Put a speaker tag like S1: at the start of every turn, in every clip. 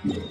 S1: Wow,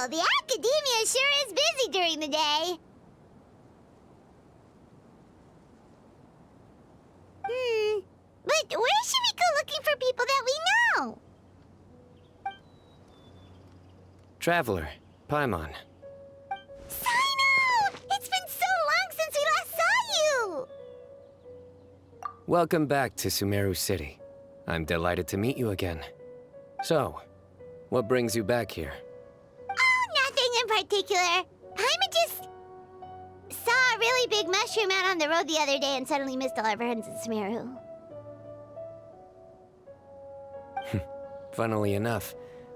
S1: the academia sure is busy during the day. But where should we go looking for people that we know?
S2: Traveler, Paimon.
S1: Sino! It's been so long since we last saw you!
S2: Welcome back to Sumeru City. I'm delighted to meet you again. So, what brings you back here?
S1: Oh, nothing in particular. Paimon just saw a really big mushroom out on the road the other day and suddenly missed all our friends in Sumeru.
S2: Funnily enough,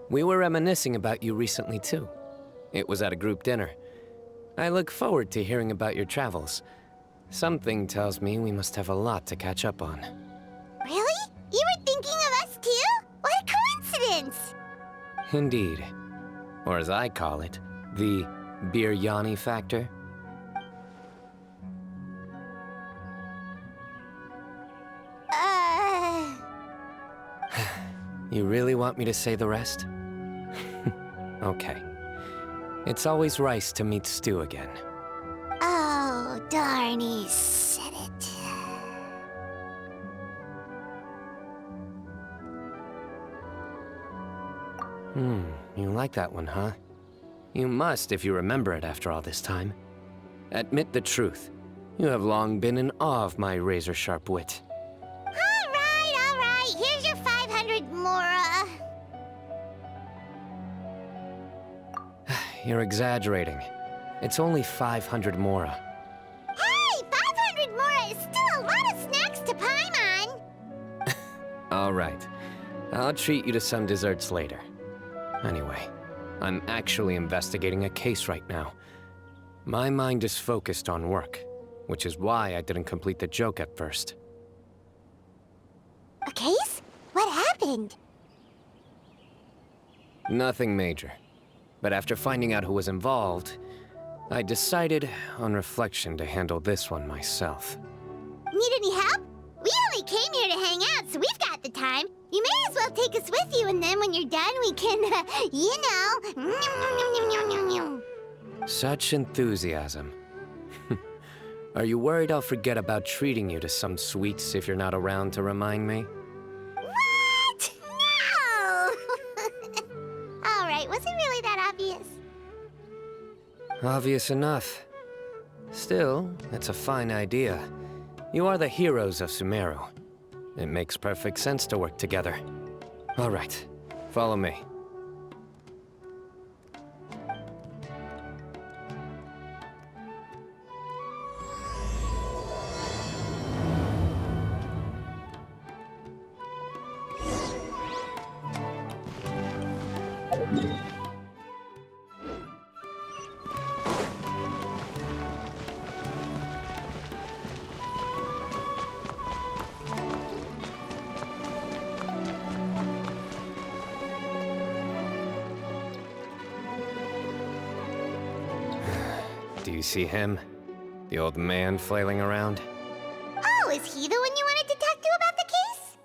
S2: we were reminiscing about you recently too. It was at a group dinner. I look forward to hearing about your travels. Something tells me we must have a lot to catch up on.
S1: Really? You were thinking of us too? What a coincidence!
S2: Indeed. Or as I call it, the Biryani factor. You really want me to say the rest? Okay. It's always rice to meet stew again.
S1: Oh, darn, he said it.
S2: You like that one, huh? You must if you remember it after all this time. Admit the truth. You have long been in awe of my razor-sharp wit.
S1: All right. Here's your 500 Mora.
S2: You're exaggerating. It's only 500 Mora.
S1: Hey, 500 Mora is still a lot of snacks to Paimon.
S2: All right. I'll treat you to some desserts later. Anyway, I'm actually investigating a case right now. My mind is focused on work, which is why I didn't complete the joke at first.
S1: A case? What happened?
S2: Nothing major. But after finding out who was involved, I decided, on reflection, to handle this one myself.
S1: Need any help? We only came here to hang out, so we've got the time. You may as well take us with you, and then when you're done, we can,
S2: Such enthusiasm. Are you worried I'll forget about treating you to some sweets if you're not around to remind me?
S1: What? No! All right, was it really that obvious?
S2: Obvious enough. Still, it's a fine idea. You are the heroes of Sumeru. It makes perfect sense to work together. All right, follow me. Do you see him? The old man flailing around?
S1: Oh, is he the one you wanted to talk to about the case?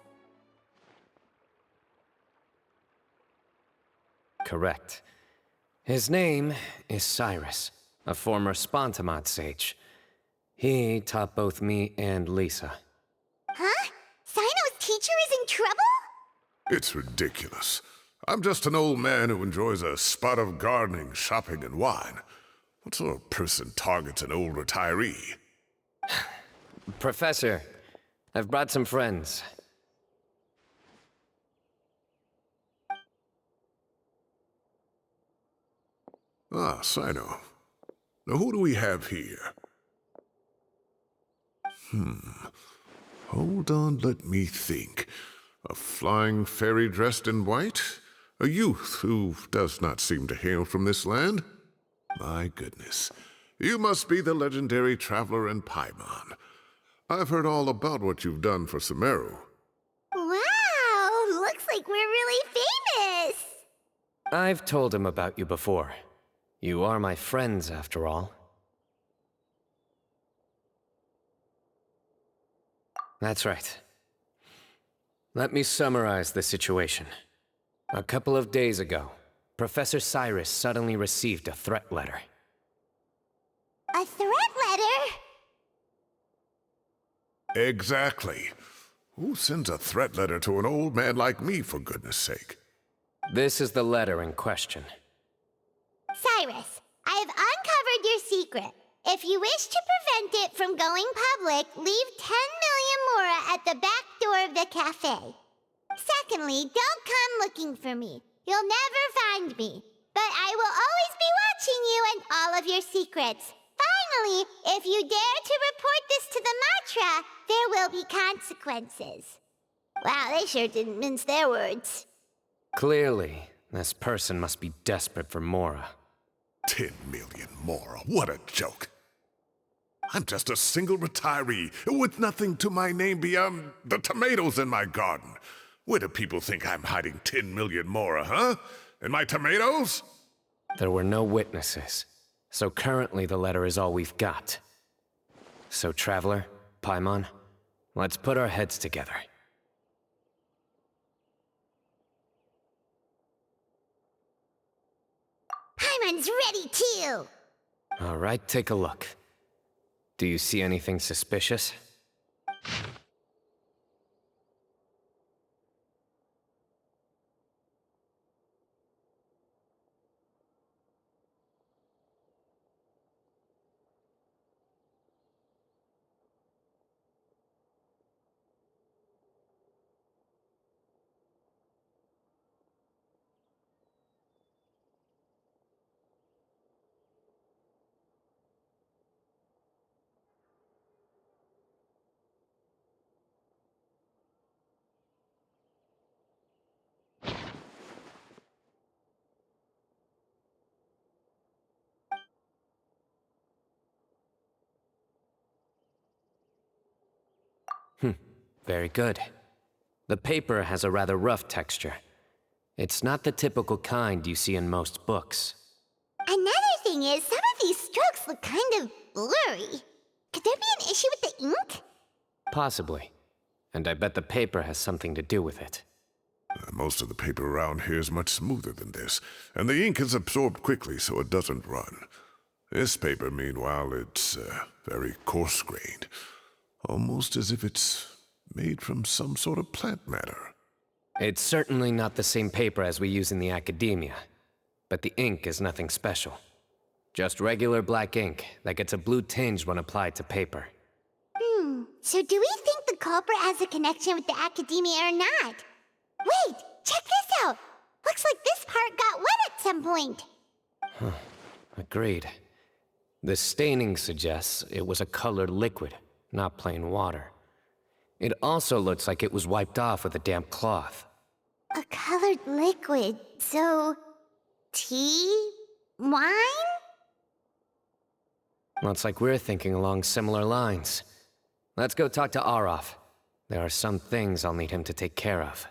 S2: Correct. His name is Cyrus, a former Spontamod sage. He taught both me and Lisa.
S1: Huh? Sino's teacher is in trouble?
S3: It's ridiculous. I'm just an old man who enjoys a spot of gardening, shopping, and wine. What sort of person targets an old retiree?
S2: Professor, I've brought some friends.
S3: Ah, Sino. Now who do we have here? Hold on, let me think. A flying fairy dressed in white? A youth who does not seem to hail from this land? My goodness. You must be the legendary traveler in Paimon. I've heard all about what you've done for Sumeru.
S1: Wow, looks like we're really famous.
S2: I've told him about you before. You are my friends, after all. That's right. Let me summarize the situation. A couple of days ago, Professor Cyrus suddenly received a threat letter.
S1: A threat letter?
S3: Exactly. Who sends a threat letter to an old man like me, for goodness sake?
S2: This is the letter in question.
S1: Cyrus, I have uncovered your secret. If you wish to prevent it from going public, leave 10 million mora at the back door of the cafe. Secondly, don't come looking for me. You'll never find me. But I will always be watching you and all of your secrets. Finally, if you dare to report this to the Matra, there will be consequences. Wow, they sure didn't mince their words.
S2: Clearly, this person must be desperate for Mora.
S3: 10 million mora, what a joke. I'm just a single retiree with nothing to my name beyond the tomatoes in my garden. Where do people think I'm hiding 10 million mora, huh? In my tomatoes?
S2: There were no witnesses, so currently the letter is all we've got. So, Traveler, Paimon, let's put our heads together.
S1: Paimon's ready too!
S2: All right, take a look. Do you see anything suspicious? Very good. The paper has a rather rough texture. It's not the typical kind you see in most books.
S1: Another thing is, some of these strokes look kind of blurry. Could there be an issue with the ink?
S2: Possibly. And I bet the paper has something to do with it.
S3: Most of the paper around here is much smoother than this, and the ink is absorbed quickly so it doesn't run. This paper, meanwhile, it's very coarse-grained. Almost as if it's made from some sort of plant matter.
S2: It's certainly not the same paper as we use in the academia, but the ink is nothing special. Just regular black ink that gets a blue tinge when applied to paper.
S1: So do we think the culprit has a connection with the academia or not? Wait, check this out! Looks like this part got wet at some point.
S2: Agreed. The staining suggests it was a colored liquid, not plain water. It also looks like it was wiped off with a damp cloth.
S1: A colored liquid, so... tea? Wine?
S2: Looks like we're thinking along similar lines. Let's go talk to Araf. There are some things I'll need him to take care of.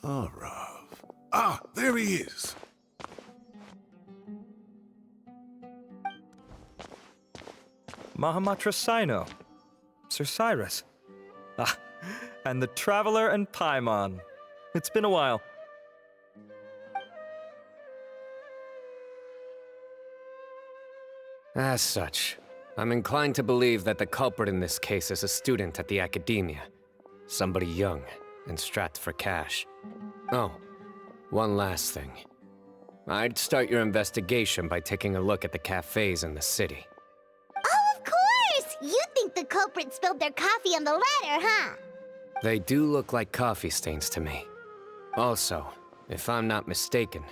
S3: Arav. Ah, there he is.
S4: Mahamatra Sino, Sir Cyrus. Ah, and the Traveler and Paimon. It's been a while.
S2: As such, I'm inclined to believe that the culprit in this case is a student at the academia. Somebody young and strapped for cash. Oh, one last thing. I'd start your investigation by taking a look at the cafes in the city.
S1: Oh, of course! You think the culprit spilled their coffee on the ladder, huh?
S2: They do look like coffee stains to me. Also, if I'm not mistaken,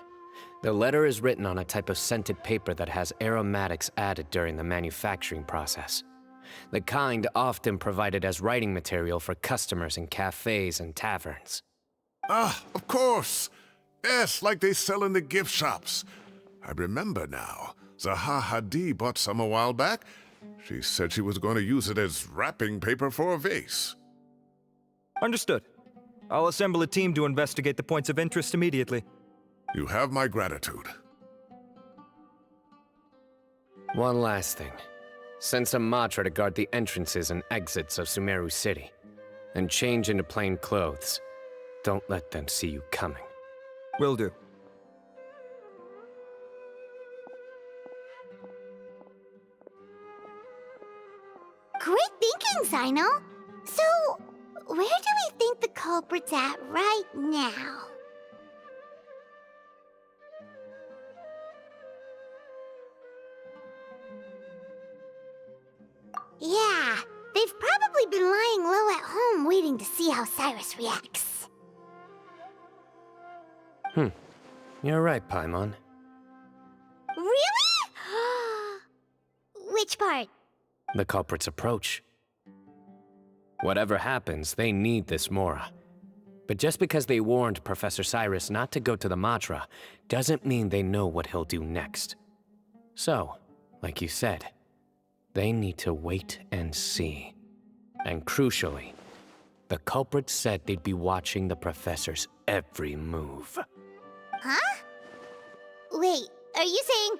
S2: the letter is written on a type of scented paper that has aromatics added during the manufacturing process. The kind often provided as writing material for customers in cafes and taverns.
S3: Ah, of course. Yes, like they sell in the gift shops. I remember now. Zaha Hadid bought some a while back. She said she was going to use it as wrapping paper for a vase.
S4: Understood. I'll assemble a team to investigate the points of interest immediately.
S3: You have my gratitude.
S2: One last thing. Send some Matra to guard the entrances and exits of Sumeru City. And change into plain clothes. Don't let them see you coming.
S4: Will do.
S1: Great thinking, Sino. So, where do we think the culprit's at right now? Yeah, they've probably been lying low at home waiting to see how Cyrus reacts.
S2: You're right, Paimon.
S1: Really? Which part?
S2: The culprit's approach. Whatever happens, they need this Mora. But just because they warned Professor Cyrus not to go to the Matra, doesn't mean they know what he'll do next. So, like you said, they need to wait and see. And crucially, the culprit said they'd be watching the Professor's every move.
S1: Huh? Wait, are you saying...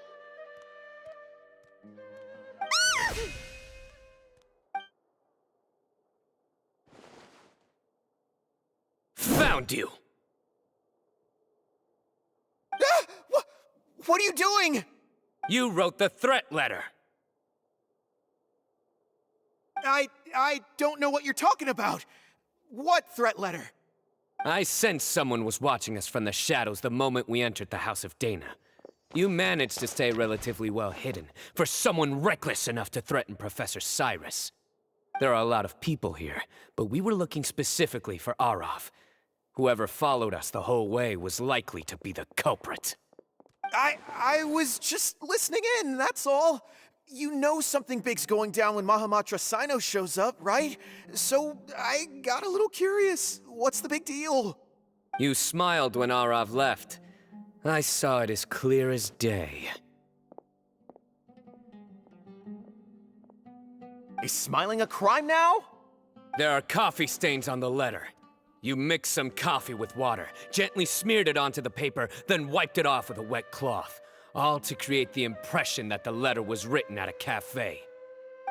S2: Found you!
S5: What are you doing?
S2: You wrote the threat letter!
S5: I don't know what you're talking about. What threat letter?
S2: I sensed someone was watching us from the shadows the moment we entered the House of Dana. You managed to stay relatively well hidden for someone reckless enough to threaten Professor Cyrus. There are a lot of people here, but we were looking specifically for Arav. Whoever followed us the whole way was likely to be the culprit.
S5: I was just listening in, that's all. You know something big's going down when Mahamatra Sino shows up, right? So I got a little curious. What's the big deal?
S2: You smiled when Arav left. I saw it as clear as day.
S5: Is smiling a crime now?
S2: There are coffee stains on the letter. You mixed some coffee with water, gently smeared it onto the paper, then wiped it off with a wet cloth. All to create the impression that the letter was written at a cafe.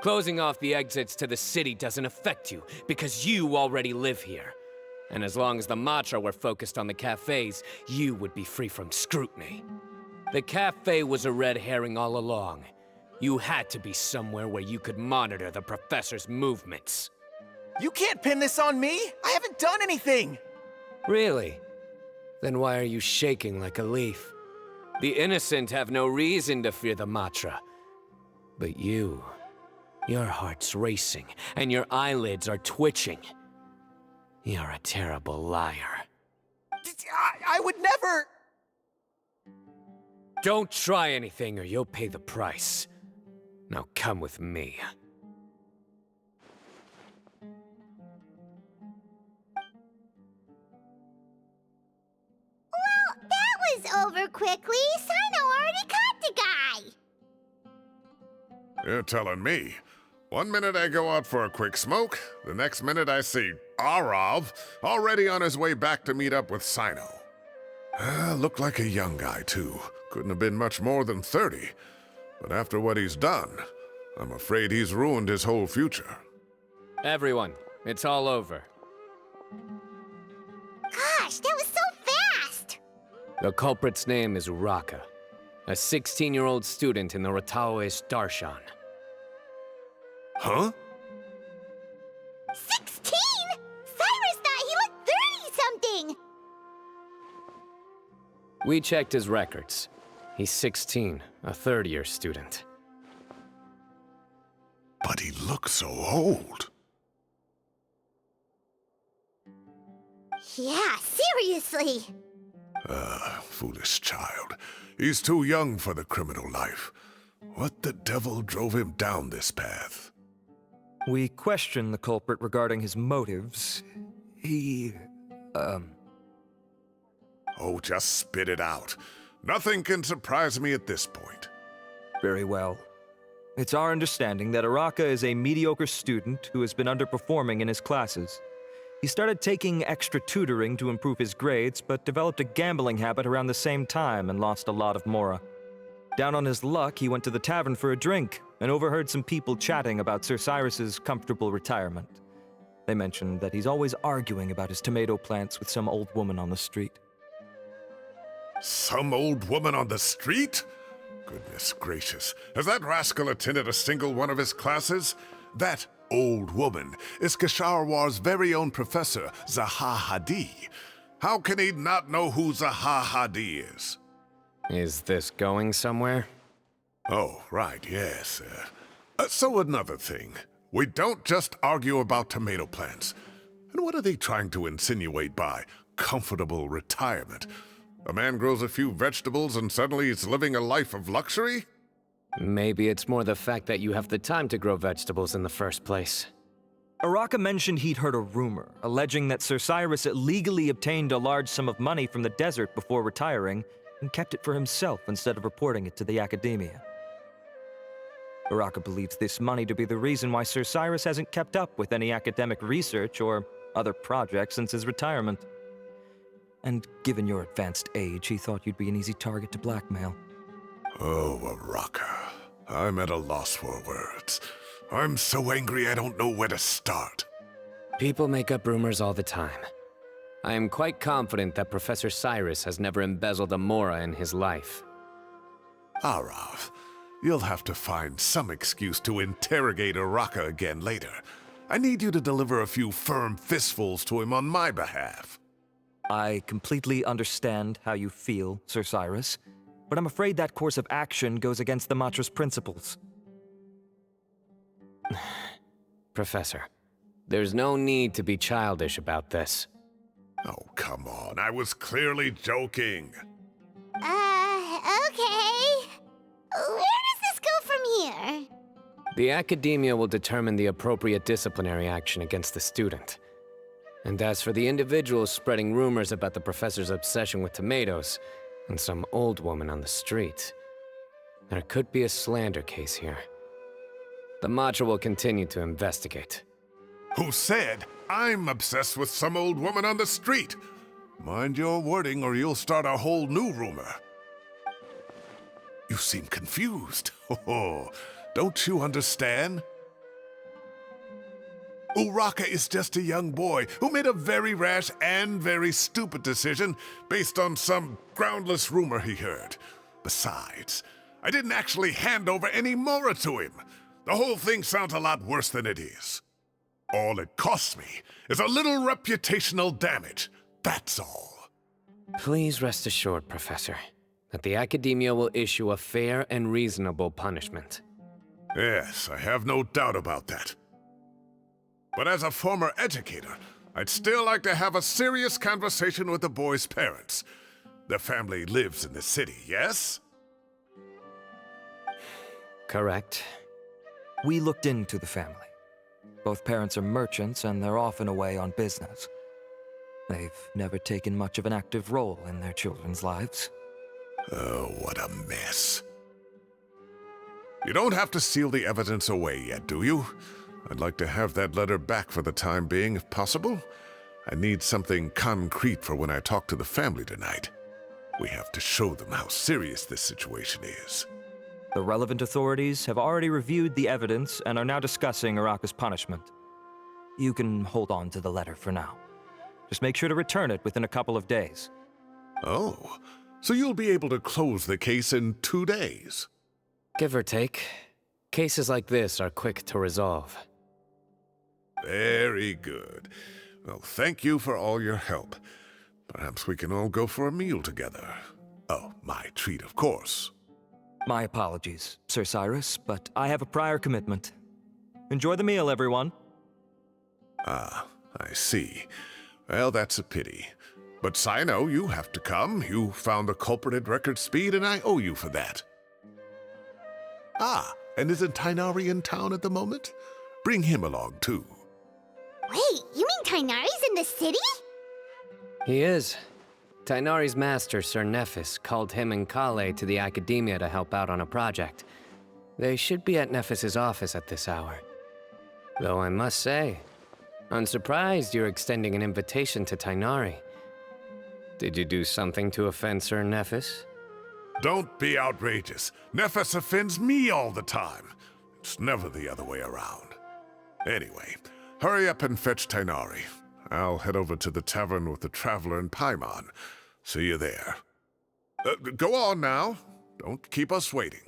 S2: Closing off the exits to the city doesn't affect you, because you already live here. And as long as the Matra were focused on the cafes, you would be free from scrutiny. The cafe was a red herring all along. You had to be somewhere where you could monitor the Professor's movements.
S5: You can't pin this on me! I haven't done anything!
S2: Really? Then why are you shaking like a leaf? The innocent have no reason to fear the Matra. But you, your heart's racing, and your eyelids are twitching. You're a terrible liar.
S5: I would never...
S2: Don't try anything or you'll pay the price. Now come with me.
S1: Well, that was over quickly. Sino already caught the guy.
S3: You're telling me. One minute I go out for a quick smoke, the next minute I see Arav already on his way back to meet up with Sino. Looked like a young guy, too. Couldn't have been much more than 30. But after what he's done, I'm afraid he's ruined his whole future.
S2: Everyone, it's all over.
S1: Gosh, that was so fast!
S2: The culprit's name is Uraka, a 16-year-old student in the Rataoist Darshan.
S3: Huh?
S1: 16? Cyrus thought he looked 30-something!
S2: We checked his records. He's 16, a third-year student.
S3: But he looks so old.
S1: Yeah, seriously.
S3: Foolish child. He's too young for the criminal life. What the devil drove him down this path?
S4: We questioned the culprit regarding his motives.
S3: Oh, just spit it out. Nothing can surprise me at this point.
S4: Very well. It's our understanding that Araka is a mediocre student who has been underperforming in his classes. He started taking extra tutoring to improve his grades, but developed a gambling habit around the same time and lost a lot of mora. Down on his luck, he went to the tavern for a drink and overheard some people chatting about Sir Cyrus's comfortable retirement. They mentioned that he's always arguing about his tomato plants with some old woman on the street.
S3: Some old woman on the street? Goodness gracious. Has that rascal attended a single one of his classes? That old woman is Kasharwar's very own professor, Zaha Hadi. How can he not know who Zaha Hadi is?
S2: Is this going somewhere?
S3: Oh, right, yes. So another thing. We don't just argue about tomato plants. And what are they trying to insinuate by comfortable retirement? A man grows a few vegetables and suddenly he's living a life of luxury?
S2: Maybe it's more the fact that you have the time to grow vegetables in the first place.
S4: Araka mentioned he'd heard a rumor, alleging that Sir Cyrus illegally obtained a large sum of money from the desert before retiring, and kept it for himself instead of reporting it to the academia. Araka believes this money to be the reason why Sir Cyrus hasn't kept up with any academic research or other projects since his retirement. And given your advanced age, he thought you'd be an easy target to blackmail.
S3: Oh, Araka. I'm at a loss for words. I'm so angry I don't know where to start.
S2: People make up rumors all the time. I am quite confident that Professor Cyrus has never embezzled a mora in his life.
S3: Arav, you'll have to find some excuse to interrogate Araka again later. I need you to deliver a few firm fistfuls to him on my behalf.
S4: I completely understand how you feel, Sir Cyrus, but I'm afraid that course of action goes against the Matra's principles.
S2: Professor, there's no need to be childish about this.
S3: Oh, come on. I was clearly joking.
S1: Okay. Where does this go from here?
S2: The academia will determine the appropriate disciplinary action against the student. And as for the individuals spreading rumors about the professor's obsession with tomatoes and some old woman on the street, there could be a slander case here. The Matra will continue to investigate.
S3: Who said I'm obsessed with some old woman on the street? Mind your wording or you'll start a whole new rumor. You seem confused. Oh, don't you understand? Uraka is just a young boy who made a very rash and very stupid decision based on some groundless rumor he heard. Besides, I didn't actually hand over any mora to him. The whole thing sounds a lot worse than it is. All it costs me is a little reputational damage. That's all.
S2: Please rest assured, Professor, that the academia will issue a fair and reasonable punishment.
S3: Yes, I have no doubt about that. But as a former educator, I'd still like to have a serious conversation with the boy's parents. Their family lives in the city, yes?
S2: Correct.
S4: We looked into the family. Both parents are merchants and they're often away on business. They've never taken much of an active role in their children's lives.
S3: Oh, what a mess. You don't have to seal the evidence away yet, do you? I'd like to have that letter back for the time being, if possible. I need something concrete for when I talk to the family tonight. We have to show them how serious this situation is.
S4: The relevant authorities have already reviewed the evidence and are now discussing Araka's punishment. You can hold on to the letter for now. Just make sure to return it within a couple of days.
S3: Oh, so you'll be able to close the case in 2 days?
S2: Give or take. Cases like this are quick to resolve.
S3: Very good. Well, thank you for all your help. Perhaps we can all go for a meal together. Oh, my treat, of course.
S4: My apologies, Sir Cyrus, but I have a prior commitment. Enjoy the meal, everyone.
S3: Ah, I see. Well, that's a pity. But Sino, you have to come. You found the culprit at record speed, and I owe you for that. Ah, and isn't Tainari in town at the moment? Bring him along, too.
S1: Wait, you mean Tainari's in the city?
S2: He is. Tainari's master, Sir Nephis, called him and Kale to the Academia to help out on a project. They should be at Nephis's office at this hour. Though I must say, I'm surprised you're extending an invitation to Tainari. Did you do something to offend Sir Nephis?
S3: Don't be outrageous. Nephis offends me all the time. It's never the other way around. Anyway, hurry up and fetch Tainari. I'll head over to the tavern with the Traveler and Paimon. See you there. Go on now. Don't keep us waiting.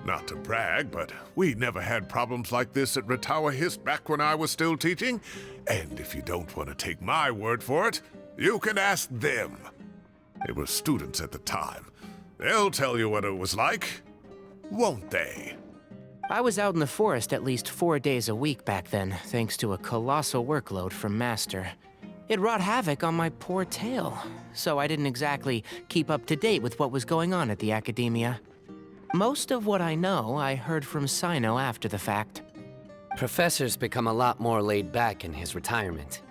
S3: Not to brag, but we never had problems like this at Ratawa Hist back when I was still teaching. And if you don't want to take my word for it, you can ask them. They were students at the time. They'll tell you what it was like, won't they?
S6: I was out in the forest at least 4 days a week back then, thanks to a colossal workload from Master. It wrought havoc on my poor tail, so I didn't exactly keep up to date with what was going on at the Academia. Most of what I know, I heard from Sino after the fact.
S2: Professor's become a lot more laid back in his retirement.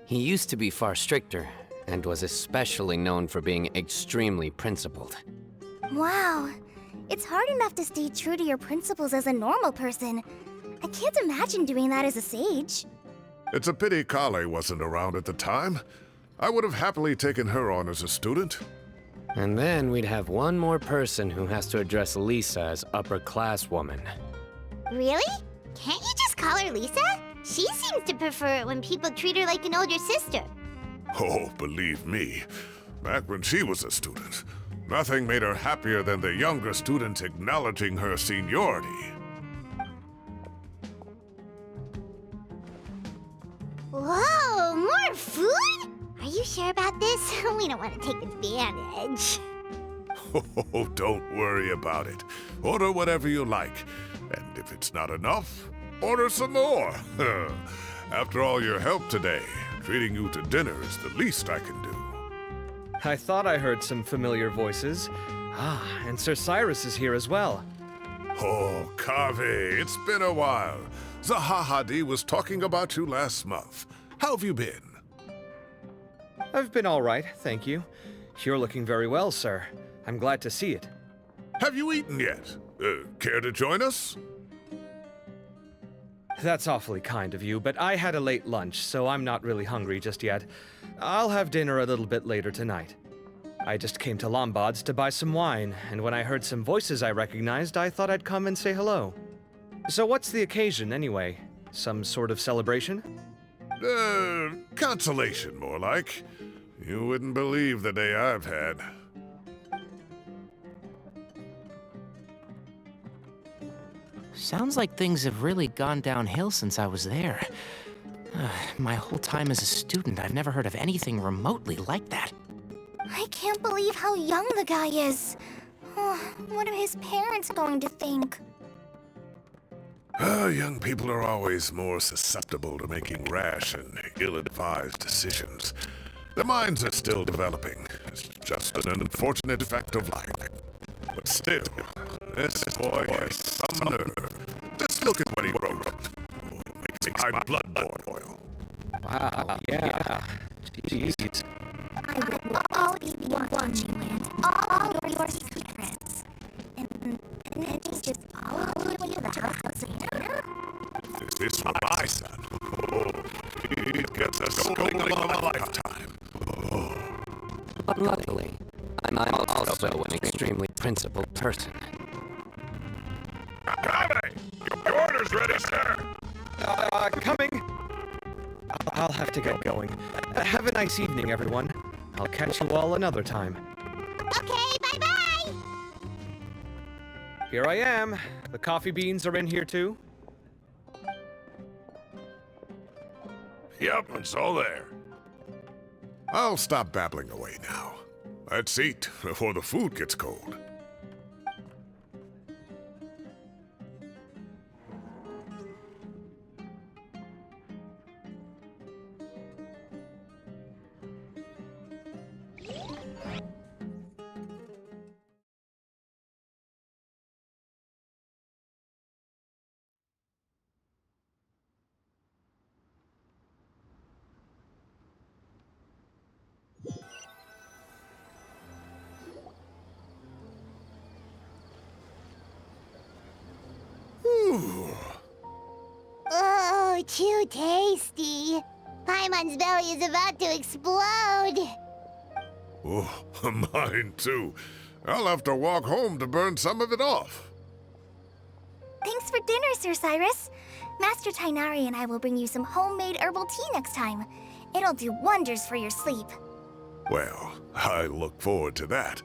S2: He used to be far stricter, and was especially known for being extremely principled.
S7: Wow. It's hard enough to stay true to your principles as a normal person. I can't imagine doing that as a sage.
S3: It's a pity Kale wasn't around at the time. I would have happily taken her on as a student.
S2: And then we'd have one more person who has to address Lisa as upper-class woman.
S1: Really? Can't you just call her Lisa? She seems to prefer it when people treat her like an older sister.
S3: Oh, believe me, back when she was a student, nothing made her happier than the younger students acknowledging her seniority.
S1: Whoa, more food? Are you sure about this? We don't want to take advantage.
S3: Oh, don't worry about it. Order whatever you like. And if it's not enough, order some more. After all your help today, treating you to dinner is the least I can do.
S4: I thought I heard some familiar voices. Ah, and Sir Cyrus is here as well.
S3: Oh, Kave, it's been a while. Zahahadi was talking about you last month. How have you been?
S4: I've been all right, thank you. You're looking very well, sir. I'm glad to see it.
S3: Have you eaten yet? Care to join us?
S4: That's awfully kind of you, but I had a late lunch, so I'm not really hungry just yet. I'll have dinner a little bit later tonight. I just came to Lombard's to buy some wine, and when I heard some voices I recognized, I thought I'd come and say hello. So what's the occasion, anyway? Some sort of celebration?
S3: Consolation, more like. You wouldn't believe the day I've had.
S6: Sounds like things have really gone downhill since I was there. My whole time as a student, I've never heard of anything remotely like that.
S7: I can't believe how young the guy is. Oh, what are his parents going to think?
S3: Young people are always more susceptible to making rash and ill-advised decisions. Their minds are still developing. It's just an unfortunate fact of life. But still, this boy has some nerve. Just look at what he wrote. Oh, makes my blood boil.
S2: Wow, yeah. Jeez.
S7: I will always be watching you and all of your secrets. And then just follow you to the house of Santa?
S3: Is this my son? Oh, he gets a scolding of a lifetime.
S2: But luckily, I'm also an extremely principled person.
S3: Kame! Your order's ready, sir!
S8: Coming. I'll have to get going. Have a nice evening, everyone. I'll catch you all another time.
S1: Okay, bye-bye!
S8: Here I am. The coffee beans are in here too.
S3: Yep, it's all there. I'll stop babbling away now. Let's eat before the food gets cold.
S1: Oh, too tasty. Paimon's belly is about to explode.
S3: Oh, mine too. I'll have to walk home to burn some of it off.
S7: Thanks for dinner, Sir Cyrus. Master Tainari and I will bring you some homemade herbal tea next time. It'll do wonders for your sleep.
S3: Well, I look forward to that.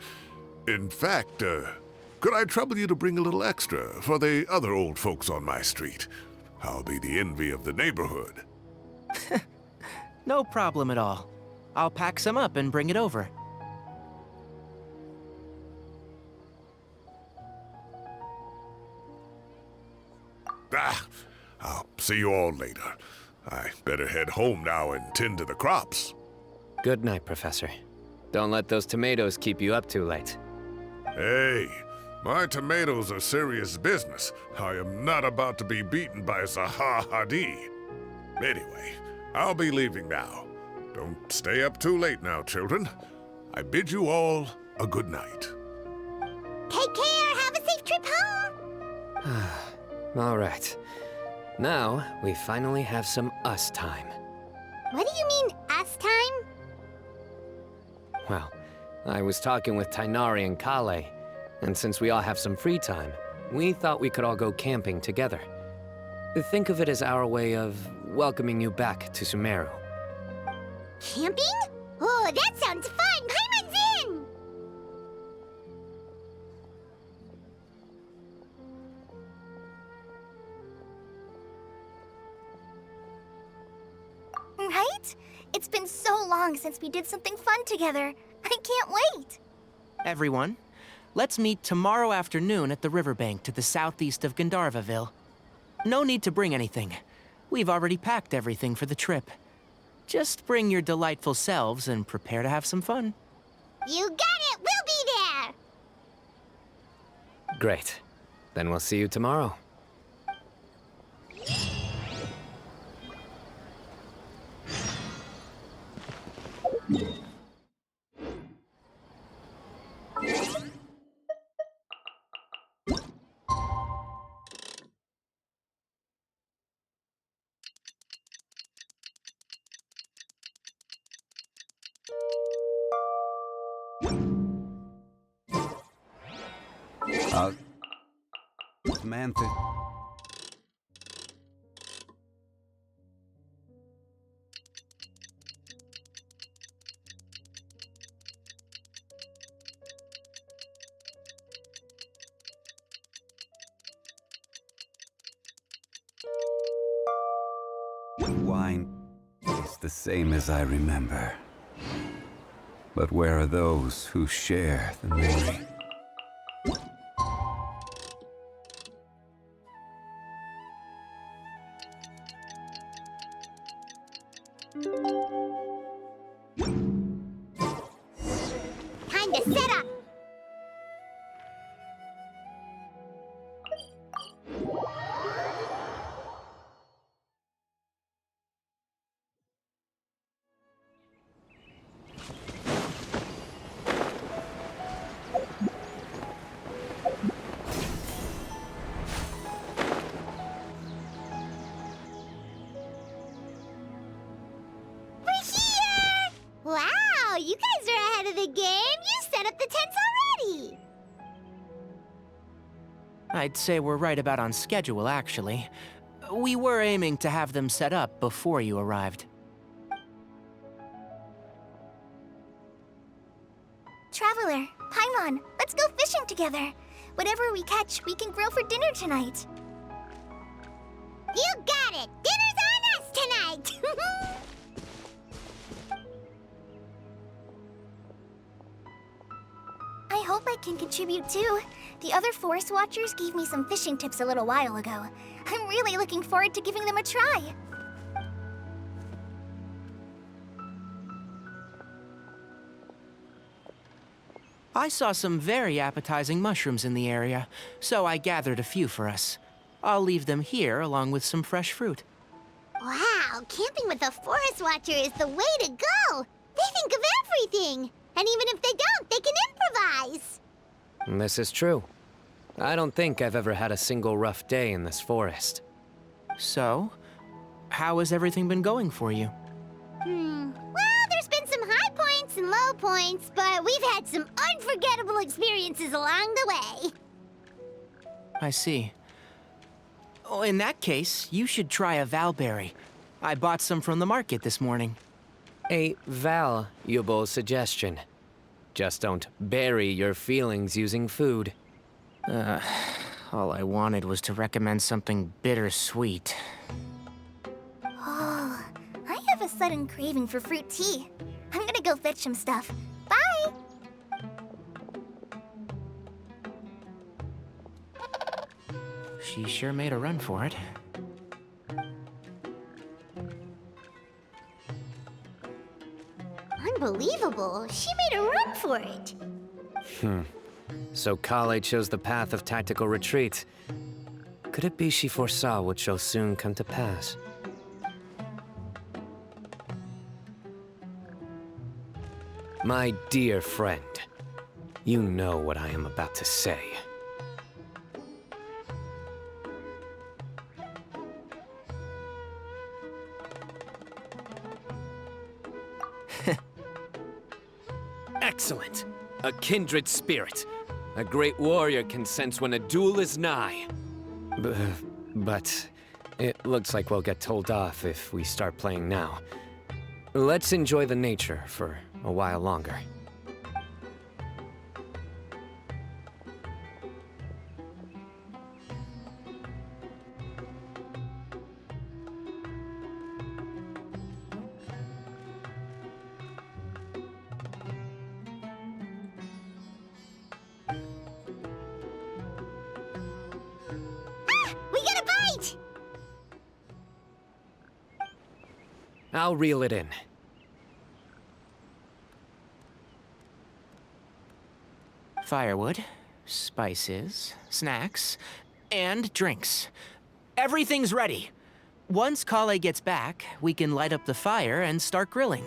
S3: In fact, could I trouble you to bring a little extra for the other old folks on my street? I'll be the envy of the neighborhood.
S6: No problem at all. I'll pack some up and bring it over.
S3: I'll see you all later. I better head home now and tend to the crops.
S2: Good night, Professor. Don't let those tomatoes keep you up too late.
S3: Hey, my tomatoes are serious business. I am not about to be beaten by Zaha Hadid. Anyway, I'll be leaving now. Don't stay up too late now, children. I bid you all a good night.
S1: Take care. Have a safe trip home.
S2: All right. Now, we finally have some us time.
S1: What do you mean, us time?
S2: Well, I was talking with Tainari and Kale, and since we all have some free time, we thought we could all go camping together. Think of it as our way of welcoming you back to Sumeru.
S1: Camping? Oh, that sounds fun. Paimon's in!
S7: Right? It's been so long since we did something fun together. I can't wait.
S6: Everyone, let's meet tomorrow afternoon at the riverbank to the southeast of Gandharvaville. No need to bring anything. We've already packed everything for the trip. Just bring your delightful selves and prepare to have some fun.
S1: You got it. We'll be there.
S2: Great. Then we'll see you tomorrow.
S9: Samantha. Wine is the same as I remember. But where are those who share the memory?
S1: is set up! Wow, you guys are ahead of the game. You set up the tents already.
S6: I'd say we're right about on schedule, actually. We were aiming to have them set up before you arrived.
S7: Traveler, Paimon, let's go fishing together. Whatever we catch, we can grill for dinner tonight.
S1: You got it. Dinner's on us tonight.
S7: I hope I can contribute too. The other Forest Watchers gave me some fishing tips a little while ago. I'm really looking forward to giving them a try.
S6: I saw some very appetizing mushrooms in the area, so I gathered a few for us. I'll leave them here along with some fresh fruit.
S1: Wow, camping with a Forest Watcher is the way to go. They think of everything. And even if they don't, they can improvise.
S2: This is true. I don't think I've ever had a single rough day in this forest.
S6: So, how has everything been going for you?
S1: Well, there's been some high points and low points, but we've had some unforgettable experiences along the way.
S6: I see. Oh, in that case, you should try a valberry. I bought some from the market this morning.
S2: A valuable suggestion. Just don't bury your feelings using food.
S6: All I wanted was to recommend something bittersweet.
S7: Oh, I have a sudden craving for fruit tea. I'm gonna go fetch some stuff. Bye!
S6: She sure made a run for it.
S1: Unbelievable. She made a run for it.
S2: So Kale chose the path of tactical retreat. Could it be she foresaw what shall soon come to pass? My dear friend, you know what I am about to say. Excellent! A kindred spirit. A great warrior can sense when a duel is nigh. But it looks like we'll get told off if we start playing now. Let's enjoy the nature for a while longer.
S1: We got a bite!
S2: I'll reel it in.
S6: Firewood, spices, snacks, and drinks. Everything's ready. Once Kale gets back, we can light up the fire and start grilling.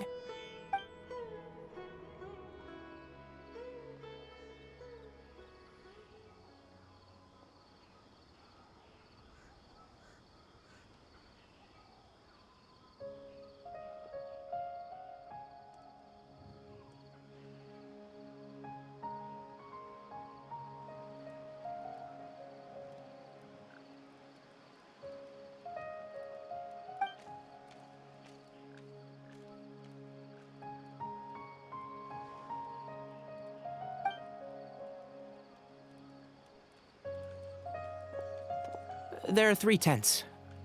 S6: There are 3 tents.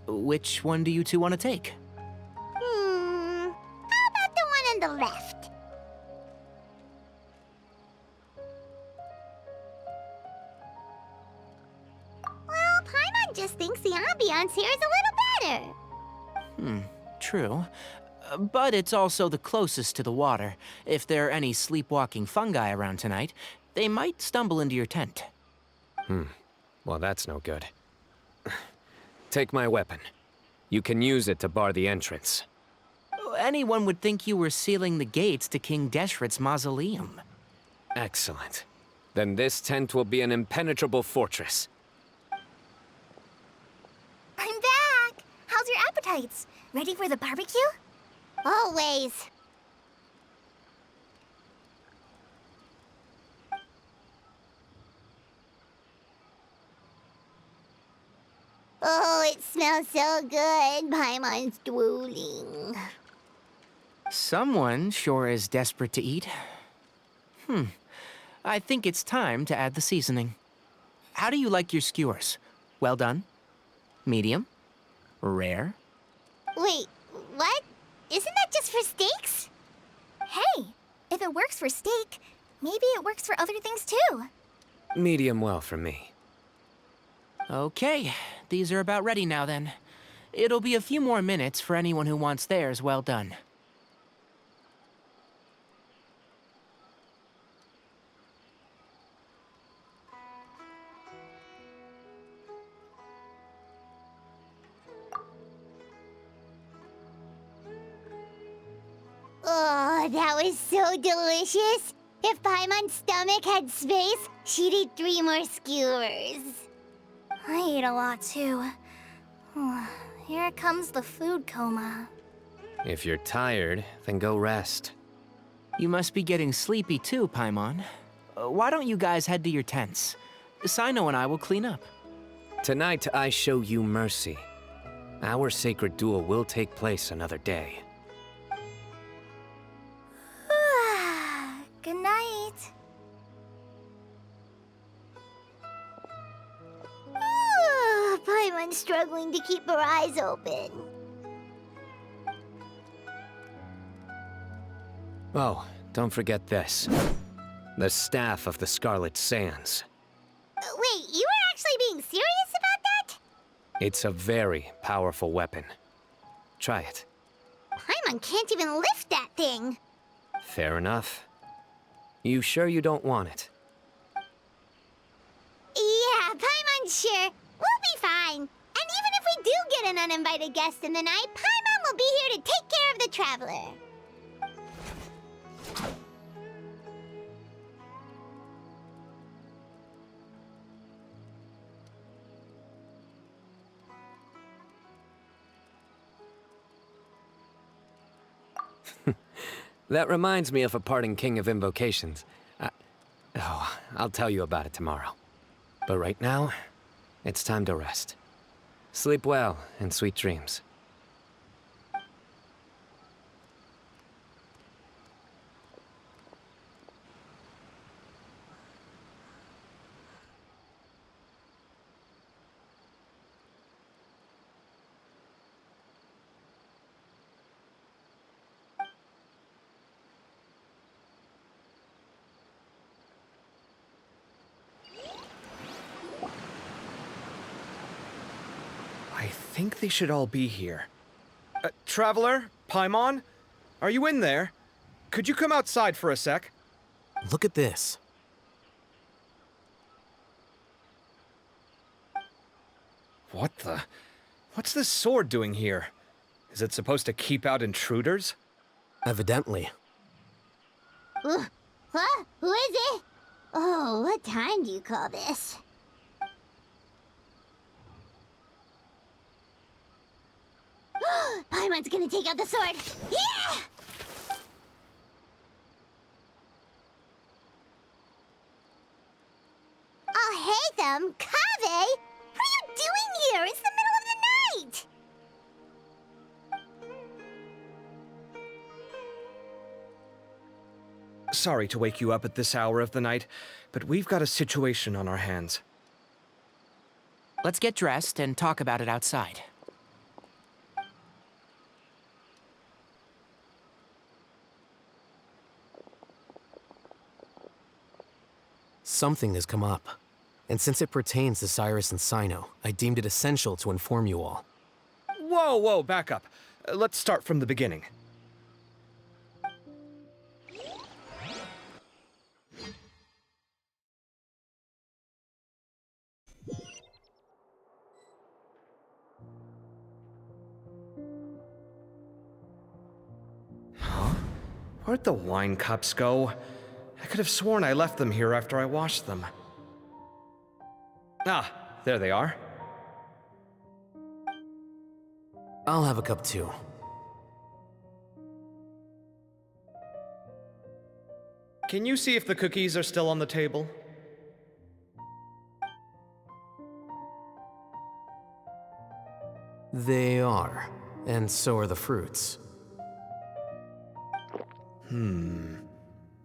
S6: Which one do you two want to take?
S1: How about the one on the left? Well, Paimon just thinks the ambiance here is a little better.
S6: True. But it's also the closest to the water. If there are any sleepwalking fungi around tonight, they might stumble into your tent.
S2: Well, that's no good. Take my weapon. You can use it to bar the entrance.
S6: Anyone would think you were sealing the gates to King Deshret's mausoleum.
S2: Excellent. Then this tent will be an impenetrable fortress.
S7: I'm back! How's your appetites? Ready for the barbecue?
S1: Always. Oh, it smells so good. Paimon's drooling.
S6: Someone sure is desperate to eat. I think it's time to add the seasoning. How do you like your skewers? Well done? Medium? Rare?
S1: Wait, what? Isn't that just for steaks?
S7: Hey, if it works for steak, maybe it works for other things too.
S2: Medium well for me.
S6: Okay, these are about ready now then. It'll be a few more minutes for anyone who wants theirs well done.
S1: Oh, that was so delicious. If Paimon's stomach had space, she'd eat 3 more skewers.
S7: I ate a lot too. Here comes the food coma.
S2: If you're tired, then go rest.
S6: You must be getting sleepy too, Paimon. Why don't you guys head to your tents? Sino and I will clean up.
S2: Tonight, I show you mercy. Our sacred duel will take place another day.
S7: Good night.
S1: Paimon's struggling to keep her eyes open.
S2: Oh, don't forget this. The Staff of the Scarlet Sands.
S1: Wait, you were actually being serious about that?
S2: It's a very powerful weapon. Try it.
S1: Paimon can't even lift that thing.
S2: Fair enough. You sure you don't want it?
S1: Yeah, Paimon's sure. We'll be fine. And even if we do get an uninvited guest in the night, Paimon will be here to take care of the traveler.
S2: That reminds me of a parting king of invocations. I'll tell you about it tomorrow. But right now, it's time to rest. Sleep well and sweet dreams.
S8: I think they should all be here. Traveler? Paimon? Are you in there? Could you come outside for a sec?
S10: Look at this.
S8: What the? What's this sword doing here? Is it supposed to keep out intruders?
S10: Evidently.
S1: Huh? Who is it? Oh, what time do you call this? Paimon's gonna take out the sword. Yeah! Oh, hey them, Kaveh! What are you doing here? It's the middle of the night!
S8: Sorry to wake you up at this hour of the night, but we've got a situation on our hands.
S6: Let's get dressed and talk about it outside.
S10: Something has come up. And since it pertains to Cyrus and Sino, I deemed it essential to inform you all.
S8: Whoa, back up. Let's start from the beginning. Where'd the wine cups go? I could have sworn I left them here after I washed them. Ah, there they are.
S10: I'll have a cup too.
S8: Can you see if the cookies are still on the table?
S10: They are, and so are the fruits.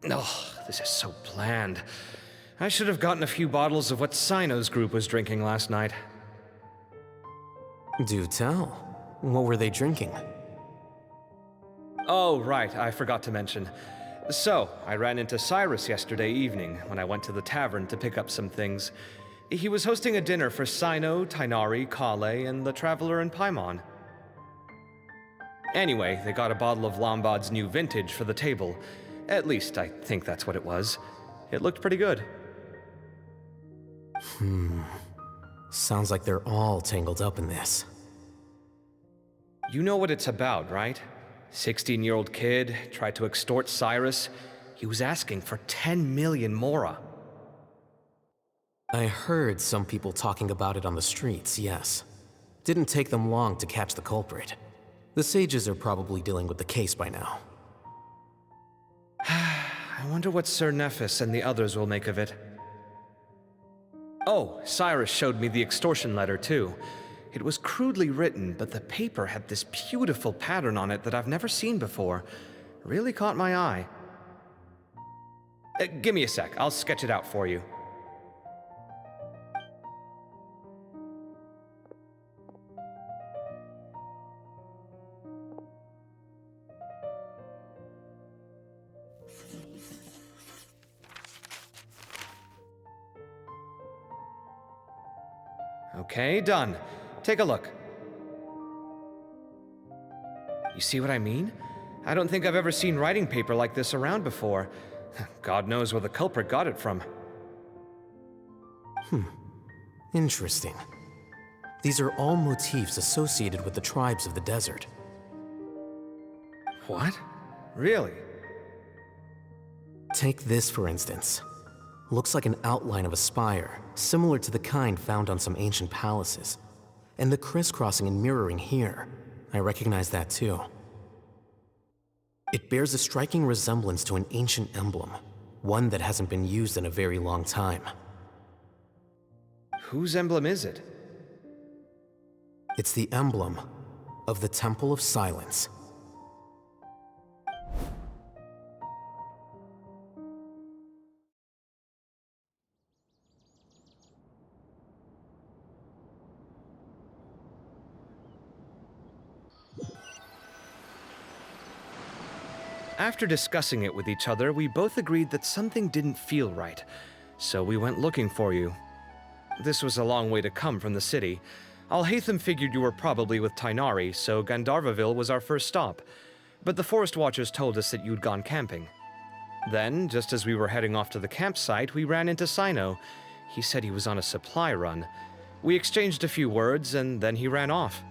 S8: Oh, this is so bland. I should have gotten a few bottles of what Sino's group was drinking last night.
S10: Do tell. What were they drinking?
S8: Oh, right, I forgot to mention. So, I ran into Cyrus yesterday evening when I went to the tavern to pick up some things. He was hosting a dinner for Sino, Tighnari, Kale, and the Traveler and Paimon. Anyway, they got a bottle of Lombard's new vintage for the table. At least, I think that's what it was. It looked pretty good.
S10: Sounds like they're all tangled up in this.
S8: You know what it's about, right? 16-year-old kid tried to extort Cyrus. He was asking for 10 million mora.
S10: I heard some people talking about it on the streets, yes. Didn't take them long to catch the culprit. The sages are probably dealing with the case by now.
S8: I wonder what Sir Nephis and the others will make of it. Oh, Cyrus showed me the extortion letter too. It was crudely written, but the paper had this beautiful pattern on it that I've never seen before. Really caught my eye. Give me a sec, I'll sketch it out for you. Okay, done. Take a look. You see what I mean? I don't think I've ever seen writing paper like this around before. God knows where the culprit got it from.
S10: Interesting. These are all motifs associated with the tribes of the desert.
S8: What? Really?
S10: Take this, for instance. Looks like an outline of a spire, similar to the kind found on some ancient palaces. And the crisscrossing and mirroring here, I recognize that too. It bears a striking resemblance to an ancient emblem, one that hasn't been used in a very long time.
S8: Whose emblem is it?
S10: It's the emblem of the Temple of Silence.
S8: After discussing it with each other, we both agreed that something didn't feel right, so we went looking for you. This was a long way to come from the city. Alhaitham figured you were probably with Tighnari, so Gandharvaville was our first stop. But the Forest Watchers told us that you'd gone camping. Then, just as we were heading off to the campsite, we ran into Sino. He said he was on a supply run. We exchanged a few words, and then he ran off.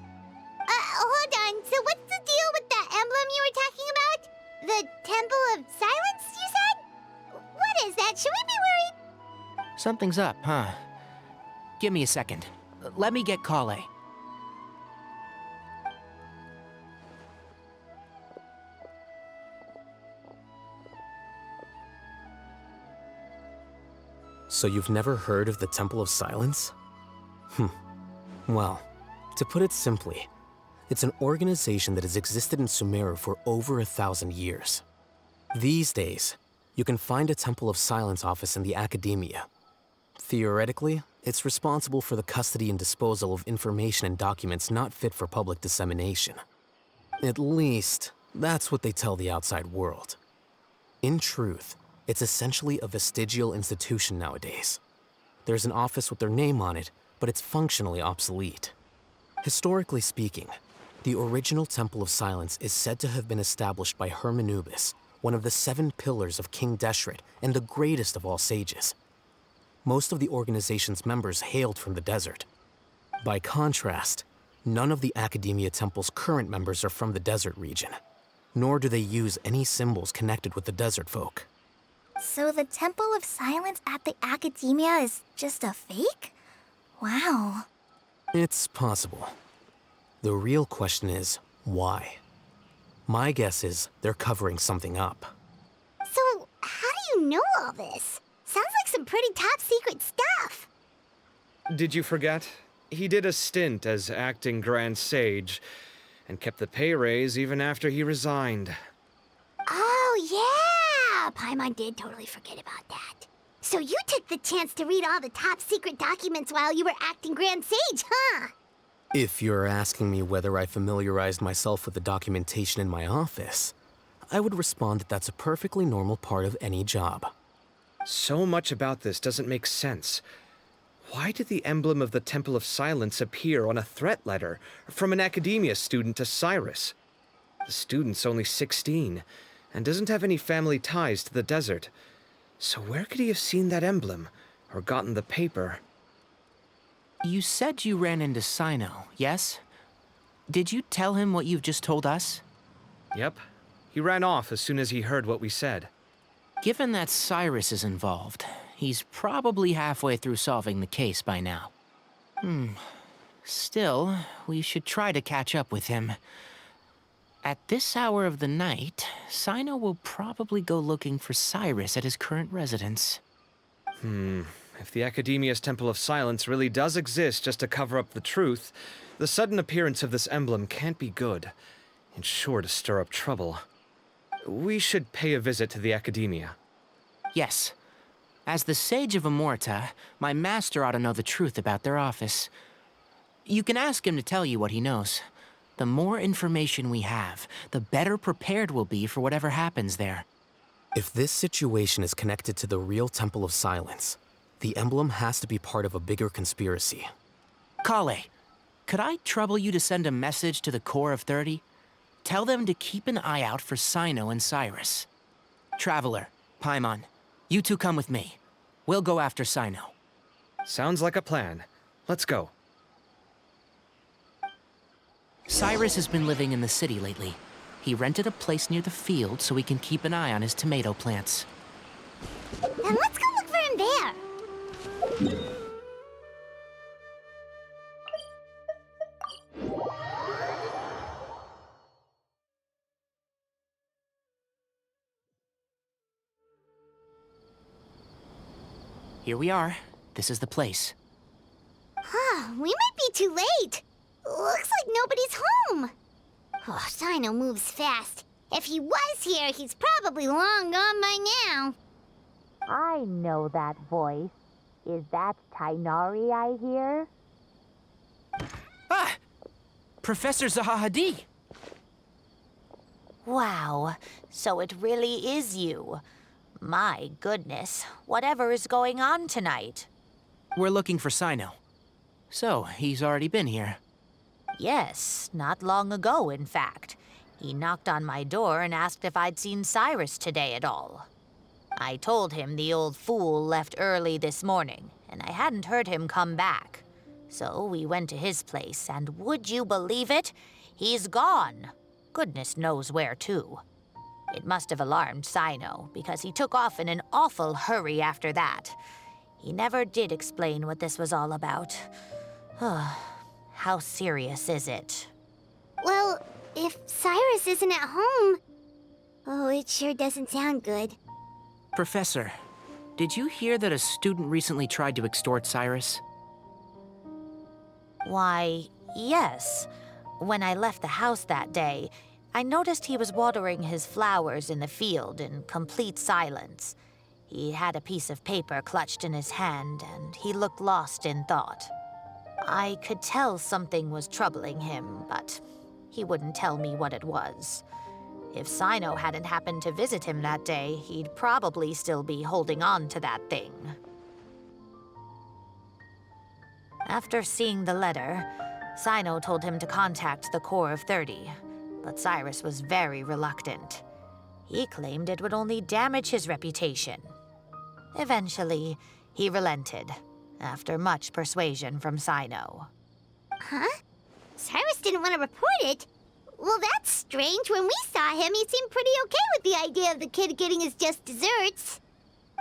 S1: Hold on. So what's the deal with that emblem you were talking about? The Temple of Silence, you said? What is that? Should we be worried?
S6: Something's up, huh? Give me a second. Let me get Kale.
S10: So you've never heard of the Temple of Silence? Well, to put it simply, it's an organization that has existed in Sumeru for over 1,000 years. These days, you can find a Temple of Silence office in the academia. Theoretically, it's responsible for the custody and disposal of information and documents not fit for public dissemination. At least, that's what they tell the outside world. In truth, it's essentially a vestigial institution nowadays. There's an office with their name on it, but it's functionally obsolete. Historically speaking, the original Temple of Silence is said to have been established by Hermanubis, one of the 7 pillars of King Deshret and the greatest of all sages. Most of the organization's members hailed from the desert. By contrast, none of the Academia Temple's current members are from the desert region. nor do they use any symbols connected with the desert folk.
S7: So the Temple of Silence at the Academia is just a fake? Wow.
S10: It's possible. The real question is, why? My guess is they're covering something up.
S1: So, how do you know all this? Sounds like some pretty top secret stuff.
S8: Did you forget? He did a stint as acting Grand Sage, and kept the pay raise even after he resigned.
S1: Oh, yeah! Paimon did totally forget about that. So you took the chance to read all the top secret documents while you were acting Grand Sage, huh?
S10: If you're asking me whether I familiarized myself with the documentation in my office, I would respond that that's a perfectly normal part of any job.
S8: So much about this doesn't make sense. Why did the emblem of the Temple of Silence appear on a threat letter from an Academia student to Cyrus? The student's only 16, and doesn't have any family ties to the desert. So where could he have seen that emblem, or gotten the paper?
S6: You said you ran into Sino, yes? Did you tell him what you've just told us?
S8: Yep. He ran off as soon as he heard what we said.
S6: Given that Cyrus is involved, he's probably halfway through solving the case by now. Still, we should try to catch up with him. At this hour of the night, Sino will probably go looking for Cyrus at his current residence.
S8: If the Academia's Temple of Silence really does exist just to cover up the truth, the sudden appearance of this emblem can't be good. It's sure to stir up trouble. We should pay a visit to the Academia.
S6: Yes. As the Sage of Amorta, my master ought to know the truth about their office. You can ask him to tell you what he knows. The more information we have, the better prepared we'll be for whatever happens there.
S10: If this situation is connected to the real Temple of Silence, the emblem has to be part of a bigger conspiracy.
S6: Kale, could I trouble you to send a message to the Core of 30? Tell them to keep an eye out for Sino and Cyrus. Traveler, Paimon, you two come with me. We'll go after Sino.
S8: Sounds like a plan. Let's go.
S6: Cyrus has been living in the city lately. He rented a place near the field so he can keep an eye on his tomato plants.
S1: Then let's go look for him there.
S6: Here we are. This is the place.
S1: We might be too late. Looks like nobody's home. Oh, Sino moves fast. If he was here, he's probably long gone by now.
S11: I know that voice. Is that Tainari I hear?
S6: Ah! Professor Zahahadi!
S11: Wow, so it really is you. My goodness, whatever is going on tonight?
S6: We're looking for Sino. So, he's already been here.
S11: Yes, not long ago, in fact. He knocked on my door and asked if I'd seen Cyrus today at all. I told him the old fool left early this morning, and I hadn't heard him come back. So we went to his place, and would you believe it? He's gone. Goodness knows where to. It must have alarmed Sino, because he took off in an awful hurry after that. He never did explain what this was all about. How serious is it?
S1: Well, if Cyrus isn't at home... Oh, it sure doesn't sound good.
S6: Professor, did you hear that a student recently tried to extort Cyrus?
S11: Why, yes. When I left the house that day, I noticed he was watering his flowers in the field in complete silence. He had a piece of paper clutched in his hand, and he looked lost in thought. I could tell something was troubling him, but he wouldn't tell me what it was. If Sino hadn't happened to visit him that day, he'd probably still be holding on to that thing. After seeing the letter, Sino told him to contact the Core of 30, but Cyrus was very reluctant. He claimed it would only damage his reputation. Eventually, he relented, after much persuasion from Sino.
S1: Huh? Cyrus didn't want to report it? Well, that's strange. When we saw him, he seemed pretty okay with the idea of the kid getting his just desserts.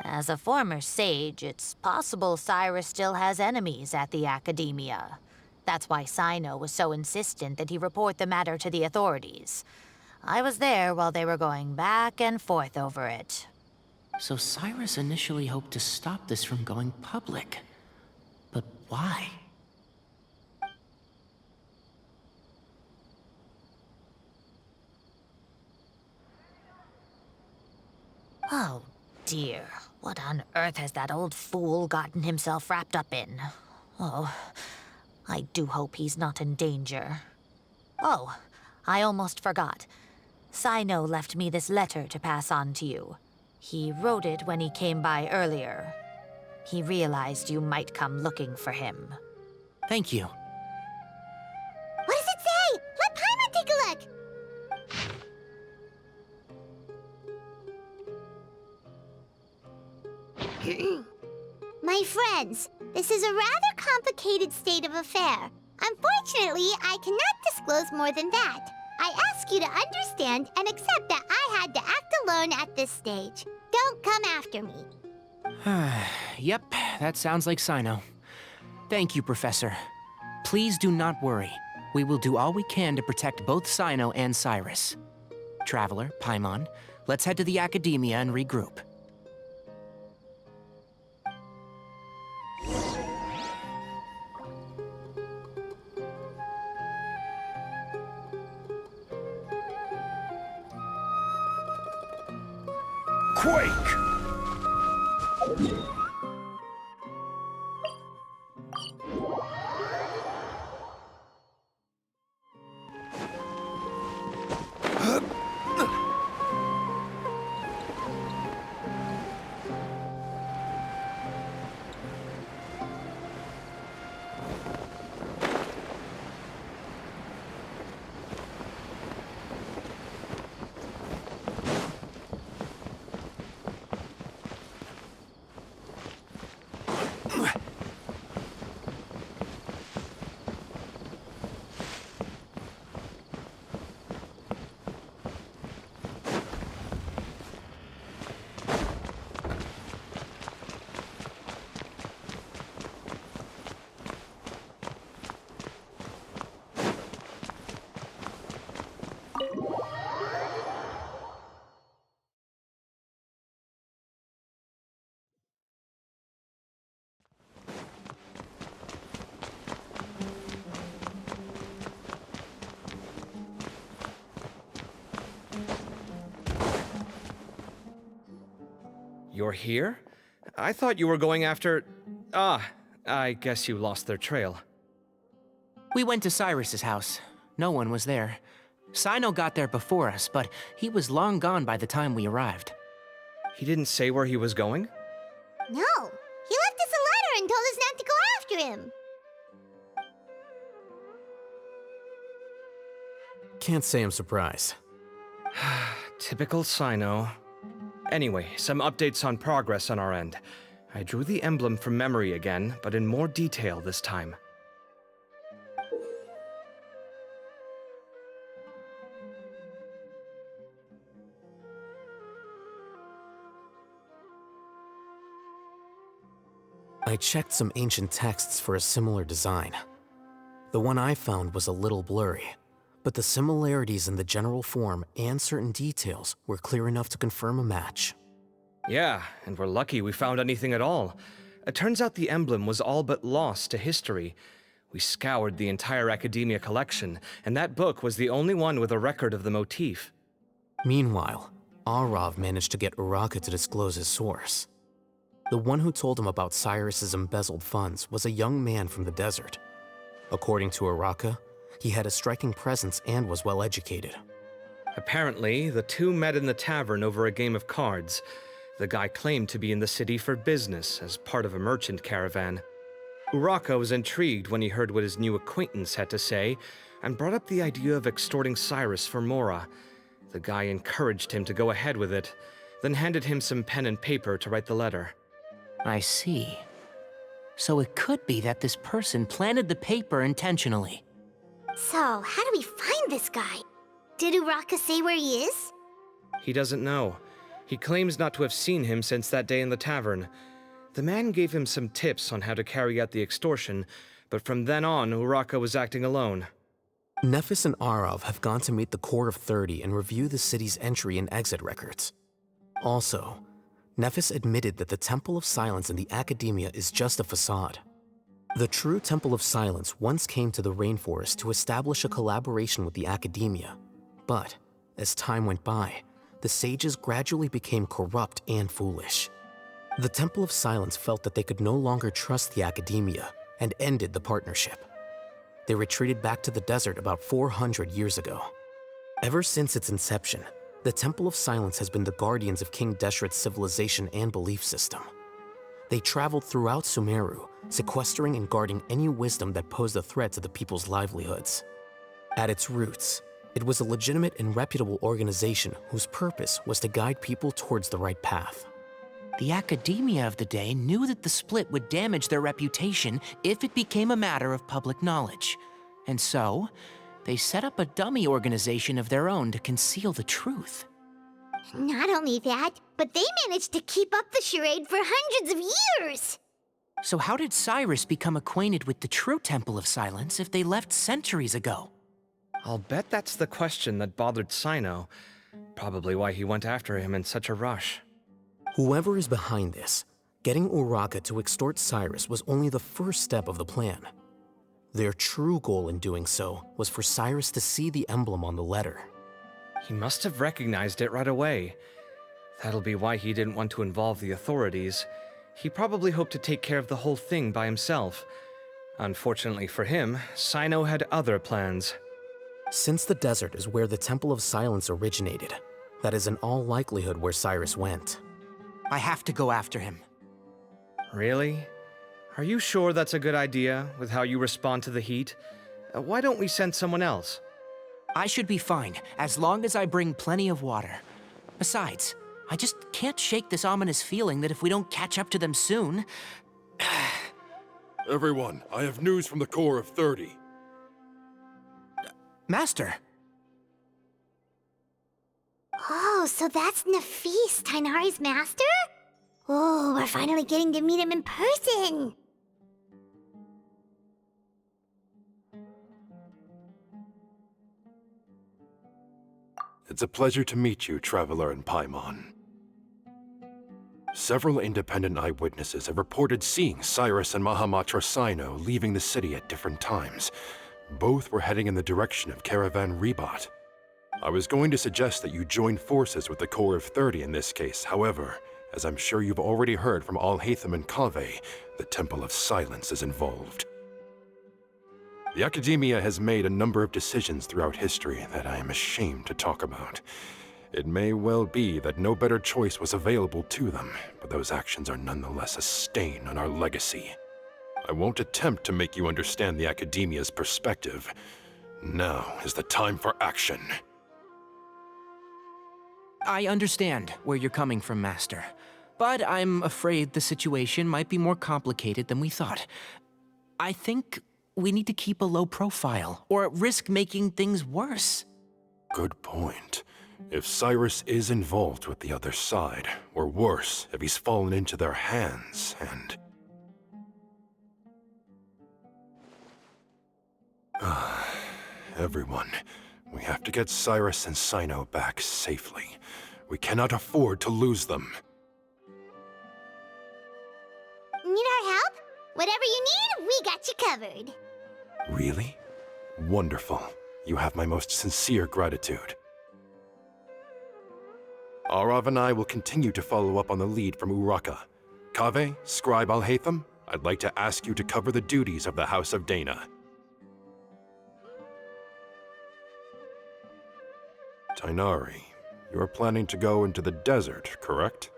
S11: As a former sage, it's possible Cyrus still has enemies at the Academia. That's why Sino was so insistent that he report the matter to the authorities. I was there while they were going back and forth over it.
S6: So Cyrus initially hoped to stop this from going public. But why?
S11: Oh, dear. What on earth has that old fool gotten himself wrapped up in? Oh, I do hope he's not in danger. Oh, I almost forgot. Sino left me this letter to pass on to you. He wrote it when he came by earlier. He realized you might come looking for him.
S6: Thank you.
S1: What does it say? Let Paimon take a look. My friends, this is a rather complicated state of affair. Unfortunately, I cannot disclose more than that. I ask you to understand and accept that I had to act alone at this stage. Don't come after me.
S6: Yep, that sounds like Sino. Thank you, Professor. Please do not worry. We will do all we can to protect both Sino and Cyrus. Traveler, Paimon, let's head to the Academia and regroup.
S8: Quake! You're here? I thought you were going after... Ah, I guess you lost their trail.
S6: We went to Cyrus's house. No one was there. Sino got there before us, but he was long gone by the time we arrived.
S8: He didn't say where he was going?
S1: No, he left us a letter and told us not to go after him.
S10: Can't say I'm surprised.
S8: Typical Sino. Anyway, some updates on progress on our end. I drew the emblem from memory again, but in more detail this time.
S10: I checked some ancient texts for a similar design. The one I found was a little blurry, but the similarities in the general form and certain details were clear enough to confirm a match.
S8: Yeah, and we're lucky we found anything at all. It turns out the emblem was all but lost to history. We scoured the entire Academia collection, and that book was the only one with a record of the motif.
S10: Meanwhile, Arav managed to get Uraka to disclose his source. The one who told him about Cyrus's embezzled funds was a young man from the desert. According to Uraka, he had a striking presence and was well educated.
S8: Apparently, the two met in the tavern over a game of cards. The guy claimed to be in the city for business as part of a merchant caravan. Uraka was intrigued when he heard what his new acquaintance had to say and brought up the idea of extorting Cyrus for Mora. The guy encouraged him to go ahead with it, then handed him some pen and paper to write the letter.
S6: I see. So it could be that this person planted the paper intentionally.
S1: So, how do we find this guy? Did Uraka say where he is?
S8: He doesn't know. He claims not to have seen him since that day in the tavern. The man gave him some tips on how to carry out the extortion, but from then on, Uraka was acting alone.
S10: Nephis and Arav have gone to meet the Core of 30 and review the city's entry and exit records. Also, Nephis admitted that the Temple of Silence in the Academia is just a facade. The true Temple of Silence once came to the rainforest to establish a collaboration with the Academia, but as time went by, the sages gradually became corrupt and foolish. The Temple of Silence felt that they could no longer trust the Academia and ended the partnership. They retreated back to the desert about 400 years ago. Ever since its inception, the Temple of Silence has been the guardians of King Deshret's civilization and belief system. They traveled throughout Sumeru, sequestering and guarding any wisdom that posed a threat to the people's livelihoods. At its roots, it was a legitimate and reputable organization whose purpose was to guide people towards the right path.
S6: The academia of the day knew that the split would damage their reputation if it became a matter of public knowledge. And so, they set up a dummy organization of their own to conceal the truth.
S1: Not only that, but they managed to keep up the charade for hundreds of years!
S6: So how did Cyrus become acquainted with the true Temple of Silence if they left centuries ago?
S8: I'll bet that's the question that bothered Sino. Probably why he went after him in such a rush.
S10: Whoever is behind this, getting Uraka to extort Cyrus was only the first step of the plan. Their true goal in doing so was for Cyrus to see the emblem on the letter.
S8: He must have recognized it right away. That'll be why he didn't want to involve the authorities. He probably hoped to take care of the whole thing by himself. Unfortunately for him, Sino had other plans.
S10: Since the desert is where the Temple of Silence originated, that is in all likelihood where Cyrus went.
S6: I have to go after him.
S8: Really? Are you sure that's a good idea, with how you respond to the heat? Why don't we send someone else?
S6: I should be fine, as long as I bring plenty of water. Besides, I just can't shake this ominous feeling that if we don't catch up to them soon...
S12: Everyone, I have news from the Core of 30.
S6: Master!
S1: Oh, so that's Nafis, Tainari's master? Oh, we're finally getting to meet him in person!
S12: It's a pleasure to meet you, Traveler in Paimon. Several independent eyewitnesses have reported seeing Cyrus and Mahamatra Sino leaving the city at different times. Both were heading in the direction of Caravan Rebat. I was going to suggest that you join forces with the Core of 30 in this case. However, as I'm sure you've already heard from Alhaitham and Kaveh, the Temple of Silence is involved. The Academia has made a number of decisions throughout history that I am ashamed to talk about. It may well be that no better choice was available to them, but those actions are nonetheless a stain on our legacy. I won't attempt to make you understand the Academia's perspective. Now is the time for action.
S6: I understand where you're coming from, Master. But I'm afraid the situation might be more complicated than we thought. I think we need to keep a low profile, or risk making things worse.
S12: Good point. If Cyrus is involved with the other side, or worse, if he's fallen into their hands, and... Everyone, we have to get Cyrus and Sino back safely. We cannot afford to lose them.
S1: Need our help? Whatever you need, we got you covered.
S12: Really? Wonderful. You have my most sincere gratitude. Arav and I will continue to follow up on the lead from Uraka. Kaveh, Scribe Alhaitham, I'd like to ask you to cover the duties of the House of Dana. Tainari, you are planning to go into the desert, correct?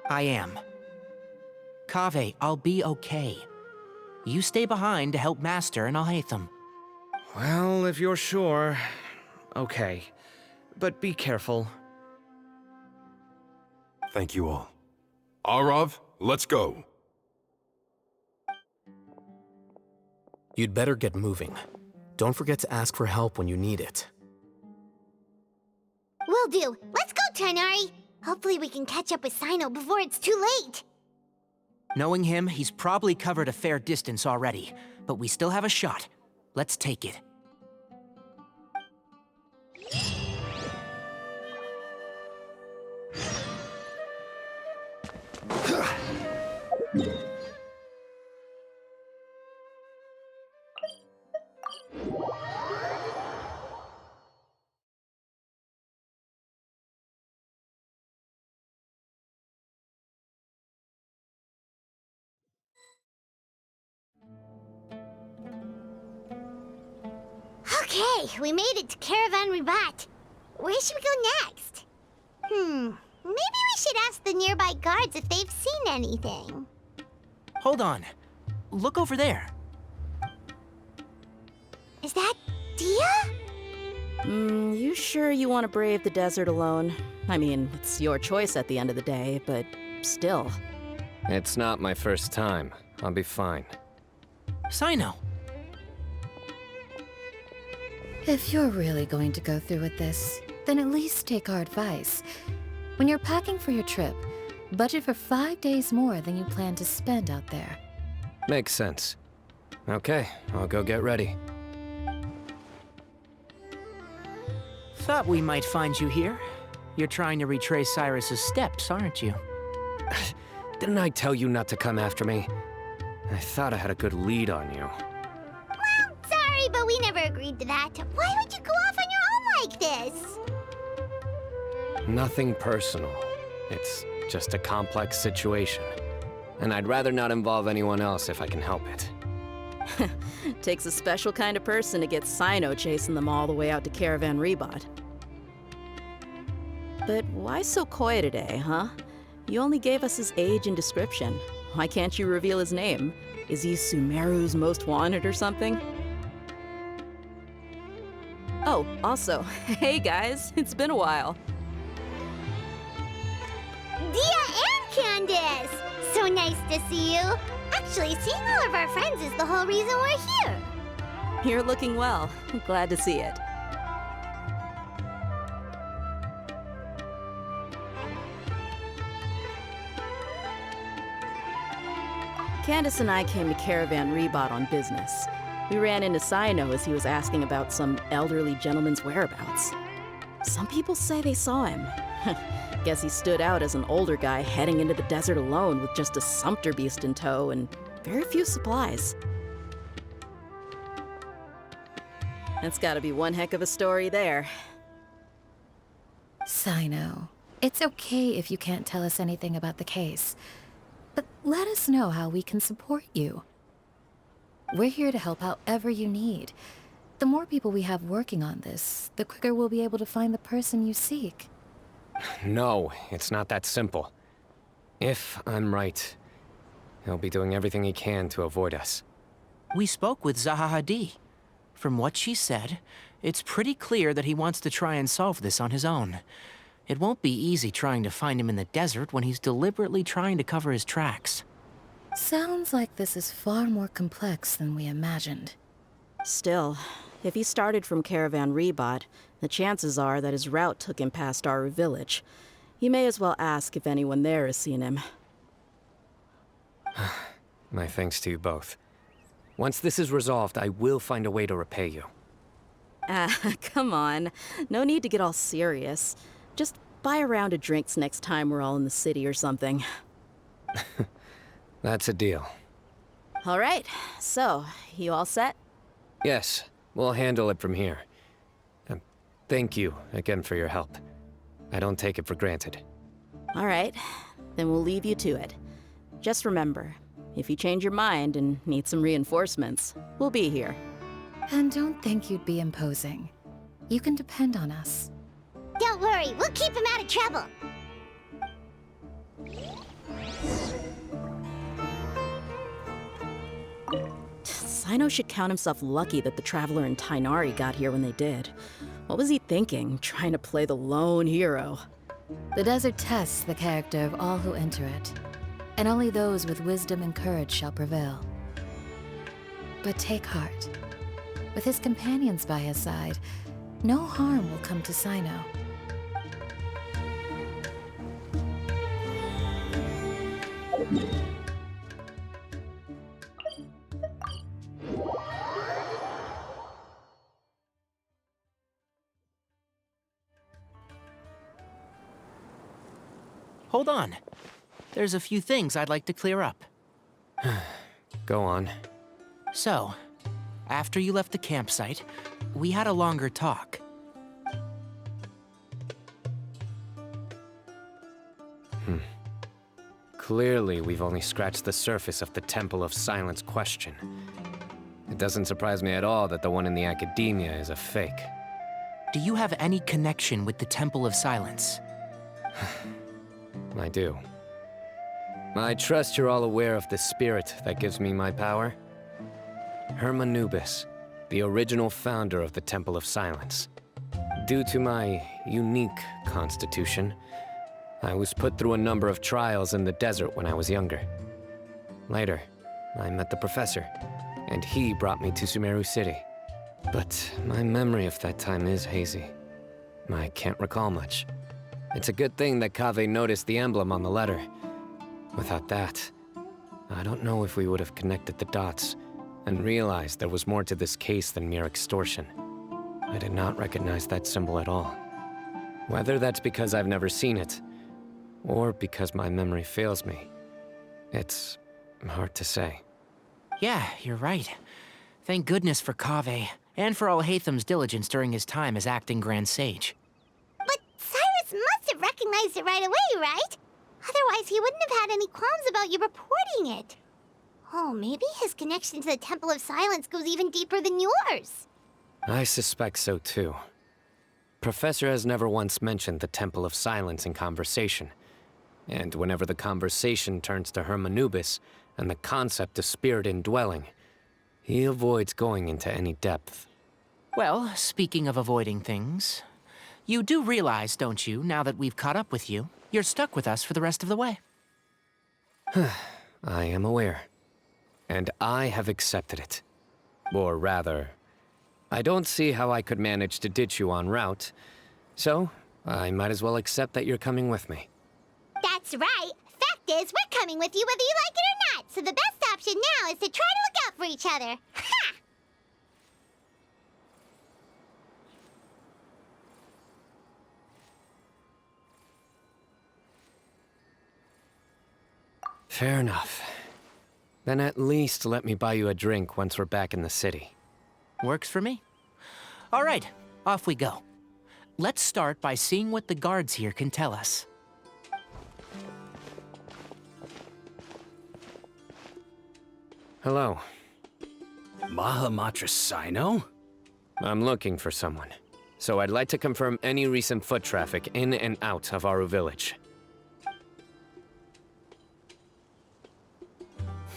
S6: I am. Kaveh, I'll be okay. You stay behind to help Master and Alhaitham.
S8: Well, if you're sure... Okay. But be careful.
S12: Thank you all. Arav, let's go.
S10: You'd better get moving. Don't forget to ask for help when you need it.
S1: do. Let's go, Tainari. Hopefully we can catch up with Sino before it's too late.
S6: Knowing him, he's probably covered a fair distance already, but we still have a shot. Let's take it.
S1: Okay, we made it to Caravan Ribat. Where should we go next? Maybe we should ask the nearby guards if they've seen anything.
S6: Hold on. Look over there.
S1: Is that Dia?
S13: You sure you want to brave the desert alone? I mean, it's your choice at the end of the day, but still.
S2: It's not my first time. I'll be fine.
S6: Sino.
S14: If you're really going to go through with this, then at least take our advice. When you're packing for your trip, budget for 5 days more than you plan to spend out there.
S2: Makes sense. Okay, I'll go get ready.
S6: Thought we might find you here. You're trying to retrace Cyrus's steps, aren't you?
S2: Didn't I tell you not to come after me? I thought I had a good lead on you.
S1: Well, sorry, but we never agreed to that. Why would you go off on your own like this?
S2: Nothing personal. It's just a complex situation. And I'd rather not involve anyone else if I can help it.
S13: Takes a special kind of person to get Sino chasing them all the way out to Caravan Ribat. But why so coy today, huh? You only gave us his age and description. Why can't you reveal his name? Is he Sumeru's most wanted or something? Oh, also, hey guys, it's been a while.
S1: Dia and Candace! So nice to see you. Actually, seeing all of our friends is the whole reason we're here.
S13: You're looking well. Glad to see it. Candace and I came to Caravan Ribat on business. We ran into Sino as he was asking about some elderly gentleman's whereabouts. Some people say they saw him. Guess he stood out as an older guy heading into the desert alone with just a sumpter beast in tow and very few supplies. That's gotta be one heck of a story there.
S14: Sino, it's okay if you can't tell us anything about the case. But let us know how we can support you. We're here to help however you need. The more people we have working on this, the quicker we'll be able to find the person you seek.
S2: No, it's not that simple. If I'm right, he'll be doing everything he can to avoid us.
S6: We spoke with Zaha Hadid. From what she said, it's pretty clear that he wants to try and solve this on his own. It won't be easy trying to find him in the desert when he's deliberately trying to cover his tracks.
S14: Sounds like this is far more complex than we imagined.
S13: Still, if he started from Caravan Ribat, the chances are that his route took him past our village. You may as well ask if anyone there has seen him.
S2: My thanks to you both. Once this is resolved, I will find a way to repay you.
S13: Come on. No need to get all serious. Just buy a round of drinks next time we're all in the city or something.
S2: That's a deal.
S13: All right, so, you all set?
S2: Yes, we'll handle it from here. Thank you again for your help. I don't take it for granted.
S13: All right, then we'll leave you to it. Just remember, if you change your mind and need some reinforcements, we'll be here.
S14: And don't think you'd be imposing. You can depend on us.
S1: Don't worry, we'll keep him out of trouble.
S13: Sino should count himself lucky that the Traveler and Tainari got here when they did. What was he thinking, trying to play the lone hero?
S14: The desert tests the character of all who enter it, and only those with wisdom and courage shall prevail. But take heart. With his companions by his side, no harm will come to Sino.
S6: Hold on. There's a few things I'd like to clear up.
S2: Go on.
S6: So, after you left the campsite, we had a longer talk.
S2: Clearly, we've only scratched the surface of the Temple of Silence question. It doesn't surprise me at all that the one in the academia is a fake.
S6: Do you have any connection with the Temple of Silence?
S2: I do. I trust you're all aware of the spirit that gives me my power. Hermanubis, the original founder of the Temple of Silence. Due to my unique constitution, I was put through a number of trials in the desert when I was younger. Later, I met the professor, and he brought me to Sumeru City. But my memory of that time is hazy. I can't recall much. It's a good thing that Kaveh noticed the emblem on the letter. Without that, I don't know if we would have connected the dots and realized there was more to this case than mere extortion. I did not recognize that symbol at all. Whether that's because I've never seen it, or because my memory fails me, it's hard to say.
S6: Yeah, you're right. Thank goodness for Kaveh, and for Alhaitham's diligence during his time as acting Grand Sage.
S1: But Cyrus must have recognized it right away, right? Otherwise, he wouldn't have had any qualms about you reporting it. Oh, maybe his connection to the Temple of Silence goes even deeper than yours.
S2: I suspect so too. Professor has never once mentioned the Temple of Silence in conversation. And whenever the conversation turns to Hermanubis and the concept of spirit indwelling, he avoids going into any depth.
S6: Well, speaking of avoiding things, you do realize, don't you, now that we've caught up with you, you're stuck with us for the rest of the way.
S2: I am aware. And I have accepted it. Or rather, I don't see how I could manage to ditch you en route, so I might as well accept that you're coming with me.
S1: That's right. Fact is, we're coming with you whether you like it or not, so the best option now is to try to look out for each other. Ha!
S2: Fair enough. Then at least let me buy you a drink once we're back in the city.
S6: Works for me. All right, off we go. Let's start by seeing what the guards here can tell us.
S2: Hello.
S15: Mahamatra Sino?
S2: I'm looking for someone. So I'd like to confirm any recent foot traffic in and out of Aru Village.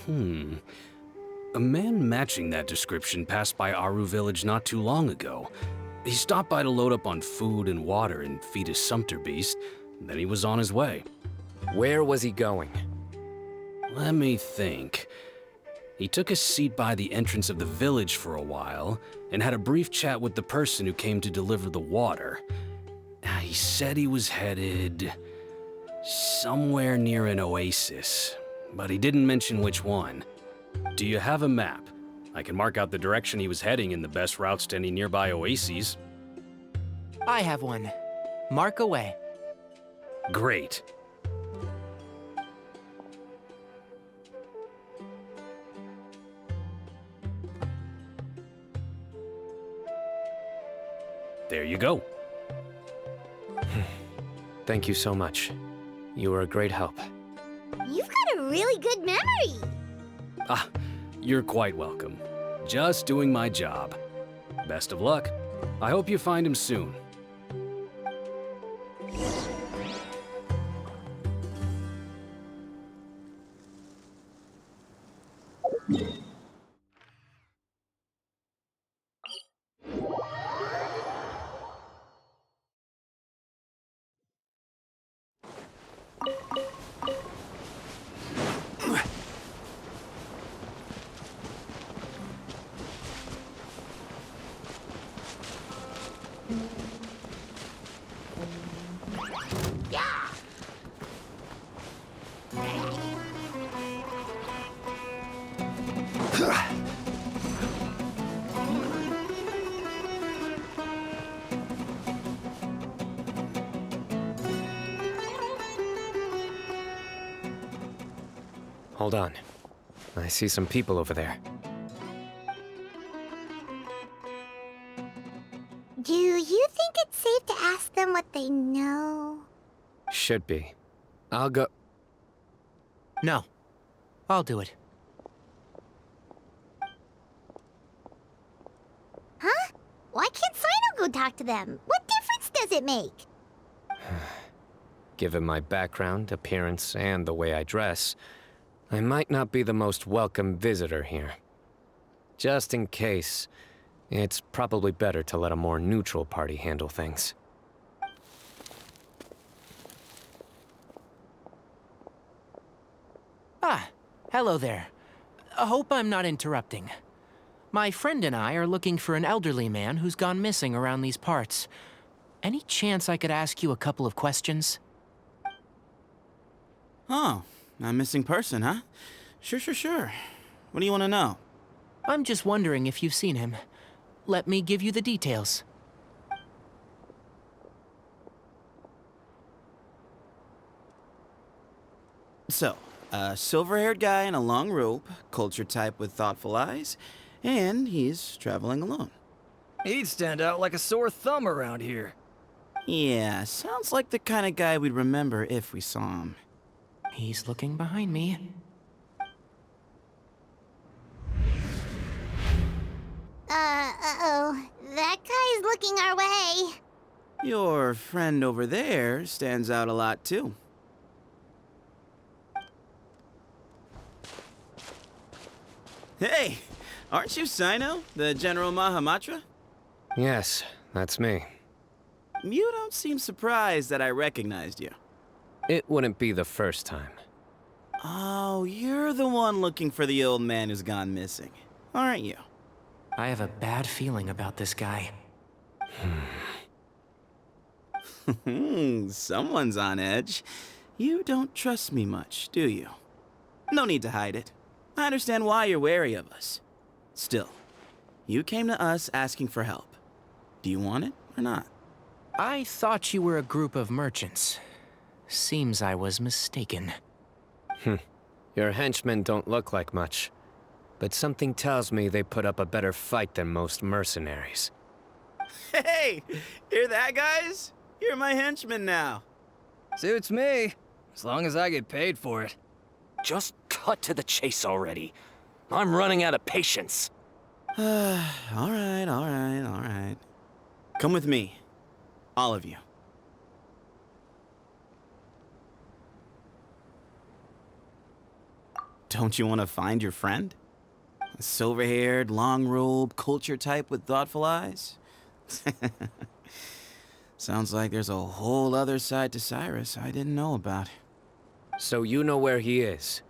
S15: A man matching that description passed by Aru Village not too long ago. He stopped by to load up on food and water and feed his sumpter beast, then he was on his way.
S2: Where was he going?
S15: Let me think. He took a seat by the entrance of the village for a while, and had a brief chat with the person who came to deliver the water. He said he was headed somewhere near an oasis, but he didn't mention which one. Do you have a map? I can mark out the direction he was heading and the best routes to any nearby oases.
S6: I have one. Mark away.
S15: Great. There you go.
S2: Thank you so much. You were a great help.
S1: You've got a really good memory.
S15: Ah, you're quite welcome. Just doing my job. Best of luck. I hope you find him soon.
S2: hold on. I see some people over there.
S1: Do you think it's safe to ask them what they know?
S2: Should be. I'll go.
S6: No. I'll do it.
S1: Huh? Why can't Sino go talk to them? What difference does it make?
S2: Given my background, appearance, and the way I dress, I might not be the most welcome visitor here. Just in case, it's probably better to let a more neutral party handle things.
S6: Ah, hello there. I hope I'm not interrupting. My friend and I are looking for an elderly man who's gone missing around these parts. Any chance I could ask you a couple of questions?
S16: Oh, a missing person, huh? Sure. What do you want to know?
S6: I'm just wondering if you've seen him. Let me give you the details.
S16: So, a silver-haired guy in a long robe, culture type with thoughtful eyes, and he's traveling alone.
S17: He'd stand out like a sore thumb around here.
S16: Yeah, sounds like the kind of guy we'd remember if we saw him.
S6: He's looking behind me.
S1: Uh-oh. That guy's looking our way.
S16: Your friend over there stands out a lot, too. Hey! Aren't you Sino, the General Mahamatra?
S2: Yes, that's me.
S16: You don't seem surprised that I recognized you.
S2: It wouldn't be the first time.
S16: Oh, you're the one looking for the old man who's gone missing, aren't you?
S6: I have a bad feeling about this guy.
S16: Someone's on edge. You don't trust me much, do you? No need to hide it. I understand why you're wary of us. Still, you came to us asking for help. Do you want it or not?
S6: I thought you were a group of merchants. Seems I was mistaken.
S2: Your henchmen don't look like much, but something tells me they put up a better fight than most mercenaries.
S16: Hey! Hear that, guys? You're my henchmen now.
S17: Suits me, as long as I get paid for it.
S15: Just cut to the chase already. I'm running out of patience.
S16: All right. Come with me. All of you. Don't you want to find your friend? A silver-haired, long-robed, culture type with thoughtful eyes? Sounds like there's a whole other side to Cyrus I didn't know about.
S2: So you know where he is?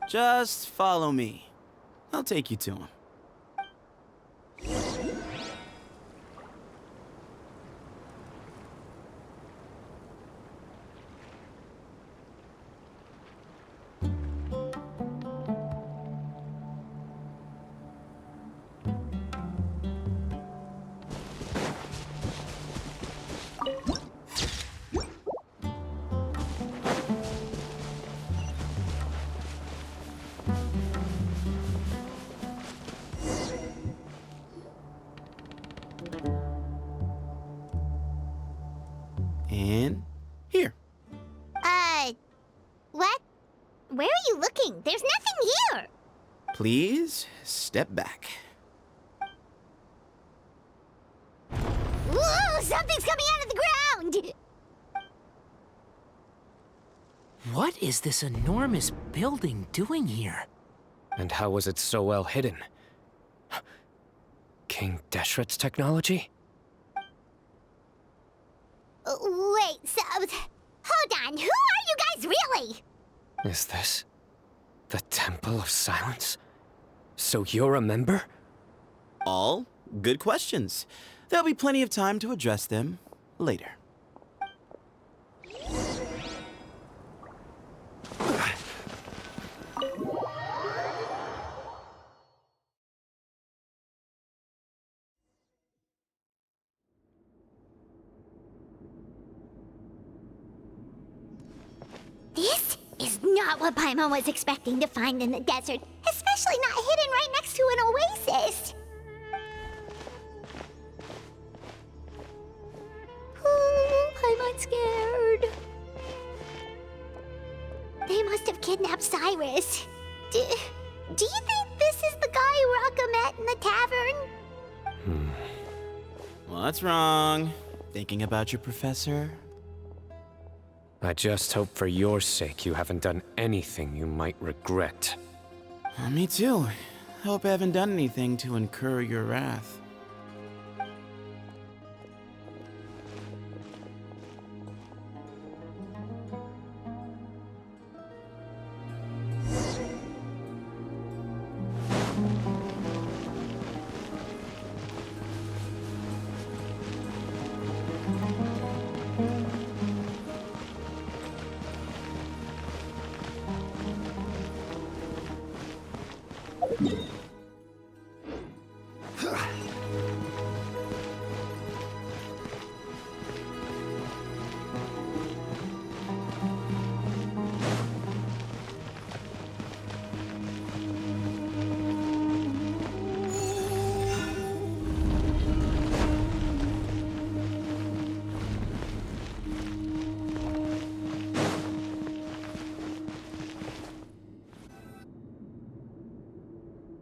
S16: Just follow me. I'll take you to him. And here.
S1: What? Where are you looking? There's nothing here.
S16: Please step back.
S1: Whoa, something's coming out of the ground!
S6: What is this enormous building doing here?
S2: And how was it so well hidden? King Deshret's technology?
S1: Wait, so... Hold on, who are you guys really?
S2: Is this the Temple of Silence? So you're a member?
S16: All good questions. There'll be plenty of time to address them later.
S1: This is not what Paimon was expecting to find in the desert, especially not hidden right next to an oasis. Paimon's scared. They must have kidnapped Cyrus. Do you think this is the guy Raka met in the tavern?
S16: What's wrong? Thinking about your professor?
S2: I just hope for your sake you haven't done anything you might regret.
S16: Me too. Hope I haven't done anything to incur your wrath.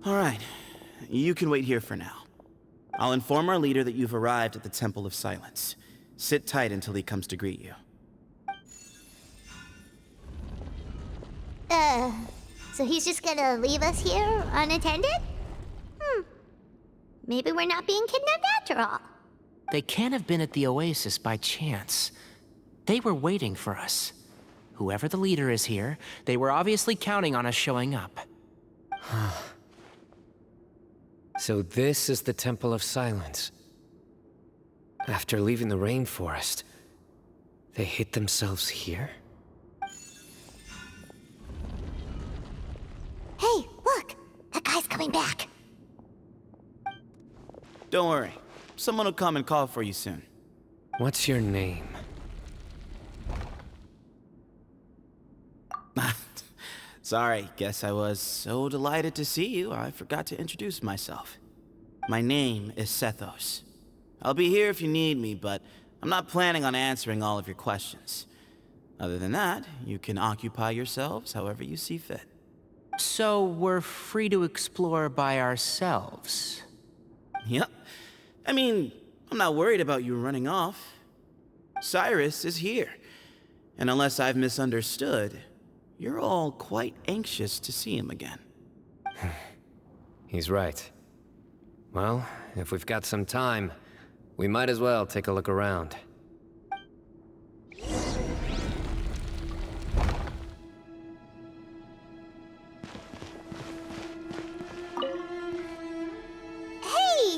S16: All right, you can wait here for now. I'll inform our leader that you've arrived at the Temple of Silence. Sit tight until he comes to greet you.
S1: So he's just gonna leave us here unattended? Maybe we're not being kidnapped after all.
S6: They can't have been at the oasis by chance. They were waiting for us. Whoever the leader is here, they were obviously counting on us showing up.
S2: So this is the Temple of Silence. After leaving the rainforest, they hid themselves here?
S1: Hey, look! That guy's coming back.
S16: Don't worry. Someone will come and call for you soon.
S2: What's your name?
S16: Sorry, guess I was so delighted to see you, I forgot to introduce myself. My name is Sethos. I'll be here if you need me, but I'm not planning on answering all of your questions. Other than that, you can occupy yourselves however you see fit.
S6: So we're free to explore by ourselves?
S16: Yep. I mean, I'm not worried about you running off. Cyrus is here. And unless I've misunderstood, you're all quite anxious to see him again.
S2: He's right. Well, if we've got some time, we might as well take a look around.
S1: Hey,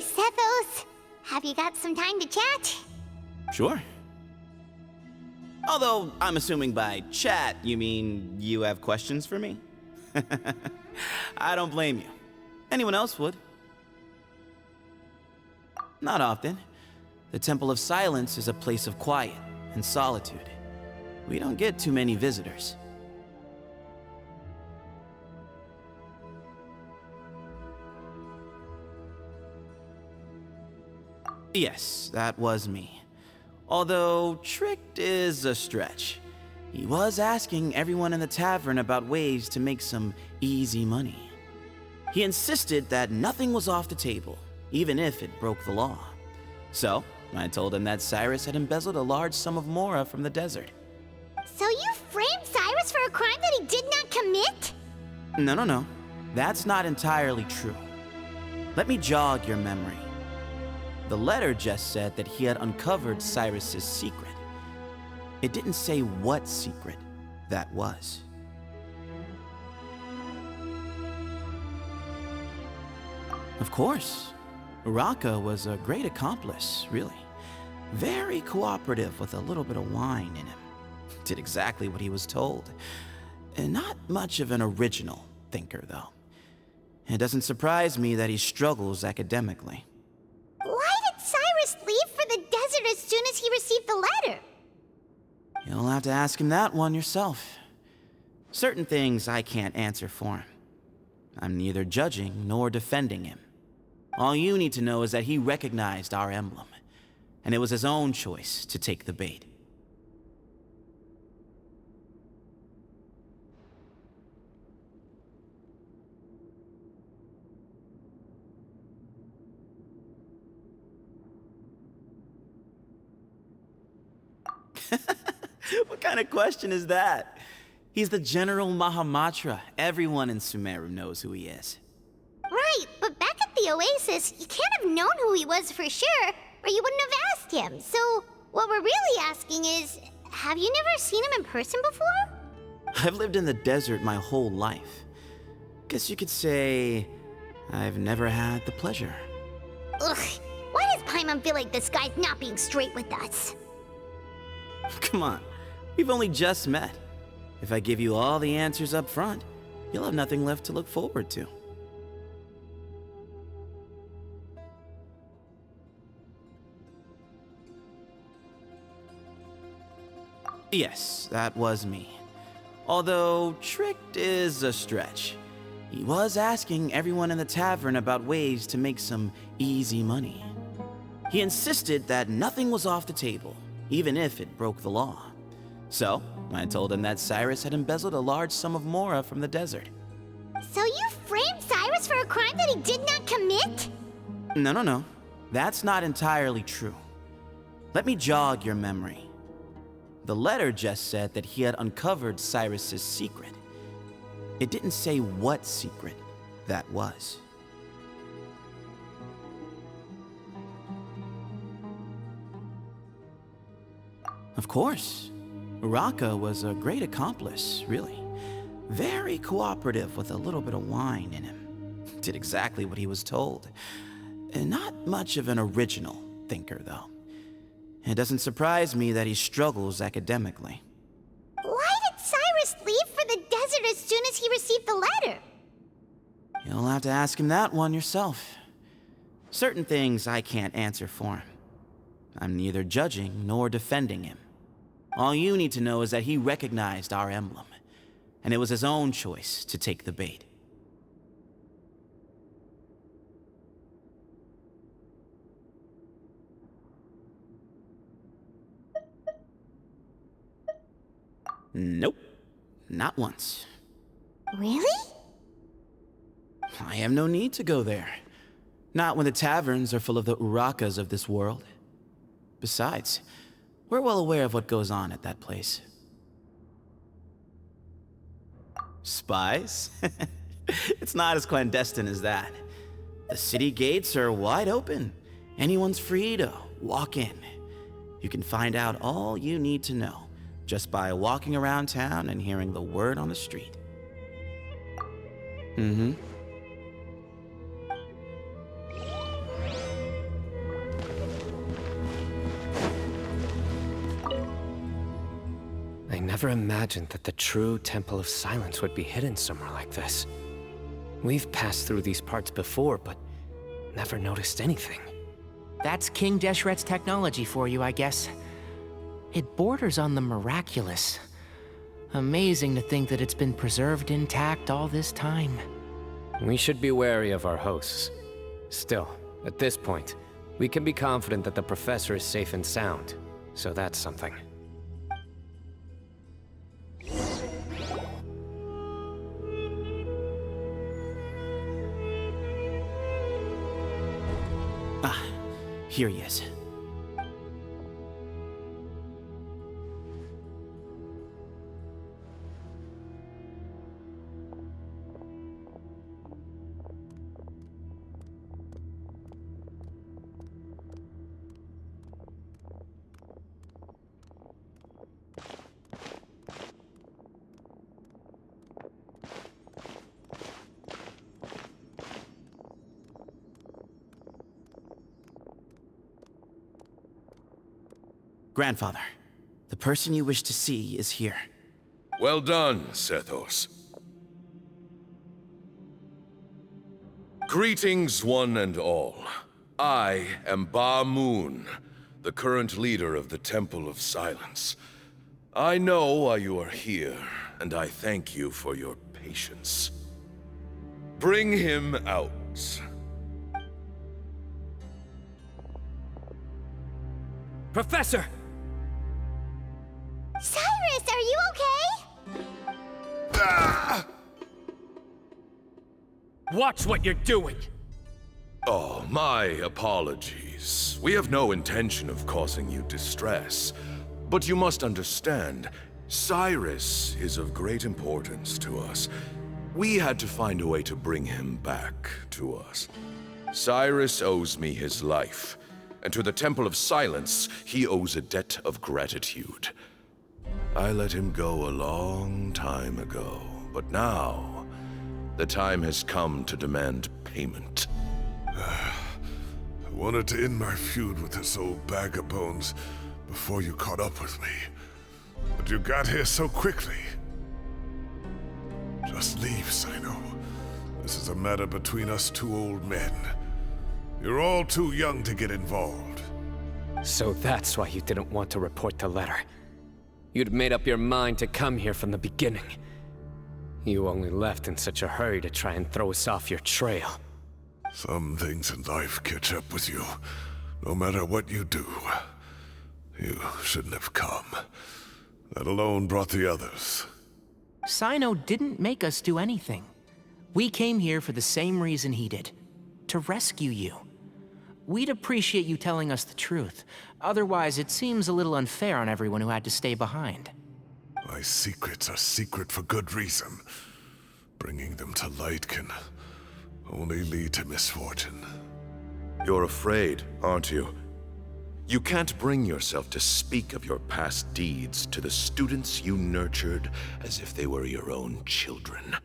S1: Sethos! Have you got some time to chat?
S16: Sure. Although, I'm assuming by chat, you mean you have questions for me? I don't blame you. Anyone else would. Not often. The Temple of Silence is a place of quiet and solitude. We don't get too many visitors. Yes, that was me. Although, tricked is a stretch. He was asking everyone in the tavern about ways to make some easy money. He insisted that nothing was off the table, even if it broke the law. So, I told him that Cyrus had embezzled a large sum of mora from the desert.
S1: So you framed Cyrus for a crime that he did not commit?
S16: No. That's not entirely true. Let me jog your memory. The letter just said that he had uncovered Cyrus's secret. It didn't say what secret that was. Of course. Raka was a great accomplice, really. Very cooperative with a little bit of wine in him. Did exactly what he was told. And not much of an original thinker, though. It doesn't surprise me that he struggles academically.
S1: Why did Cyrus leave for the desert as soon as he received the letter?
S16: You'll have to ask him that one yourself. Certain things I can't answer for him. I'm neither judging nor defending him. All you need to know is that he recognized our emblem, and it was his own choice to take the bait. What kind of question is that? He's the General Mahamatra. Everyone in Sumeru knows who he is.
S1: Right, but back at the Oasis, you can't have known who he was for sure, or you wouldn't have asked him. So, what we're really asking is, have you never seen him in person before?
S16: I've lived in the desert my whole life. Guess you could say I've never had the pleasure.
S1: Ugh, why does Paimon feel like this guy's not being straight with us?
S16: Come on, we've only just met. If I give you all the answers up front, you'll have nothing left to look forward to. Yes, that was me. Although, tricked is a stretch. He was asking everyone in the tavern about ways to make some easy money. He insisted that nothing was off the table, even if it broke the law. So, I told him that Cyrus had embezzled a large sum of mora from the desert.
S1: So you framed Cyrus for a crime that he did not commit?
S16: No. That's not entirely true. Let me jog your memory. The letter just said that he had uncovered Cyrus's secret. It didn't say what secret that was. Of course. Uraka was a great accomplice, really. Very cooperative with a little bit of wine in him. Did exactly what he was told. And not much of an original thinker, though. It doesn't surprise me that he struggles academically.
S1: Why did Cyrus leave for the desert as soon as he received the letter?
S16: You'll have to ask him that one yourself. Certain things I can't answer for him. I'm neither judging nor defending him. All you need to know is that he recognized our emblem, and it was his own choice to take the bait. Nope, not once.
S1: Really?
S16: I have no need to go there. Not when the taverns are full of the Urakas of this world. Besides, we're well aware of what goes on at that place. Spies? It's not as clandestine as that. The city gates are wide open. Anyone's free to walk in. You can find out all you need to know just by walking around town and hearing the word on the street. Mm-hmm.
S2: I never imagined that the true Temple of Silence would be hidden somewhere like this. We've passed through these parts before, but never noticed anything.
S6: That's King Deshret's technology for you, I guess. It borders on the miraculous. Amazing to think that it's been preserved intact all this time.
S2: We should be wary of our hosts. Still, at this point, we can be confident that the professor is safe and sound, so that's something.
S16: Ah, here he is. Grandfather, the person you wish to see is here.
S18: Well done, Sethos. Greetings, one and all. I am Ba Moon, the current leader of the Temple of Silence. I know why you are here, and I thank you for your patience. Bring him out.
S2: Professor!
S1: Cyrus, are you okay?
S18: Ah!
S2: Watch what you're doing!
S18: Oh, my apologies. We have no intention of causing you distress. But you must understand, Cyrus is of great importance to us. We had to find a way to bring him back to us. Cyrus owes me his life, and to the Temple of Silence, he owes a debt of gratitude. I let him go a long time ago, but now, the time has come to demand payment.
S3: I wanted to end my feud with this old bag of bones before you caught up with me. But you got here so quickly. Just leave, Sino. This is a matter between us two old men. You're all too young to get involved.
S2: So that's why you didn't want to report the letter. You'd made up your mind to come here from the beginning. You only left in such a hurry to try and throw us off your trail.
S3: Some things in life catch up with you, no matter what you do. You shouldn't have come. That alone brought the others.
S6: Sino didn't make us do anything. We came here for the same reason he did. To rescue you. We'd appreciate you telling us the truth. Otherwise, it seems a little unfair on everyone who had to stay behind.
S3: My secrets are secret for good reason. Bringing them to light can only lead to misfortune.
S18: You're afraid, aren't you? You can't bring yourself to speak of your past deeds to the students you nurtured as if they were your own children.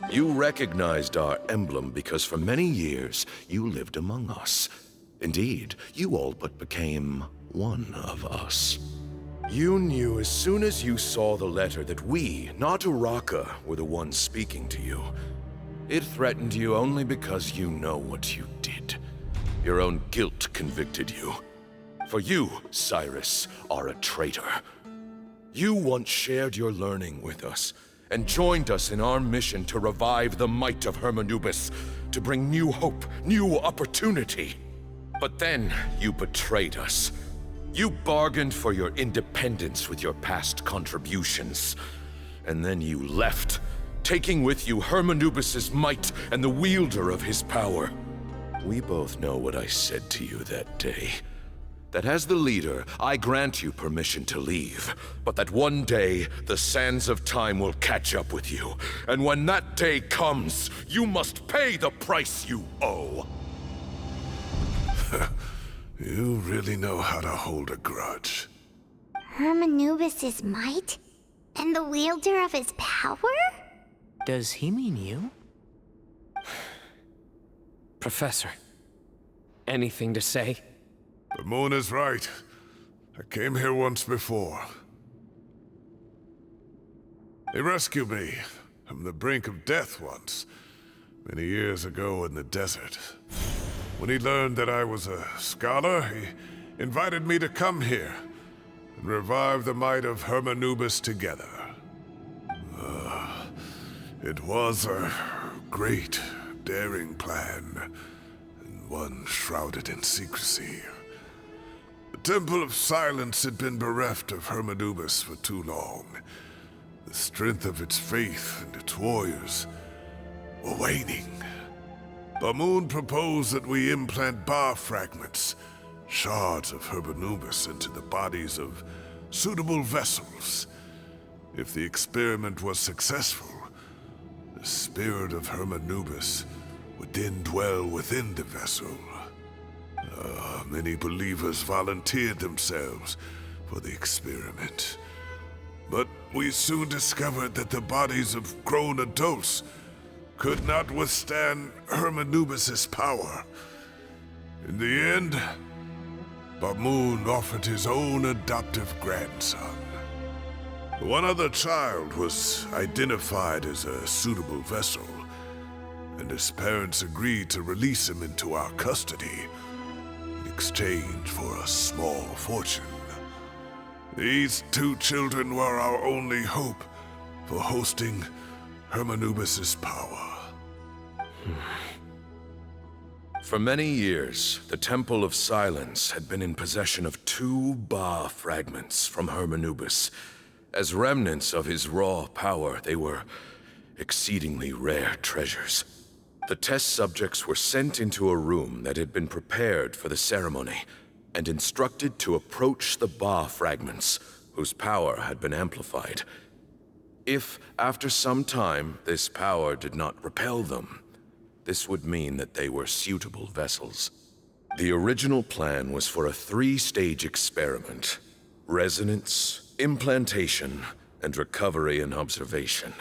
S18: You recognized our emblem because for many years you lived among us. Indeed, you all but became one of us. You knew as soon as you saw the letter that we, not Uraka, were the ones speaking to you. It threatened you only because you know what you did. Your own guilt convicted you. For you, Cyrus, are a traitor. You once shared your learning with us, and joined us in our mission to revive the might of Hermanubis, to bring new hope, new opportunity. But then you betrayed us. You bargained for your independence with your past contributions. And then you left, taking with you Hermanubis' might and the wielder of his power. We both know what I said to you that day. That as the leader, I grant you permission to leave, but that one day, the sands of time will catch up with you. And when that day comes, you must pay the price you owe.
S3: You really know how to hold a grudge.
S1: Hermanubis' might? And the wielder of his power?
S6: Does he mean you?
S2: Professor, anything to say?
S3: The moon is right. I came here once before. He rescued me from the brink of death once, many years ago in the desert. When he learned that I was a scholar, he invited me to come here and revive the might of Hermanubis together. It was a great, daring plan, and one shrouded in secrecy. The Temple of Silence had been bereft of Hermanubis for too long. The strength of its faith and its warriors were waning. Bamoon proposed that we implant bar fragments, shards of Hermanubis, into the bodies of suitable vessels. If the experiment was successful, the spirit of Hermanubis would then dwell within the vessel. Many believers volunteered themselves for the experiment. But we soon discovered that the bodies of grown adults could not withstand Hermanubis' power. In the end, Bamoon offered his own adoptive grandson. One other child was identified as a suitable vessel, and his parents agreed to release him into our custody in exchange for a small fortune. These two children were our only hope for hosting Hermanubis' power.
S18: For many years, the Temple of Silence had been in possession of 2 Ba fragments from Hermanubis. As remnants of his raw power, they were exceedingly rare treasures. The test subjects were sent into a room that had been prepared for the ceremony, and instructed to approach the Ba fragments, whose power had been amplified. If, after some time, this power did not repel them, this would mean that they were suitable vessels. The original plan was for a 3-stage experiment: resonance, implantation, and recovery and observation.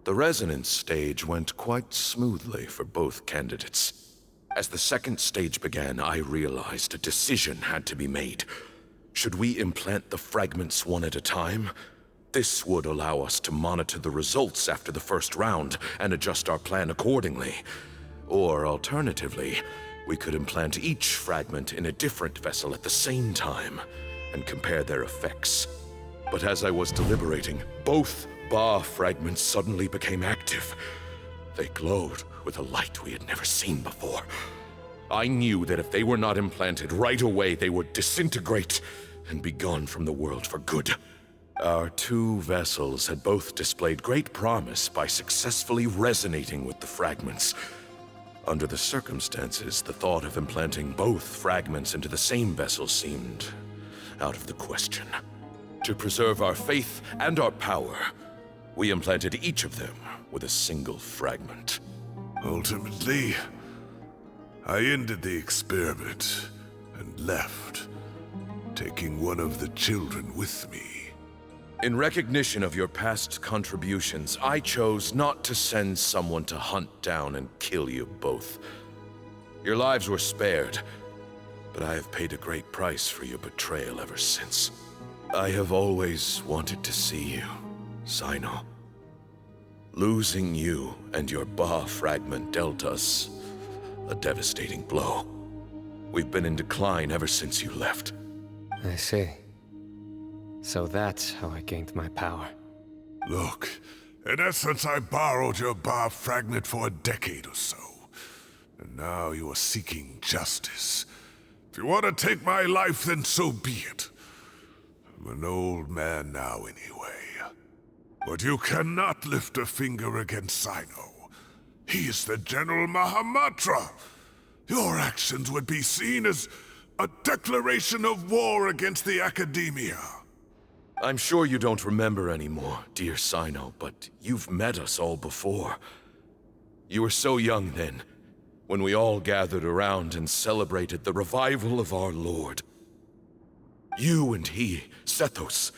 S18: The resonance stage went quite smoothly for both candidates. As the 2nd stage began, I realized a decision had to be made. Should we implant the fragments one at a time? This would allow us to monitor the results after the first round and adjust our plan accordingly. Or alternatively, we could implant each fragment in a different vessel at the same time and compare their effects. But as I was deliberating, both Ba fragments suddenly became active. They glowed with a light we had never seen before. I knew that if they were not implanted right away, they would disintegrate and be gone from the world for good. Our 2 vessels had both displayed great promise by successfully resonating with the fragments. Under the circumstances, the thought of implanting both fragments into the same vessel seemed out of the question. To preserve our faith and our power, we implanted each of them with a single fragment.
S3: Ultimately, I ended the experiment and left, taking one of the children with me.
S18: In recognition of your past contributions, I chose not to send someone to hunt down and kill you both. Your lives were spared, but I have paid a great price for your betrayal ever since. I have always wanted to see you, Sino. Losing you and your Ba fragment dealt us a devastating blow. We've been in decline ever since you left.
S2: I see. So that's how I gained my power.
S3: Look, in essence, I borrowed your Ba fragment for a decade or so. And now you are seeking justice. If you want to take my life, then so be it. I'm an old man now anyway. But you cannot lift a finger against Sino. He is the General Mahamatra. Your actions would be seen as a declaration of war against the Academia.
S18: I'm sure you don't remember anymore, dear Sino, but you've met us all before. You were so young then, when we all gathered around and celebrated the revival of our Lord. You and he, Sethos,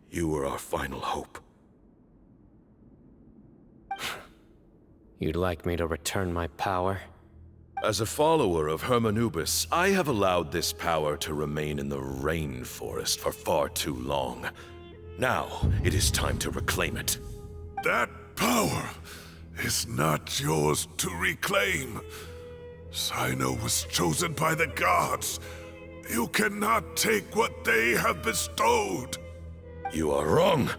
S18: you were our final hope.
S2: You'd like me to return my power?
S18: As a follower of Hermanubis, I have allowed this power to remain in the rainforest for far too long. Now, it is time to reclaim it.
S3: That power is not yours to reclaim. Sino was chosen by the gods. You cannot take what they have bestowed.
S18: You are wrong.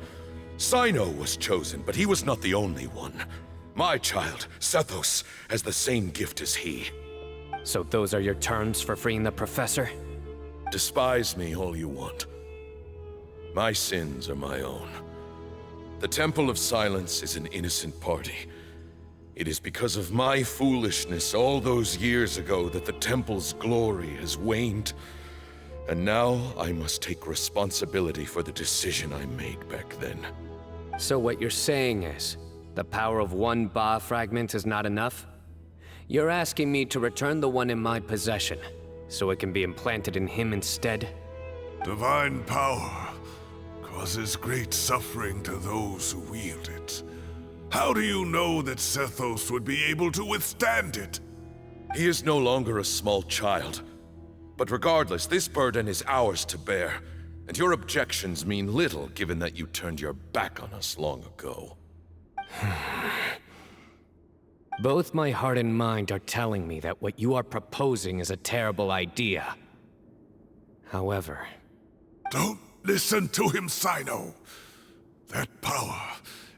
S18: Sino was chosen, but he was not the only one. My child, Sethos, has the same gift as he.
S2: So those are your terms for freeing the professor?
S18: Despise me all you want. My sins are my own. The Temple of Silence is an innocent party. It is because of my foolishness all those years ago that the Temple's glory has waned. And now I must take responsibility for the decision I made back then.
S2: So what you're saying is, the power of one Ba fragment is not enough? You're asking me to return the one in my possession, so it can be implanted in him instead?
S3: Divine power causes great suffering to those who wield it. How do you know that Sethos would be able to withstand it?
S18: He is no longer a small child. But regardless, this burden is ours to bear, and your objections mean little given that you turned your back on us long ago.
S2: Both my heart and mind are telling me that what you are proposing is a terrible idea. However...
S3: Don't listen to him, Sino. That power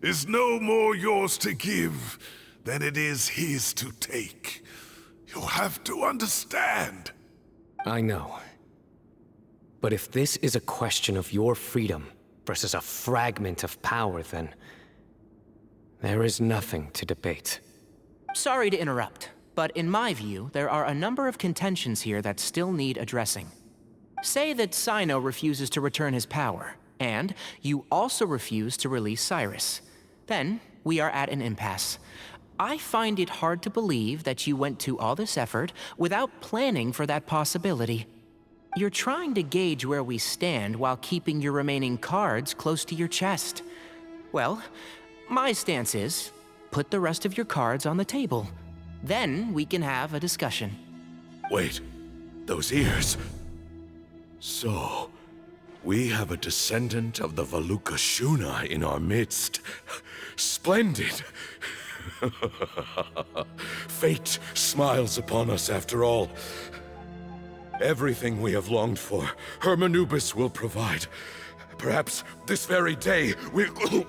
S3: is no more yours to give than it is his to take. You have to understand.
S2: I know. But if this is a question of your freedom versus a fragment of power, then there is nothing to debate.
S6: Sorry to interrupt, but in my view, there are a number of contentions here that still need addressing. Say that Cyno refuses to return his power, and you also refuse to release Cyrus. Then, we are at an impasse. I find it hard to believe that you went to all this effort without planning for that possibility. You're trying to gauge where we stand while keeping your remaining cards close to your chest. Well, my stance is, put the rest of your cards on the table. Then we can have a discussion.
S18: Wait, those ears. So, we have a descendant of the Valukashuna in our midst. Splendid. Fate smiles upon us after all. Everything we have longed for, Hermanubis will provide. Perhaps this very day we'll...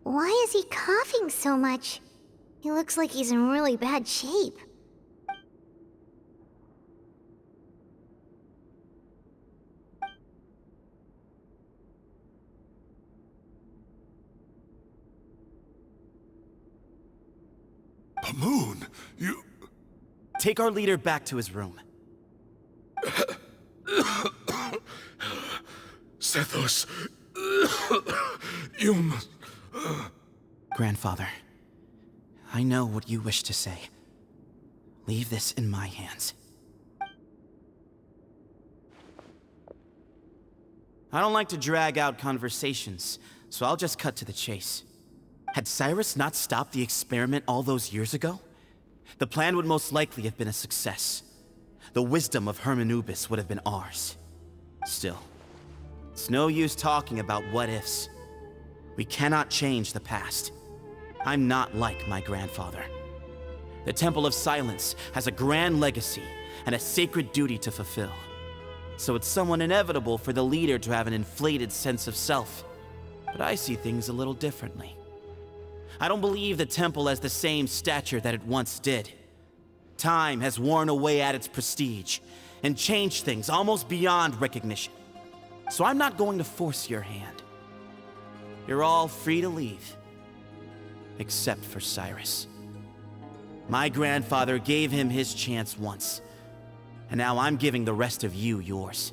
S1: Why is he coughing so much? He looks like he's in really bad shape.
S3: Pamoon, you...
S16: Take our leader back to his room.
S18: Sethos, you must...
S16: Grandfather, I know what you wish to say. Leave this in my hands. I don't like to drag out conversations, so I'll just cut to the chase. Had Cyrus not stopped the experiment all those years ago, the plan would most likely have been a success. The wisdom of Hermanubis would have been ours. Still, it's no use talking about what-ifs. We cannot change the past. I'm not like my grandfather. The Temple of Silence has a grand legacy and a sacred duty to fulfill. So it's somewhat inevitable for the leader to have an inflated sense of self. But I see things a little differently. I don't believe the temple has the same stature that it once did. Time has worn away at its prestige and changed things almost beyond recognition. So I'm not going to force your hand. You're all free to leave. Except for Cyrus. My grandfather gave him his chance once, and now I'm giving the rest of you yours.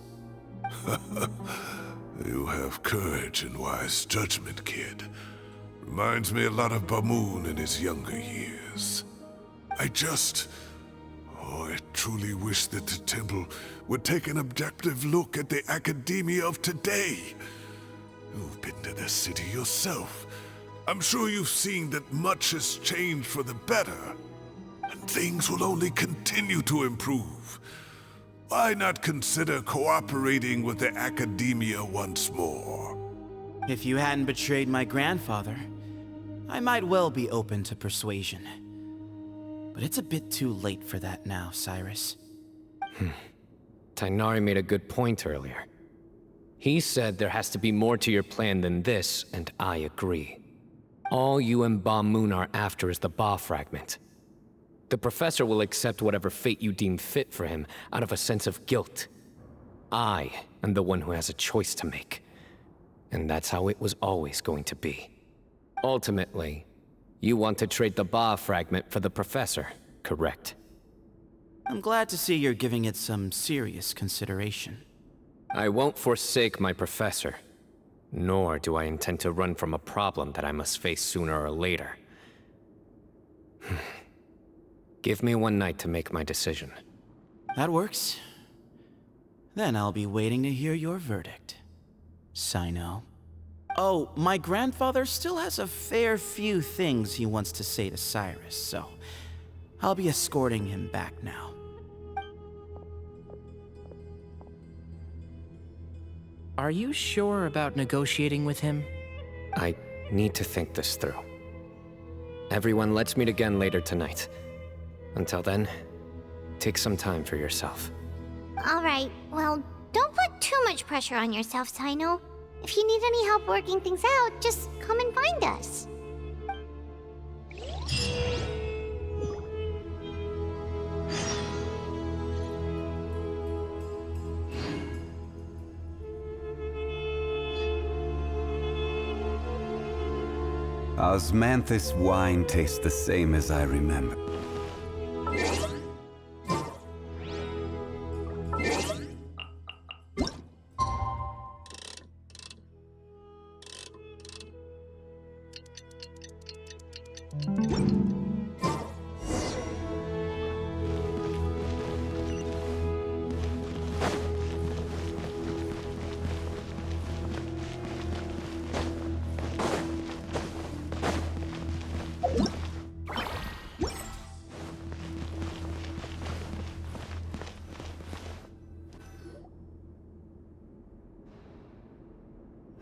S3: You have courage and wise judgment, kid. Reminds me a lot of Bamoon in his younger years. I truly wish that the temple would take an objective look at the academia of today. You've been to the city yourself. I'm sure you've seen that much has changed for the better, and things will only continue to improve. Why not consider cooperating with the academia once more?
S16: If you hadn't betrayed my grandfather, I might well be open to persuasion. But it's a bit too late for that now, Cyrus.
S2: Tainari made a good point earlier. He said there has to be more to your plan than this, and I agree. All you and Ba Moon are after is the Ba fragment. The professor will accept whatever fate you deem fit for him out of a sense of guilt. I am the one who has a choice to make. And that's how it was always going to be. Ultimately, you want to trade the Ba fragment for the professor, correct?
S16: I'm glad to see you're giving it some serious consideration.
S2: I won't forsake my professor. Nor do I intend to run from a problem that I must face sooner or later. Give me one night to make my decision.
S16: That works. Then I'll be waiting to hear your verdict. Cyno. Oh, my grandfather still has a fair few things he wants to say to Cyrus, so I'll be escorting him back now.
S6: Are you sure about negotiating with him?
S2: I need to think this through. Everyone, let's meet again later tonight. Until then, take some time for yourself.
S1: Alright, well, don't put too much pressure on yourself, Sino. If you need any help working things out, just come and find us.
S9: Osmanthus wine tastes the same as I remember.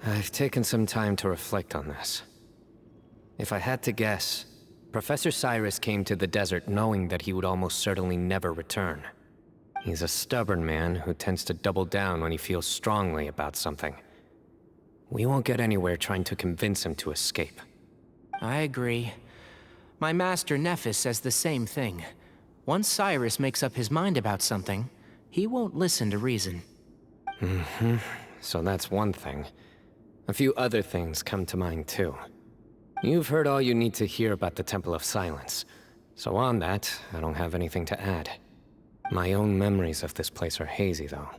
S2: I've taken some time to reflect on this. If I had to guess, Professor Cyrus came to the desert knowing that he would almost certainly never return. He's a stubborn man who tends to double down when he feels strongly about something. We won't get anywhere trying to convince him to escape.
S6: I agree. My master Nephis says the same thing. Once Cyrus makes up his mind about something, he won't listen to reason.
S2: So that's one thing. A few other things come to mind too. You've heard all you need to hear about the Temple of Silence, so on that, I don't have anything to add. My own memories of this place are hazy though.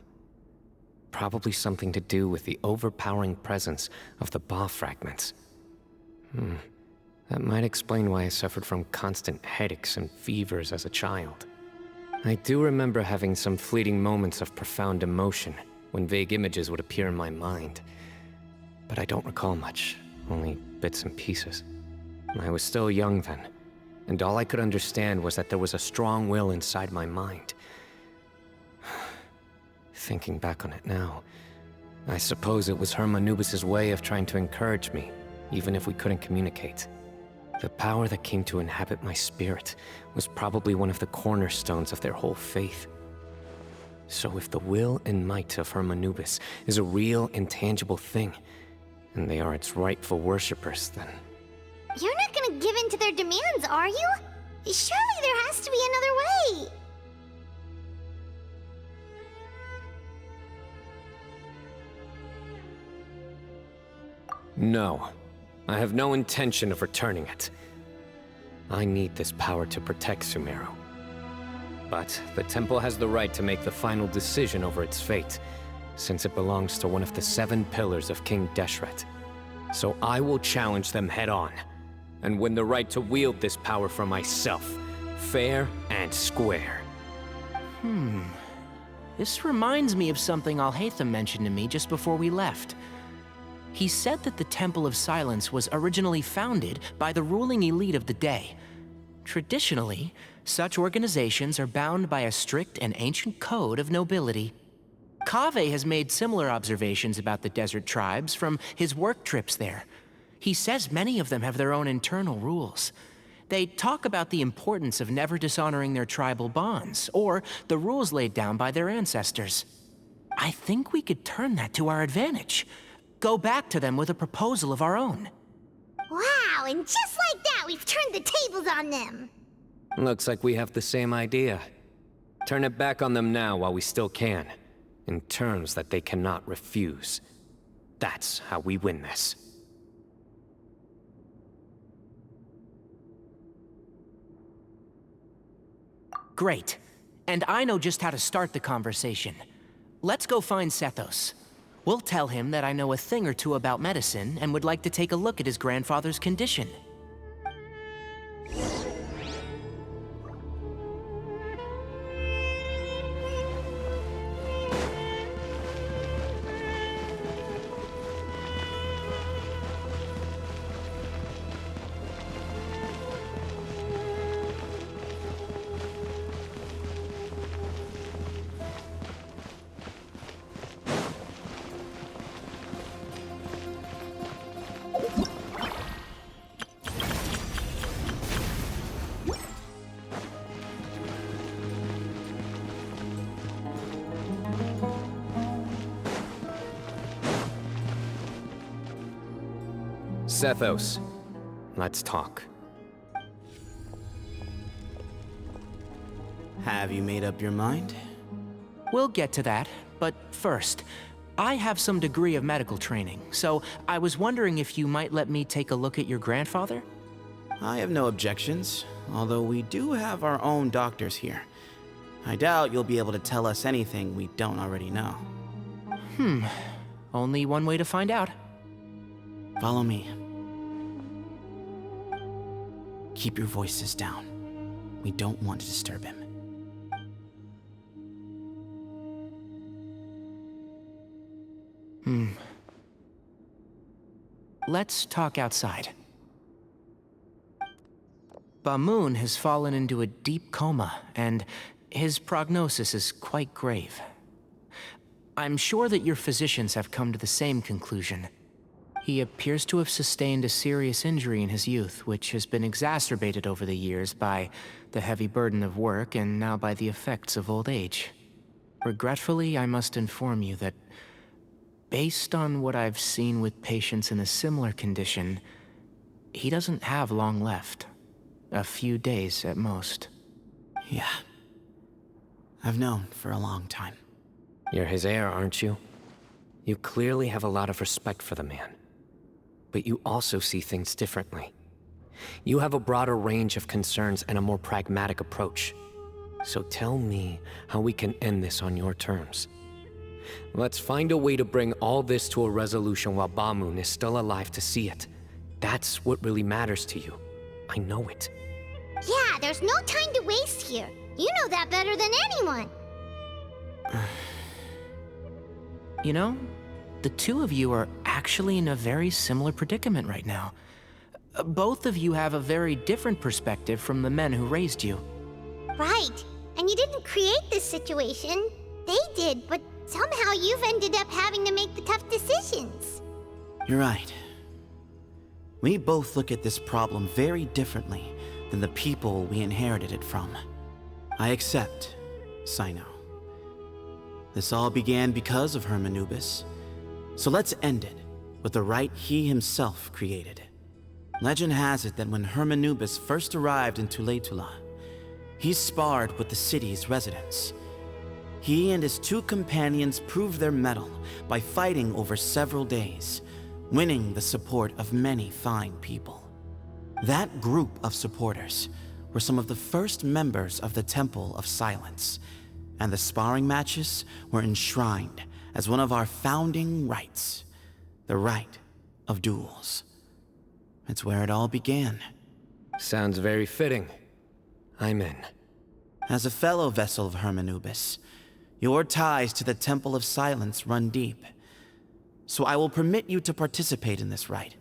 S2: Probably something to do with the overpowering presence of the Ba fragments. That might explain why I suffered from constant headaches and fevers as a child. I do remember having some fleeting moments of profound emotion when vague images would appear in my mind. But I don't recall much, only bits and pieces. I was still young then, and all I could understand was that there was a strong will inside my mind. Thinking back on it now, I suppose it was Hermanubis' way of trying to encourage me, even if we couldn't communicate. The power that came to inhabit my spirit was probably one of the cornerstones of their whole faith. So if the will and might of Hermanubis is a real, intangible thing, and they are its rightful worshippers, then...
S1: You're not gonna give in to their demands, are you? Surely there has to be another way!
S2: No. I have no intention of returning it. I need this power to protect Sumeru. But the temple has the right to make the final decision over its fate, since it belongs to one of the 7 pillars of King Deshret. So I will challenge them head-on, and win the right to wield this power for myself, fair and square.
S6: This reminds me of something Alhaitham mentioned to me just before we left. He said that the Temple of Silence was originally founded by the ruling elite of the day. Traditionally, such organizations are bound by a strict and ancient code of nobility. Kaveh has made similar observations about the desert tribes from his work trips there. He says many of them have their own internal rules. They talk about the importance of never dishonoring their tribal bonds, or the rules laid down by their ancestors. I think we could turn that to our advantage. Go back to them with a proposal of our own.
S1: Wow, and just like that, we've turned the tables on them!
S2: Looks like we have the same idea. Turn it back on them now while we still can, in terms that they cannot refuse. That's how we win this.
S6: Great. And I know just how to start the conversation. Let's go find Sethos. We'll tell him that I know a thing or two about medicine and would like to take a look at his grandfather's condition.
S2: Sethos, let's talk.
S16: Have you made up your mind?
S6: We'll get to that, but first, I have some degree of medical training, so I was wondering if you might let me take a look at your grandfather?
S16: I have no objections, although we do have our own doctors here. I doubt you'll be able to tell us anything we don't already know.
S6: Only one way to find out.
S16: Follow me. Keep your voices down. We don't want to disturb him.
S6: Let's talk outside. Bamoon has fallen into a deep coma, and his prognosis is quite grave. I'm sure that your physicians have come to the same conclusion. He appears to have sustained a serious injury in his youth, which has been exacerbated over the years by the heavy burden of work and now by the effects of old age. Regretfully, I must inform you that based on what I've seen with patients in a similar condition, he doesn't have long left. A few days at most.
S16: Yeah. I've known for a long time.
S2: You're his heir, aren't you? You clearly have a lot of respect for the man. But you also see things differently. You have a broader range of concerns and a more pragmatic approach. So tell me how we can end this on your terms. Let's find a way to bring all this to a resolution while Bamoon is still alive to see it. That's what really matters to you. I know it.
S1: Yeah, there's no time to waste here. You know that better than anyone.
S6: You know, the two of you are actually in a very similar predicament right now. Both of you have a very different perspective from the men who raised you.
S1: Right. And you didn't create this situation. They did, but somehow you've ended up having to make the tough decisions.
S16: You're right. We both look at this problem very differently than the people we inherited it from. I accept, Cyno. This all began because of Hermanubis. So let's end it with the rite he himself created. Legend has it that when Hermanubis first arrived in Tuletula, he sparred with the city's residents. He and his two companions proved their mettle by fighting over several days, winning the support of many fine people. That group of supporters were some of the first members of the Temple of Silence, and the sparring matches were enshrined as one of our founding rites, the rite of duels. It's where it all began.
S2: Sounds very fitting. I'm in.
S16: As a fellow vessel of Hermanubis, your ties to the Temple of Silence run deep. So I will permit you to participate in this rite,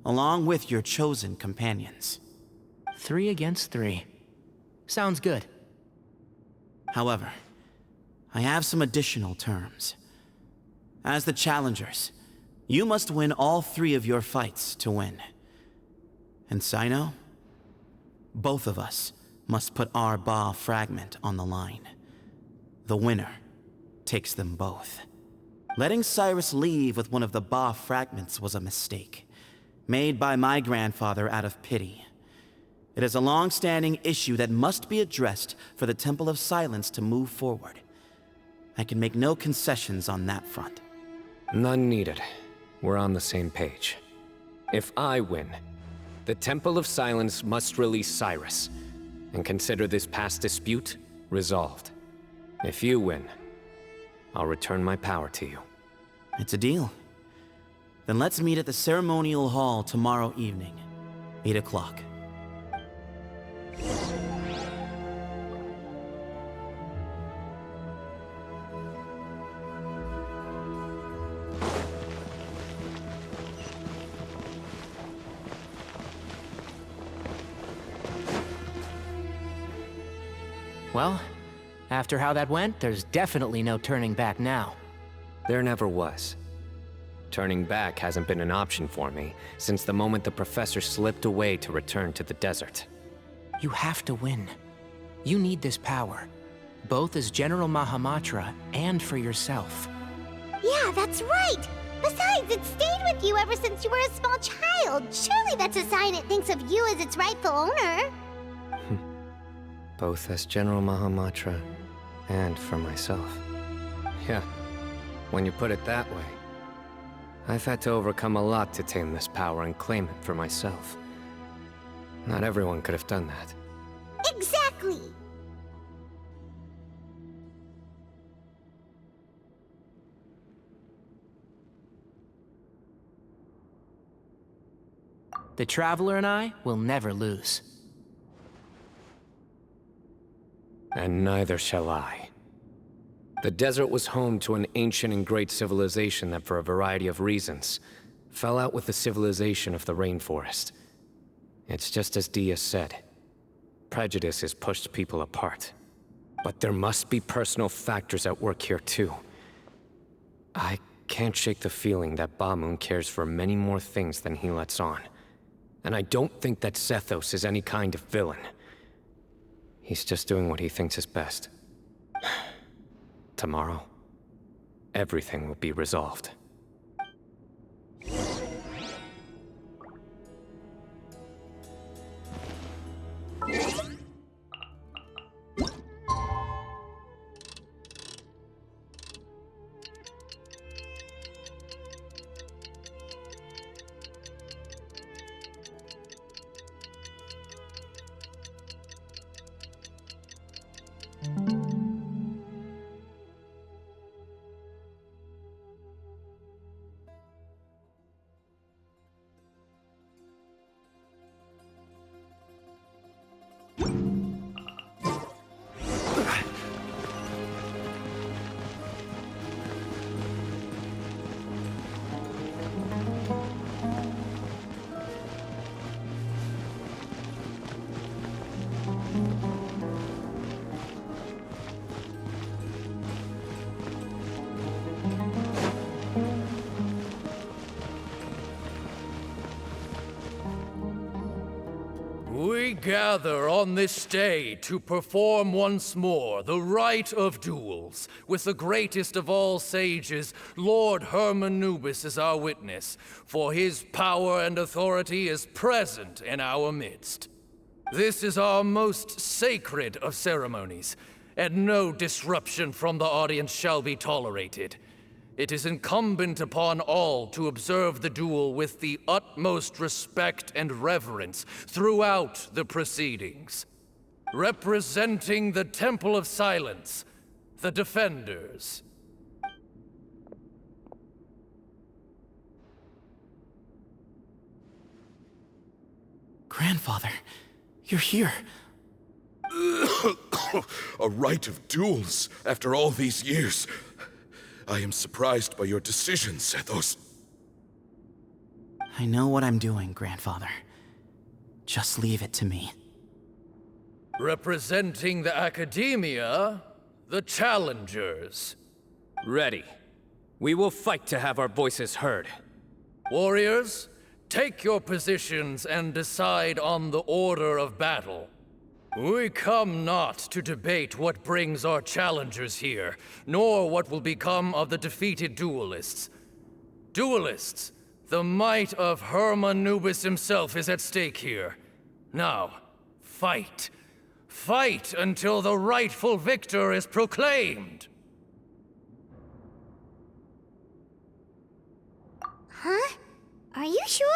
S16: along with your chosen companions.
S6: 3 against 3. Sounds good.
S16: However, I have some additional terms. As the challengers, you must win all 3 of your fights to win. And Cyno, both of us must put our Ba fragment on the line. The winner takes them both. Letting Cyrus leave with one of the Ba fragments was a mistake, made by my grandfather out of pity. It is a long-standing issue that must be addressed for the Temple of Silence to move forward. I can make no concessions on that front.
S2: None needed. We're on the same page. If I win, the Temple of Silence must release Cyrus, and consider this past dispute resolved. If you win, I'll return my power to you.
S16: It's a deal. Then let's meet at the ceremonial hall tomorrow evening, 8 o'clock.
S6: Well, after how that went, there's definitely no turning back now.
S2: There never was. Turning back hasn't been an option for me since the moment the professor slipped away to return to the desert.
S6: You have to win. You need this power, both as General Mahamatra and for yourself.
S1: Yeah, that's right! Besides, it stayed with you ever since you were a small child. Surely that's a sign it thinks of you as its rightful owner.
S2: Both as General Mahamatra and for myself. Yeah, when you put it that way. I've had to overcome a lot to tame this power and claim it for myself. Not everyone could have done that.
S1: Exactly!
S6: The Traveler and I will never lose.
S2: And neither shall I. The desert was home to an ancient and great civilization that, for a variety of reasons, fell out with the civilization of the rainforest. It's just as Dia said. Prejudice has pushed people apart. But there must be personal factors at work here too. I can't shake the feeling that Bamun cares for many more things than he lets on. And I don't think that Sethos is any kind of villain. He's just doing what he thinks is best. Tomorrow, everything will be resolved.
S19: We gather on this day to perform once more the rite of duels, with the greatest of all sages, Lord Hermanubis, as our witness, for his power and authority is present in our midst. This is our most sacred of ceremonies, and no disruption from the audience shall be tolerated. It is incumbent upon all to observe the duel with the utmost respect and reverence throughout the proceedings. Representing the Temple of Silence, the Defenders.
S16: Grandfather, you're here.
S18: A rite of duels after all these years. I am surprised by your decision, Sethos.
S16: I know what I'm doing, Grandfather. Just leave it to me.
S19: Representing the Academia, the Challengers.
S2: Ready. We will fight to have our voices heard.
S19: Warriors, take your positions and decide on the order of battle. We come not to debate what brings our challengers here, nor what will become of the defeated duelists. Duelists, the might of Hermanubis himself is at stake here. Now, fight. Fight until the rightful victor is proclaimed!
S1: Huh? Are you sure?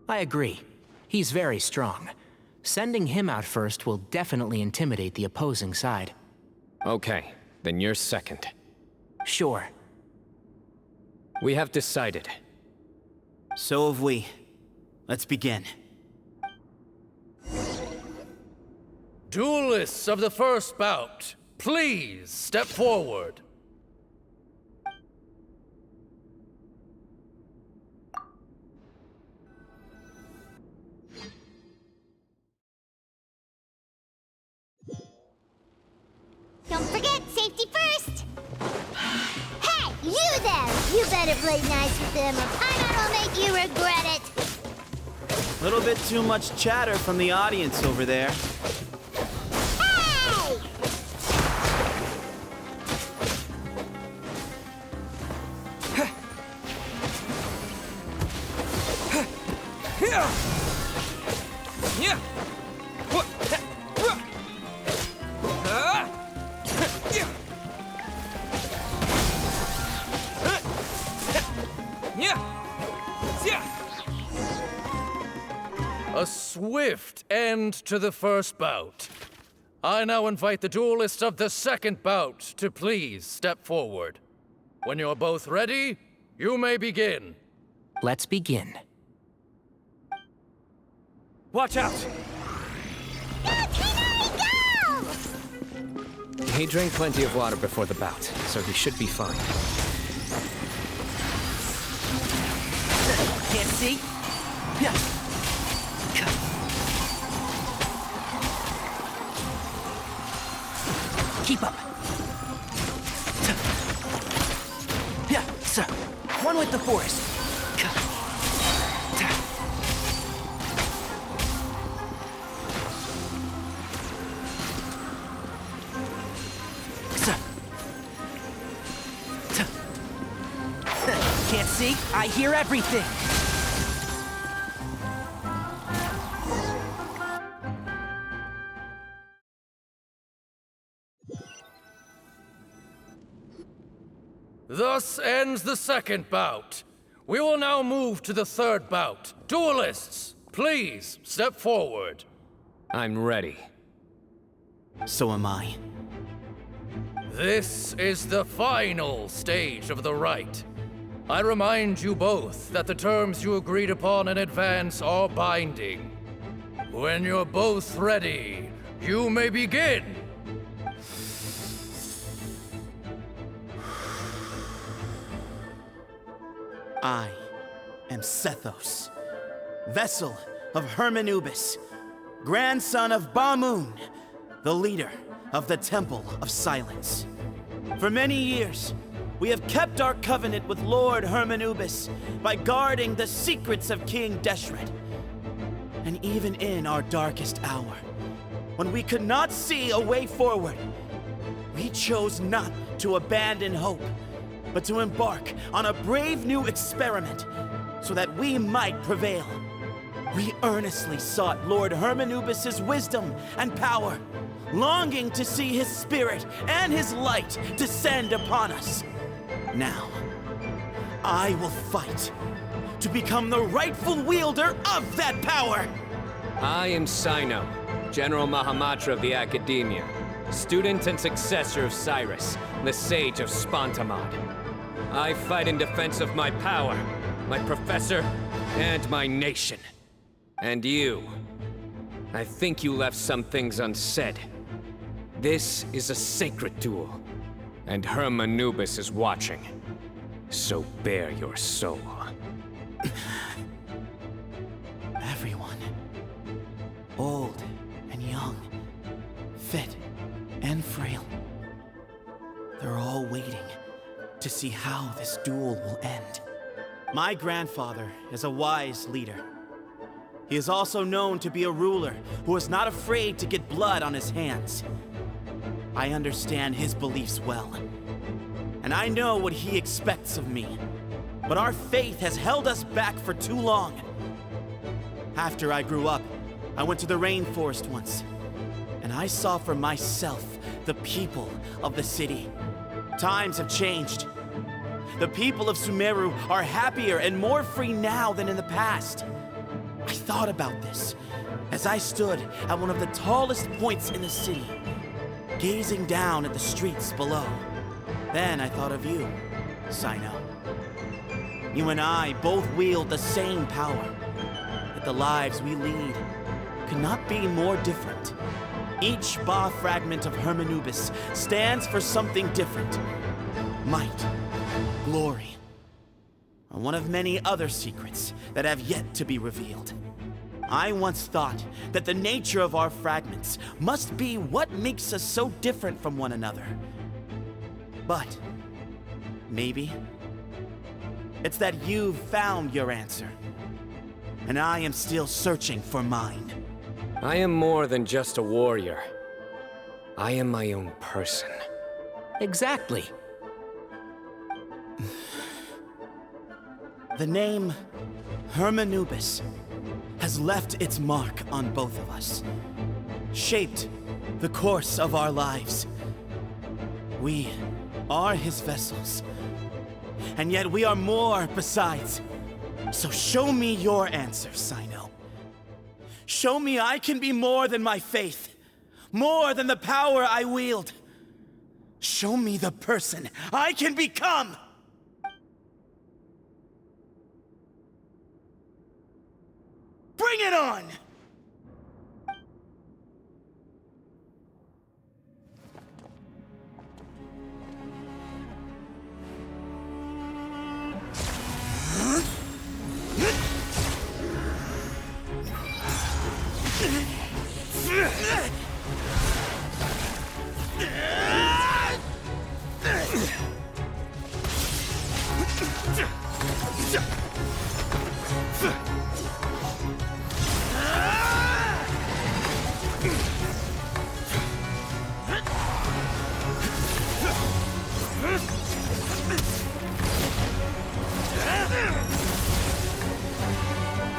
S6: I agree. He's very strong. Sending him out first will definitely intimidate the opposing side.
S2: Okay, then you're second.
S6: Sure.
S2: We have decided.
S16: So have we. Let's begin.
S19: Duelists of the first bout, please step forward.
S1: Don't forget, safety first! Hey, you there! You better play nice with them or Paimon will make you regret it!
S16: A little bit too much chatter from the audience over there.
S1: Hey!
S19: A swift end to the first bout. I now invite the duelists of the second bout to please step forward. When you're both ready, you may begin.
S6: Let's begin.
S4: Watch out!
S2: He drank plenty of water before the bout, so he should be fine.
S16: Can't see? Yeah. Keep up. Yeah, sir. One with the forest. Can't see? I hear everything.
S19: Thus ends the second bout. We will now move to the third bout. Duelists, please step forward.
S2: I'm ready.
S16: So am I.
S19: This is the final stage of the rite. I remind you both that the terms you agreed upon in advance are binding. When you're both ready, you may begin.
S16: I am Sethos, vessel of Hermanubis, grandson of Bamoon, the leader of the Temple of Silence. For many years, we have kept our covenant with Lord Hermanubis by guarding the secrets of King Deshret. And even in our darkest hour, when we could not see a way forward, we chose not to abandon hope, but to embark on a brave new experiment so that we might prevail. We earnestly sought Lord Hermanubis' wisdom and power, longing to see his spirit and his light descend upon us. Now, I will fight to become the rightful wielder of that power!
S2: I am Sino, General Mahamatra of the Academia, student and successor of Cyrus, the Sage of Spantamad. I fight in defense of my power, my professor, and my nation. And you. I think you left some things unsaid. This is a sacred duel, and Hermanubis is watching. So bare your soul.
S16: Everyone, old and young, fit and frail, they're all waiting to see how this duel will end. My grandfather is a wise leader. He is also known to be a ruler who is not afraid to get blood on his hands. I understand his beliefs well, and I know what he expects of me. But our faith has held us back for too long. After I grew up, I went to the rainforest once, and I saw for myself the people of the city. Times have changed. The people of Sumeru are happier and more free now than in the past. I thought about this as I stood at one of the tallest points in the city, gazing down at the streets below. Then I thought of you, Sino. You and I both wield the same power, yet the lives we lead could not be more different. Each Ba fragment of Hermanubis stands for something different. Might, glory, or one of many other secrets that have yet to be revealed. I once thought that the nature of our fragments must be what makes us so different from one another. But maybe it's that you've found your answer, and I am still searching for mine.
S2: I am more than just a warrior. I am my own person.
S6: Exactly.
S16: The name Hermanubis has left its mark on both of us, shaped the course of our lives. We are his vessels, and yet we are more besides. So show me your answer, Sino. Show me I can be more than my faith. More than the power I wield. Show me the person I can become! Bring it on!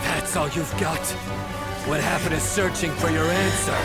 S19: That's all you've got? What happened to searching for your answer?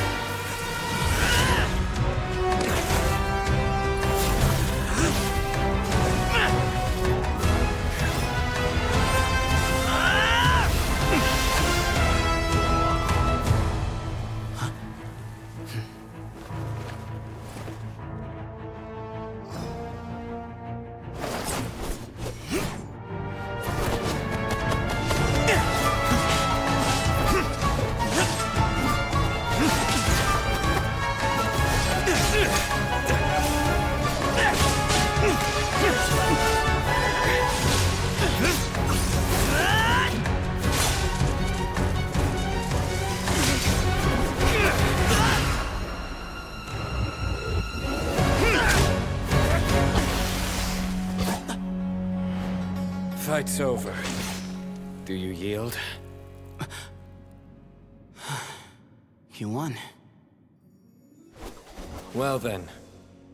S19: Fight's over. Do you yield?
S16: You won.
S2: Well then,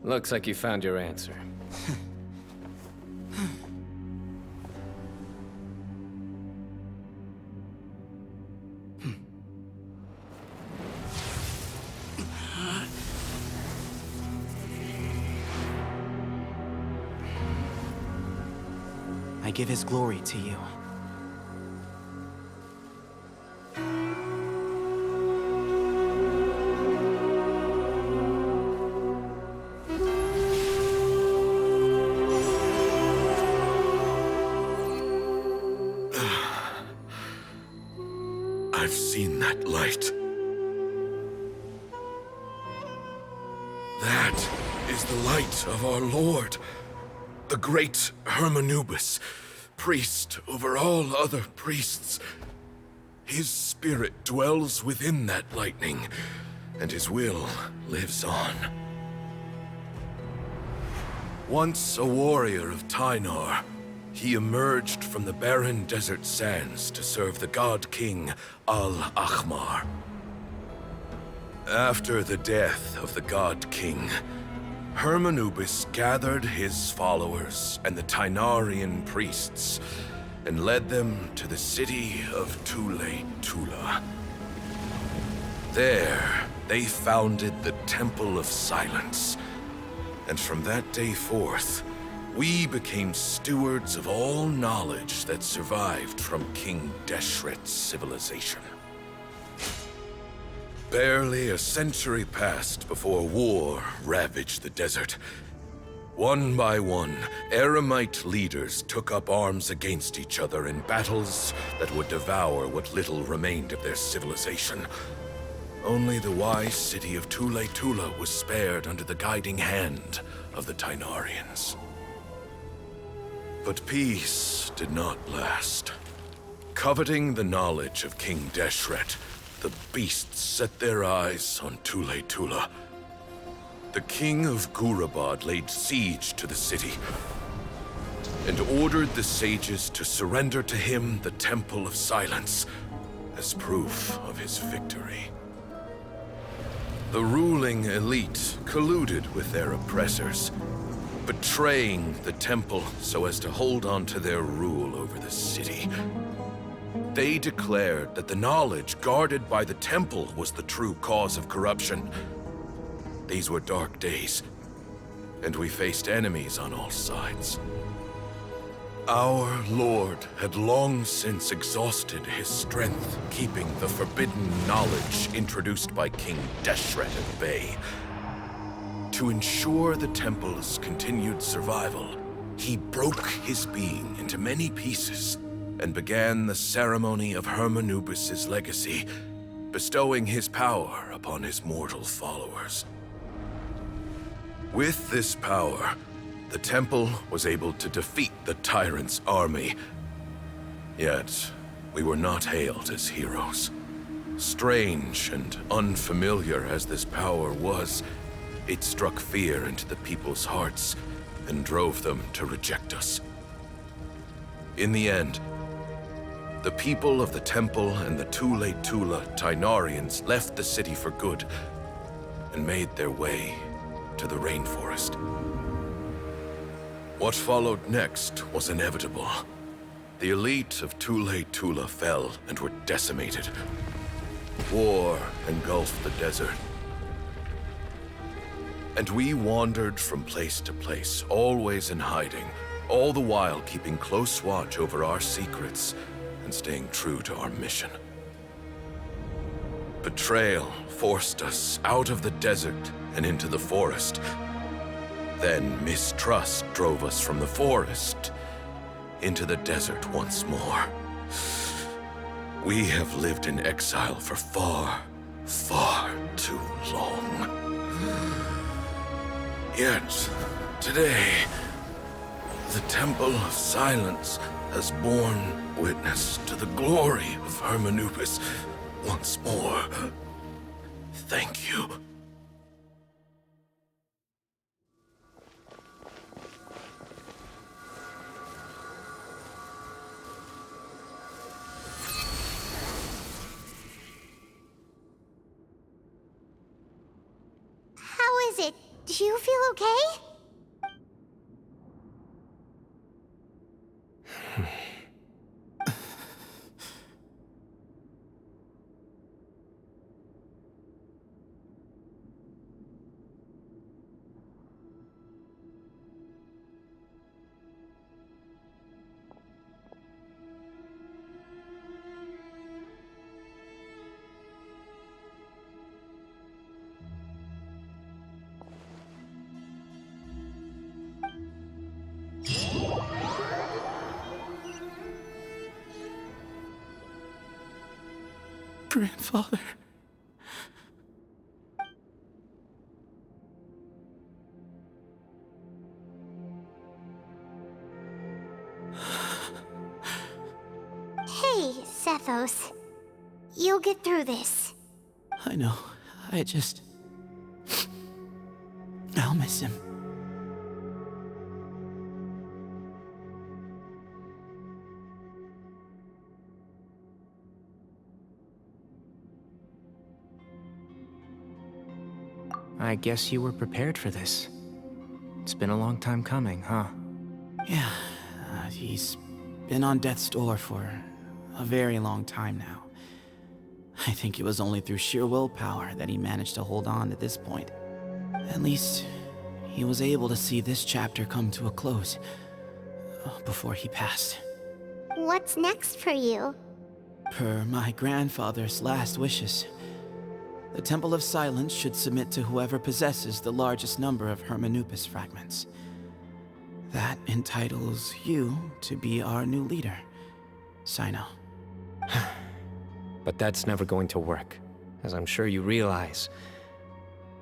S2: looks like you found your answer.
S16: I give his glory to you.
S18: I've seen that light. That is the light of our Lord, the great Hermanubis, priest over all other priests. His spirit dwells within that lightning, and his will lives on. Once a warrior of Tynar, he emerged from the barren desert sands to serve the god king Al-Ahmar. After the death of the god king, Hermanubis gathered his followers and the Tynarian priests and led them to the city of Tule-Tula. There, they founded the Temple of Silence, and from that day forth, we became stewards of all knowledge that survived from King Deshret's civilization. Barely a century passed before war ravaged the desert. One by one, Eremite leaders took up arms against each other in battles that would devour what little remained of their civilization. Only the wise city of Tule-Tula was spared under the guiding hand of the Tynarians. But peace did not last. Coveting the knowledge of King Deshret, the beasts set their eyes on Tule-Tula. The king of Gurabad laid siege to the city and ordered the sages to surrender to him the Temple of Silence as proof of his victory. The ruling elite colluded with their oppressors, betraying the temple so as to hold on to their rule over the city. They declared that the knowledge guarded by the temple was the true cause of corruption. These were dark days, and we faced enemies on all sides. Our Lord had long since exhausted his strength, keeping the forbidden knowledge introduced by King Deshret at bay. To ensure the temple's continued survival, he broke his being into many pieces and began the ceremony of Hermanubis' legacy, bestowing his power upon his mortal followers. With this power, the temple was able to defeat the tyrant's army. Yet, we were not hailed as heroes. Strange and unfamiliar as this power was, it struck fear into the people's hearts and drove them to reject us. In the end, the people of the temple and the Tule Tula Tainarians left the city for good and made their way to the rainforest. What followed next was inevitable. The elite of Tule Tula fell and were decimated. War engulfed the desert. And we wandered from place to place, always in hiding, all the while keeping close watch over our secrets and staying true to our mission. Betrayal forced us out of the desert and into the forest. Then mistrust drove us from the forest into the desert once more. We have lived in exile for far, far too long. Yet, today, the Temple of Silence has borne witness to the glory of Hermanubis once more. Thank you.
S1: How is it? Do you feel okay?
S16: Grandfather.
S1: Hey, Sethos. You'll get through this.
S16: I know. I'll miss him.
S6: I guess you were prepared for this. It's been a long time coming, huh?
S16: Yeah, he's been on death's door for a very long time now. I think it was only through sheer willpower that he managed to hold on to this point. At least, he was able to see this chapter come to a close before he passed.
S1: What's next for you?
S16: Per my grandfather's last wishes, the Temple of Silence should submit to whoever possesses the largest number of Hermanubis fragments. That entitles you to be our new leader, Sino.
S2: But that's never going to work, as I'm sure you realize.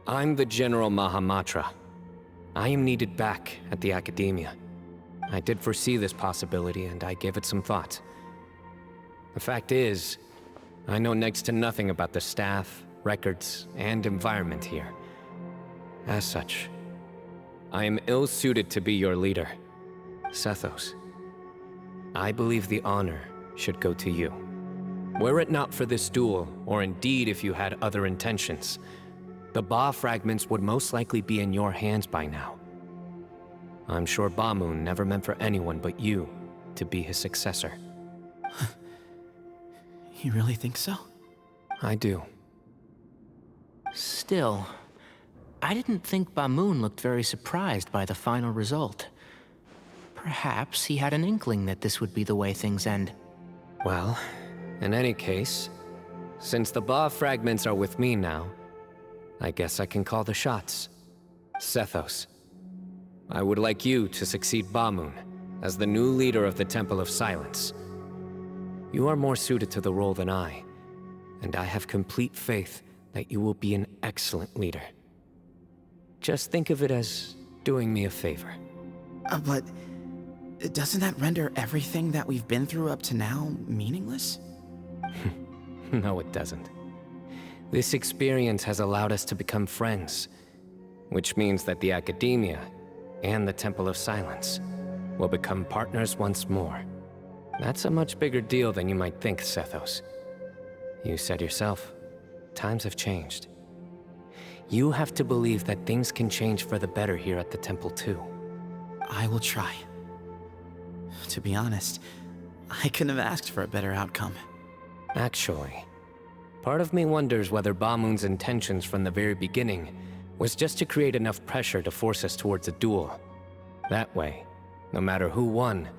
S2: I'm the General Mahamatra. I am needed back at the Academia. I did foresee this possibility, and I gave it some thought. The fact is, I know next to nothing about the staff, records, and environment here. As such, I am ill-suited to be your leader, Sethos. I believe the honor should go to you. Were it not for this duel, or indeed if you had other intentions, the Ba fragments would most likely be in your hands by now. I'm sure Bamoon never meant for anyone but you to be his successor.
S16: You really think so?
S2: I do.
S6: Still, I didn't think Bamoon looked very surprised by the final result. Perhaps he had an inkling that this would be the way things end.
S2: Well, in any case, since the Ba fragments are with me now, I guess I can call the shots. Sethos, I would like you to succeed Bamoon as the new leader of the Temple of Silence. You are more suited to the role than I, and I have complete faith that you will be an excellent leader. Just think of it as doing me a favor.
S16: But doesn't that render everything that we've been through up to now meaningless?
S2: No, it doesn't. This experience has allowed us to become friends, which means that the Academia and the Temple of Silence will become partners once more. That's a much bigger deal than you might think, Sethos. You said yourself, times have changed. You have to believe that things can change for the better here at the Temple too.
S16: I will try. To be honest, I couldn't have asked for a better outcome.
S2: Actually, part of me wonders whether Bamoon's intentions from the very beginning was just to create enough pressure to force us towards a duel. That way, no matter who won,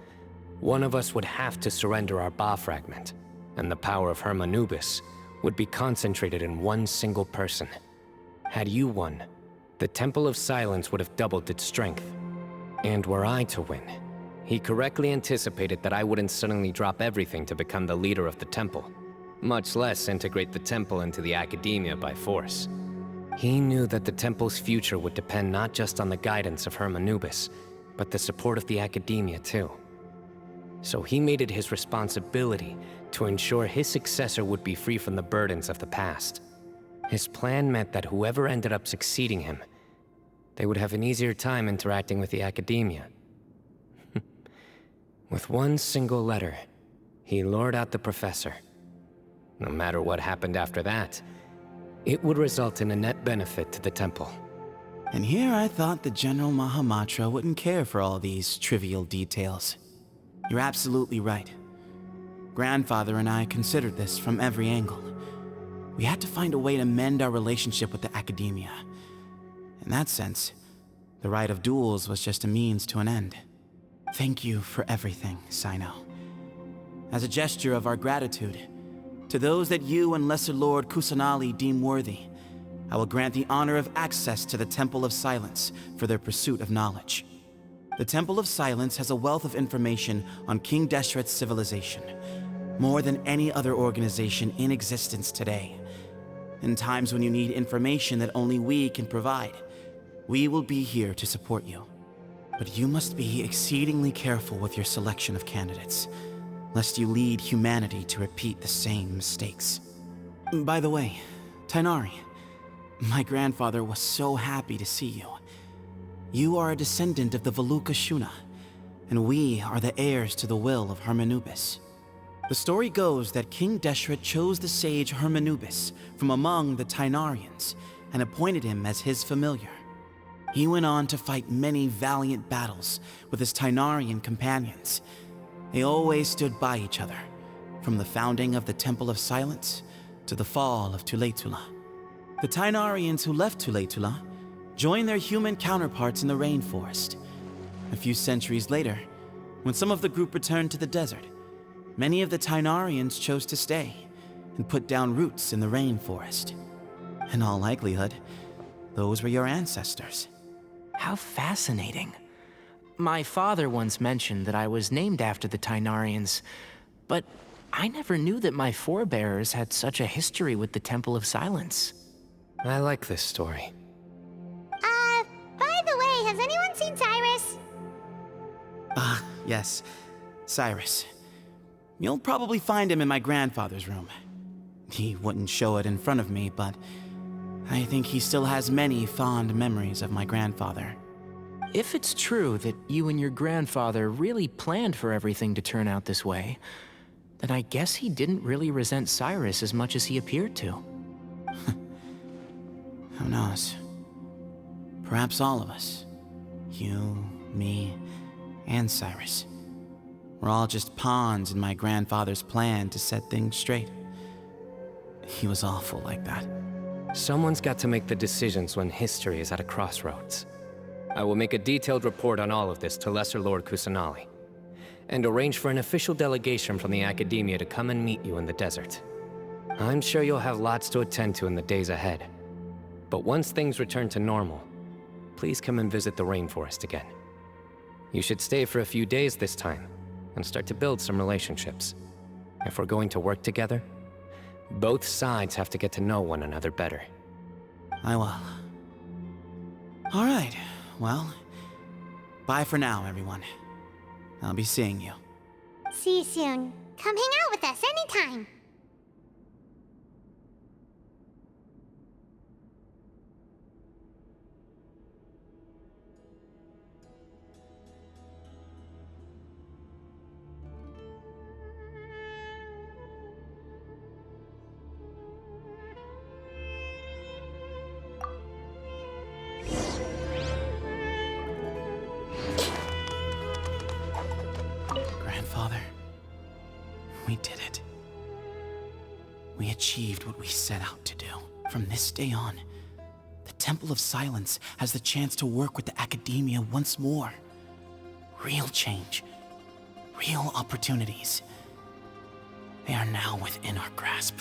S2: one of us would have to surrender our Ba fragment, and the power of Hermanubis would be concentrated in one single person. Had you won, the Temple of Silence would have doubled its strength. And were I to win, he correctly anticipated that I wouldn't suddenly drop everything to become the leader of the temple, much less integrate the temple into the Academia by force. He knew that the temple's future would depend not just on the guidance of Hermanubis, but the support of the Academia too. So he made it his responsibility to ensure his successor would be free from the burdens of the past. His plan meant that whoever ended up succeeding him, they would have an easier time interacting with the Academia. With one single letter, he lured out the professor. No matter what happened after that, it would result in a net benefit to the temple.
S16: And here I thought the General Mahamatra wouldn't care for all these trivial details. You're absolutely right. Grandfather and I considered this from every angle. We had to find a way to mend our relationship with the Academia. In that sense, the right of duels was just a means to an end. Thank you for everything, Sino. As a gesture of our gratitude, to those that you and Lesser Lord Kusanali deem worthy, I will grant the honor of access to the Temple of Silence for their pursuit of knowledge. The Temple of Silence has a wealth of information on King Deshret's civilization, more than any other organization in existence today. In times when you need information that only we can provide, we will be here to support you. But you must be exceedingly careful with your selection of candidates, lest you lead humanity to repeat the same mistakes. By the way, Tainari, my grandfather was so happy to see you. You are a descendant of the Veluca Shuna, and we are the heirs to the will of Hermanubis. The story goes that King Deshret chose the sage Hermanubis from among the Tainarians and appointed him as his familiar. He went on to fight many valiant battles with his Tainarian companions. They always stood by each other, from the founding of the Temple of Silence to the fall of Tuletula. The Tainarians who left Tuletula joined their human counterparts in the rainforest. A few centuries later, when some of the group returned to the desert, many of the Tainarians chose to stay and put down roots in the rainforest. In all likelihood, those were your ancestors.
S6: How fascinating. My father once mentioned that I was named after the Tainarians, but I never knew that my forebears had such a history with the Temple of Silence.
S2: I like this story.
S1: By the way, has anyone seen Cyrus?
S16: Yes, Cyrus. You'll probably find him in my grandfather's room. He wouldn't show it in front of me, but I think he still has many fond memories of my grandfather.
S6: If it's true that you and your grandfather really planned for everything to turn out this way, then I guess he didn't really resent Cyrus as much as he appeared to.
S16: Who knows? Perhaps all of us. You, me, and Cyrus. We're all just pawns in my grandfather's plan to set things straight. He was awful like that.
S2: Someone's got to make the decisions when history is at a crossroads. I will make a detailed report on all of this to Lesser Lord Kusanali, and arrange for an official delegation from the Academia to come and meet you in the desert. I'm sure you'll have lots to attend to in the days ahead. But once things return to normal, please come and visit the rainforest again. You should stay for a few days this time, and start to build some relationships. If we're going to work together, both sides have to get to know one another better.
S16: I will. All right, well, bye for now, everyone. I'll be seeing you.
S1: See you soon. Come hang out with us anytime.
S16: Grandfather, we did it. We achieved what we set out to do. From this day on, the Temple of Silence has the chance to work with the Academia once more. Real change, real opportunities. They are now within our grasp.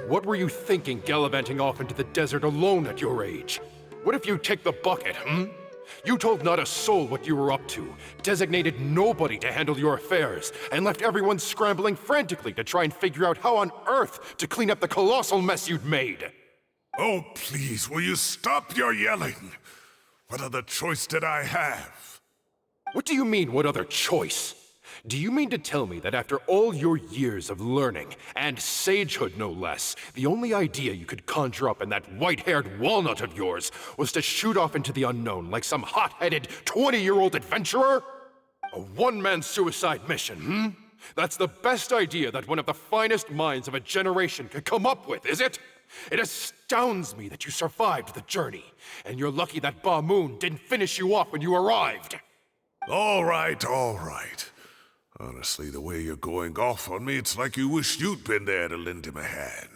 S12: What were you thinking gallivanting off into the desert alone at your age? What if you take the bucket, You told not a soul what you were up to, designated nobody to handle your affairs, and left everyone scrambling frantically to try and figure out how on earth to clean up the colossal mess you'd made.
S3: Oh, please, will you stop your yelling? What other choice did I have?
S12: What do you mean, what other choice? Do you mean to tell me that after all your years of learning, and sagehood no less, the only idea you could conjure up in that white-haired walnut of yours was to shoot off into the unknown like some hot-headed 20-year-old adventurer? A one-man suicide mission, That's the best idea that one of the finest minds of a generation could come up with, is it? It astounds me that you survived the journey, and you're lucky that Ba Moon didn't finish you off when you arrived.
S3: All right, all right. Honestly, the way you're going off on me, it's like you wish you'd been there to lend him a hand.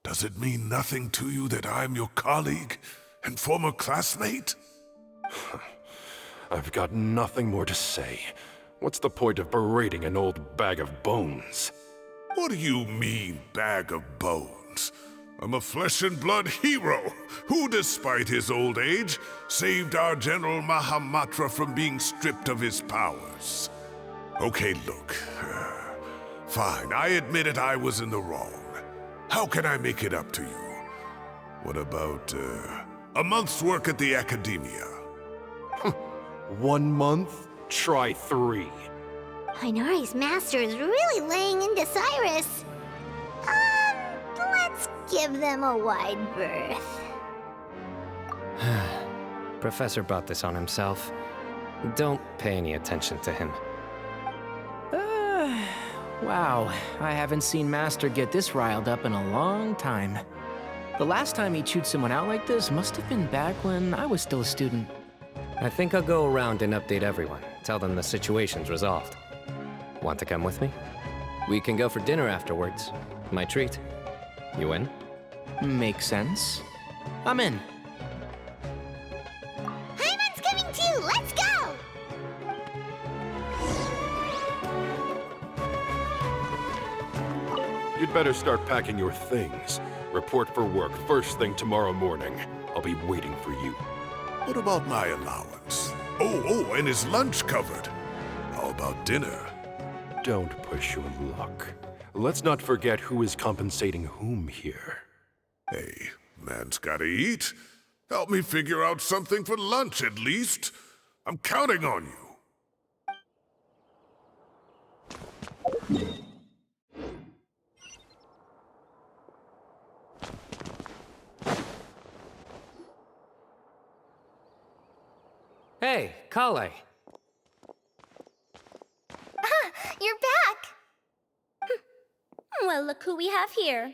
S3: Does it mean nothing to you that I'm your colleague and former classmate?
S12: I've got nothing more to say. What's the point of berating an old bag of bones?
S3: What do you mean, bag of bones? I'm a flesh-and-blood hero who, despite his old age, saved our General Mahamatra from being stripped of his powers. Okay, look. Fine, I admit it, I was in the wrong. How can I make it up to you? What about, a month's work at the Academia?
S12: 1 month? Try 3.
S1: Inari's master is really laying into Cyrus. Let's give them a wide berth.
S2: Professor brought this on himself. Don't pay any attention to him.
S6: Wow, I haven't seen Master get this riled up in a long time. The last time he chewed someone out like this must have been back when I was still a student.
S2: I think I'll go around and update everyone. Tell them the situation's resolved. Want to come with me? We can go for dinner afterwards. My treat. You in?
S6: Makes sense. I'm in.
S1: Hyman's coming too! Let's go!
S12: You'd better start packing your things. Report for work first thing tomorrow morning. I'll be waiting for you.
S3: What about my allowance? Oh, and is lunch covered? How about dinner?
S12: Don't push your luck. Let's not forget who is compensating whom here.
S3: Hey, man's gotta eat. Help me figure out something for lunch at least. I'm counting on you.
S2: Hey, Kale.
S7: You're back! Well, look who we have here.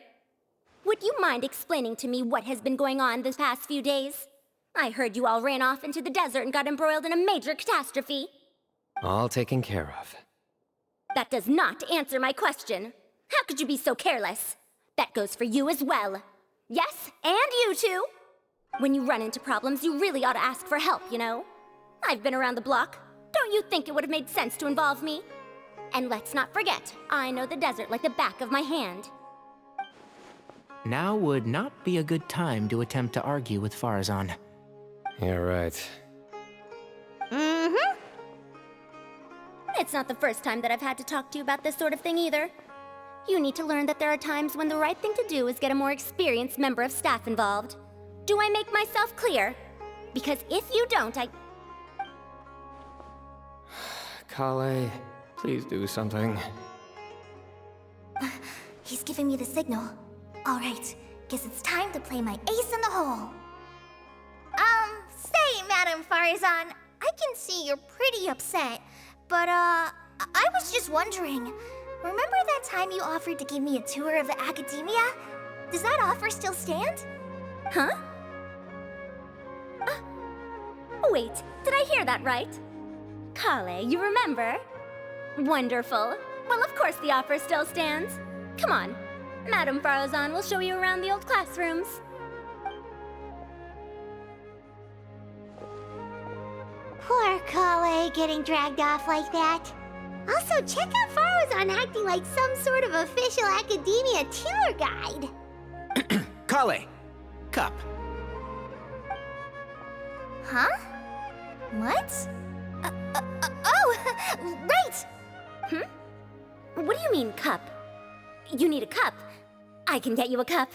S7: Would you mind explaining to me what has been going on this past few days? I heard you all ran off into the desert and got embroiled in a major catastrophe.
S2: All taken care of.
S7: That does not answer my question. How could you be so careless? That goes for you as well. Yes, and you too. When you run into problems, you really ought to ask for help, you know? I've been around the block. Don't you think it would have made sense to involve me? And let's not forget, I know the desert like the back of my hand.
S6: Now would not be a good time to attempt to argue with Farazan.
S2: You're right.
S7: Mm-hmm. It's not the first time that I've had to talk to you about this sort of thing either. You need to learn that there are times when the right thing to do is get a more experienced member of staff involved. Do I make myself clear? Because if you don't,
S2: Kale, please do something.
S7: He's giving me the signal. All right, guess it's time to play my ace in the hole.
S1: Say, Madam Farazan, I can see you're pretty upset, but, I was just wondering, remember that time you offered to give me a tour of the Academia? Does that offer still stand?
S7: Huh? Wait, did I hear that right? Kale, you remember? Wonderful. Well, of course the offer still stands. Come on. Madam Farazan will show you around the old classrooms.
S1: Poor Kale getting dragged off like that. Also, check out Farazan acting like some sort of official Academia tour guide.
S6: Kale! Cup.
S1: Huh? What? Oh, right!
S7: What do you mean, cup? You need a cup. I can get you a cup.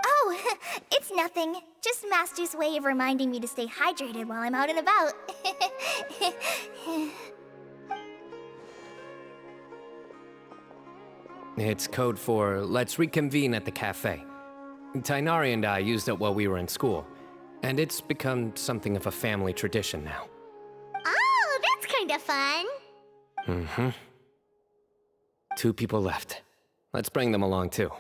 S1: Oh, it's nothing. Just Master's way of reminding me to stay hydrated while I'm out and about.
S2: It's code for let's reconvene at the cafe. Tainari and I used it while we were in school, and it's become something of a family tradition now.
S1: Oh, that's kind of fun.
S2: Mm-hmm. 2 people left. Let's bring them along too.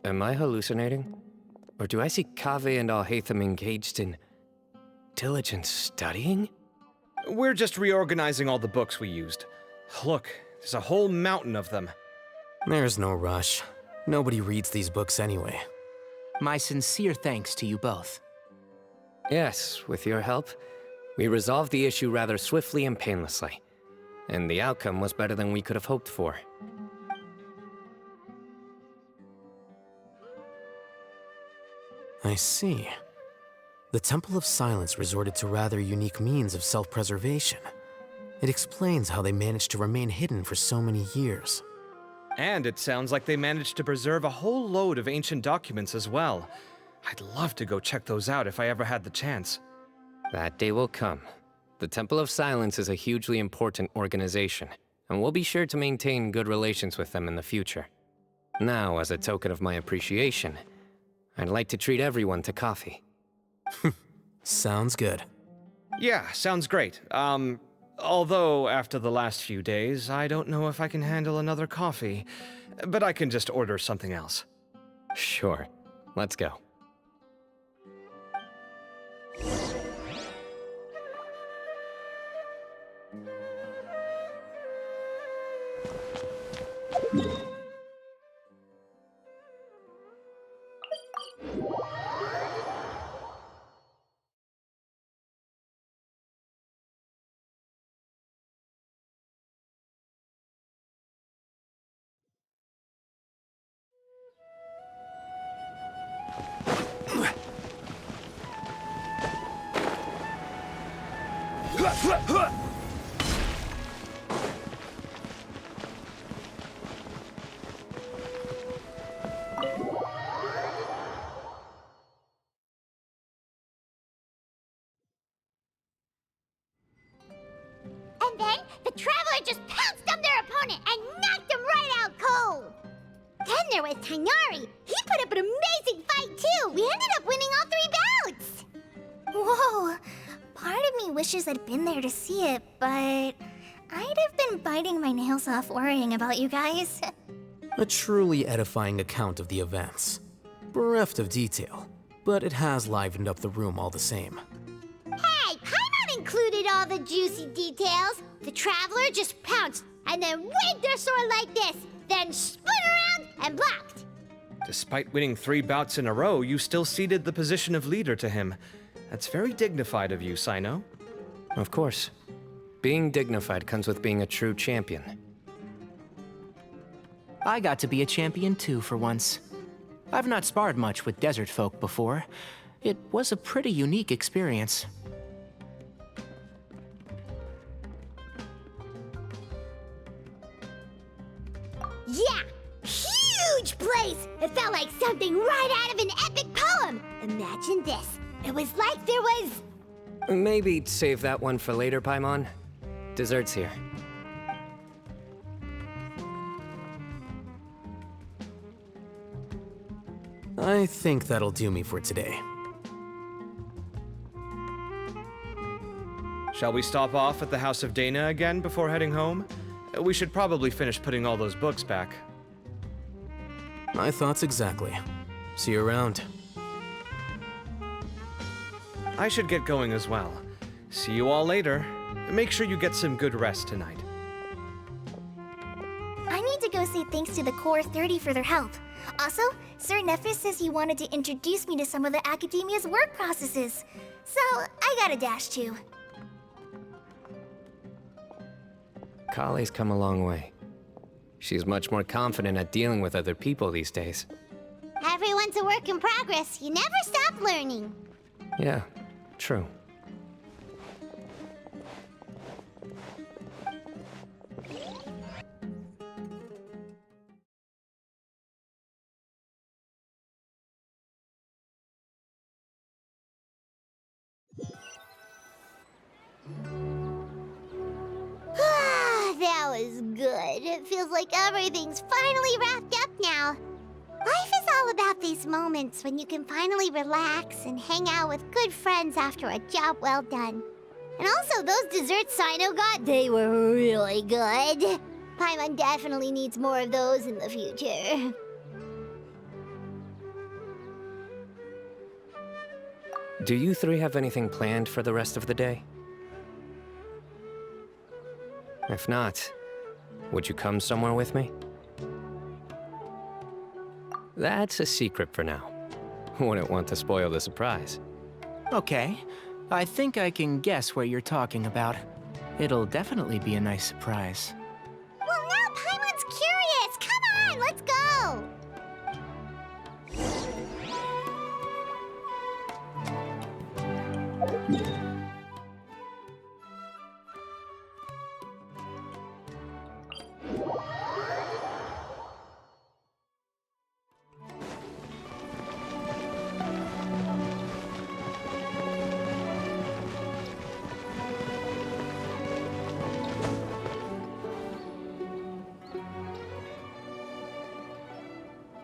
S2: Am I hallucinating? Or do I see Kaveh and Alhaitham engaged in diligent studying?
S8: We're just reorganizing all the books we used. Look, there's a whole mountain of them.
S10: There's no rush. Nobody reads these books anyway.
S6: My sincere thanks to you both.
S2: Yes, with your help, we resolved the issue rather swiftly and painlessly. And the outcome was better than we could have hoped for.
S10: I see. The Temple of Silence resorted to rather unique means of self-preservation. It explains how they managed to remain hidden for so many years.
S8: And it sounds like they managed to preserve a whole load of ancient documents as well. I'd love to go check those out if I ever had the chance.
S2: That day will come. The Temple of Silence is a hugely important organization, and we'll be sure to maintain good relations with them in the future. Now, as a token of my appreciation, I'd like to treat everyone to coffee.
S10: Sounds good.
S8: Yeah, sounds great. Although after the last few days, I don't know if I can handle another coffee, but I can just order something else.
S2: Sure. Let's go.
S1: And then the Traveler just pounced on their opponent and knocked him right out cold. Then there was Tainari. He put up an amazing fight too. We ended up winning all 3 bouts.
S20: Whoa. Part of me wishes I'd been there to see it, but I'd have been biting my nails off worrying about you guys.
S10: A truly edifying account of the events. Bereft of detail, but it has livened up the room all the same.
S1: Hey, Paimon included all the juicy details. The Traveler just pounced and then waved their sword like this, then spun around and blocked.
S8: Despite winning 3 bouts in a row, you still ceded the position of leader to him. That's very dignified of you, Sino.
S2: Of course. Being dignified comes with being a true champion.
S6: I got to be a champion too for once. I've not sparred much with desert folk before. It was a pretty unique experience.
S1: Yeah, huge place! It felt like something right out of an epic poem. Imagine this. It was like there was...
S2: Maybe save that one for later, Paimon. Dessert's here.
S10: I think that'll do me for today.
S8: Shall we stop off at the House of Dana again before heading home? We should probably finish putting all those books back.
S10: My thoughts exactly. See you around.
S8: I should get going as well. See you all later. Make sure you get some good rest tonight.
S20: I need to go say thanks to the Core 30 for their help. Also, Sir Nephis says he wanted to introduce me to some of the Academia's work processes. So, I gotta dash too.
S2: Kale's come a long way. She's much more confident at dealing with other people these days.
S1: Everyone's a work in progress. You never stop learning.
S2: Yeah, true.
S1: That was good. It feels like everything's finally wrapped up now. Life is all about these moments when you can finally relax and hang out with good friends after a job well done. And also, those desserts Sino got, they were really good. Paimon definitely needs more of those in the future.
S2: Do you three have anything planned for the rest of the day? If not, would you come somewhere with me? That's a secret for now. Wouldn't want to spoil the surprise.
S6: Okay, I think I can guess what you're talking about. It'll definitely be a nice surprise.
S1: Well, now Paimon's curious. Come on, let's go.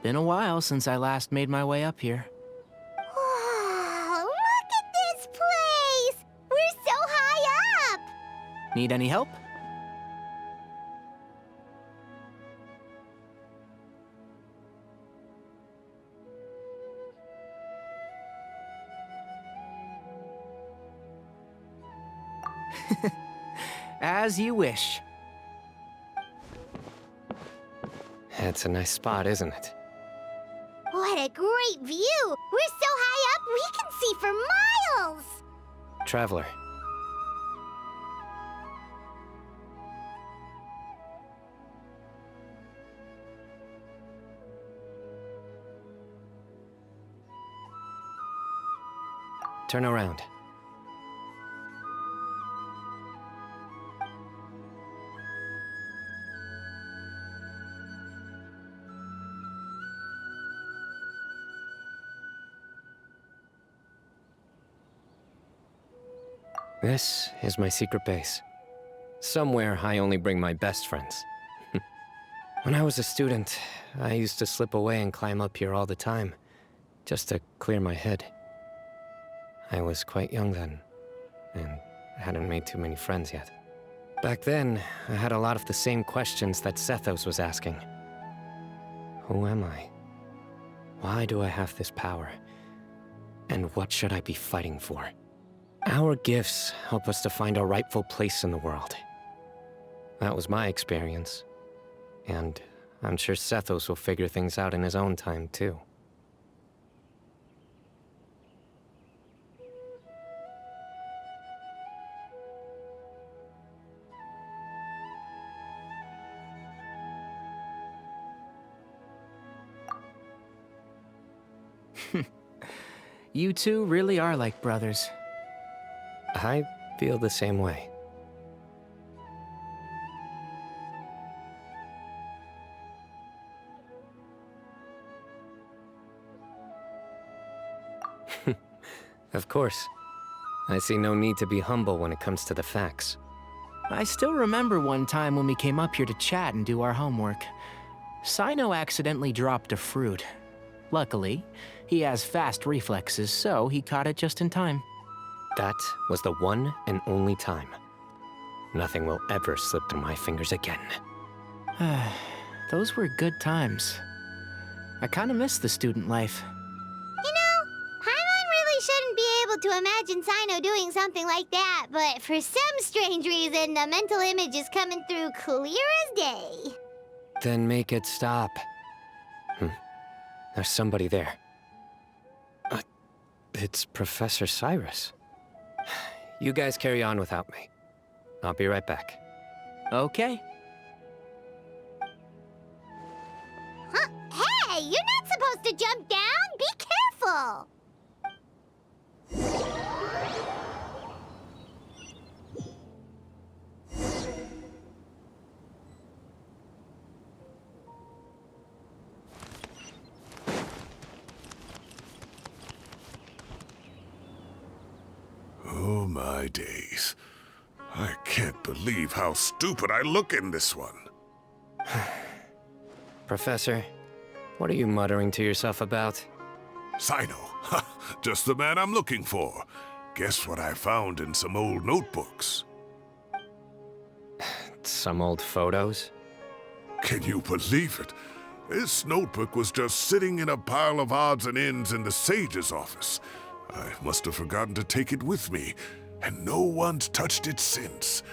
S6: Been a while since I last made my way up here.
S1: Wow, look at this place! We're so high up!
S6: Need any help? As you wish.
S2: It's a nice spot, isn't it?
S1: What a great view! We're so high up, we can see for miles!
S2: Traveler. Turn around. This is my secret base. Somewhere I only bring my best friends. When I was a student, I used to slip away and climb up here all the time, just to clear my head. I was quite young then, and hadn't made too many friends yet. Back then, I had a lot of the same questions that Sethos was asking. Who am I? Why do I have this power? And what should I be fighting for? Our gifts help us to find our rightful place in the world. That was my experience. And I'm sure Sethos will figure things out in his own time, too.
S6: You two really are like brothers.
S2: I feel the same way. Of course. I see no need to be humble when it comes to the facts.
S6: I still remember one time when we came up here to chat and do our homework. Sino accidentally dropped a fruit. Luckily, he has fast reflexes, so he caught it just in time.
S2: That was the one and only time. Nothing will ever slip through my fingers again.
S6: Those were good times. I kinda miss the student life.
S1: You know, Paimon really shouldn't be able to imagine Sino doing something like that, but for some strange reason, the mental image is coming through clear as day.
S2: Then make it stop. There's somebody there. It's Professor Cyrus. You guys carry on without me. I'll be right back.
S6: Okay.
S1: Huh? Hey, you're not supposed to jump down! Be careful!
S3: Oh my days. I can't believe how stupid I look in this one.
S2: Professor, what are you muttering to yourself about?
S3: Sino. Just the man I'm looking for. Guess what I found in some old notebooks?
S2: Some old photos?
S3: Can you believe it? This notebook was just sitting in a pile of odds and ends in the Sage's office. I must have forgotten to take it with me, and no one's touched it since.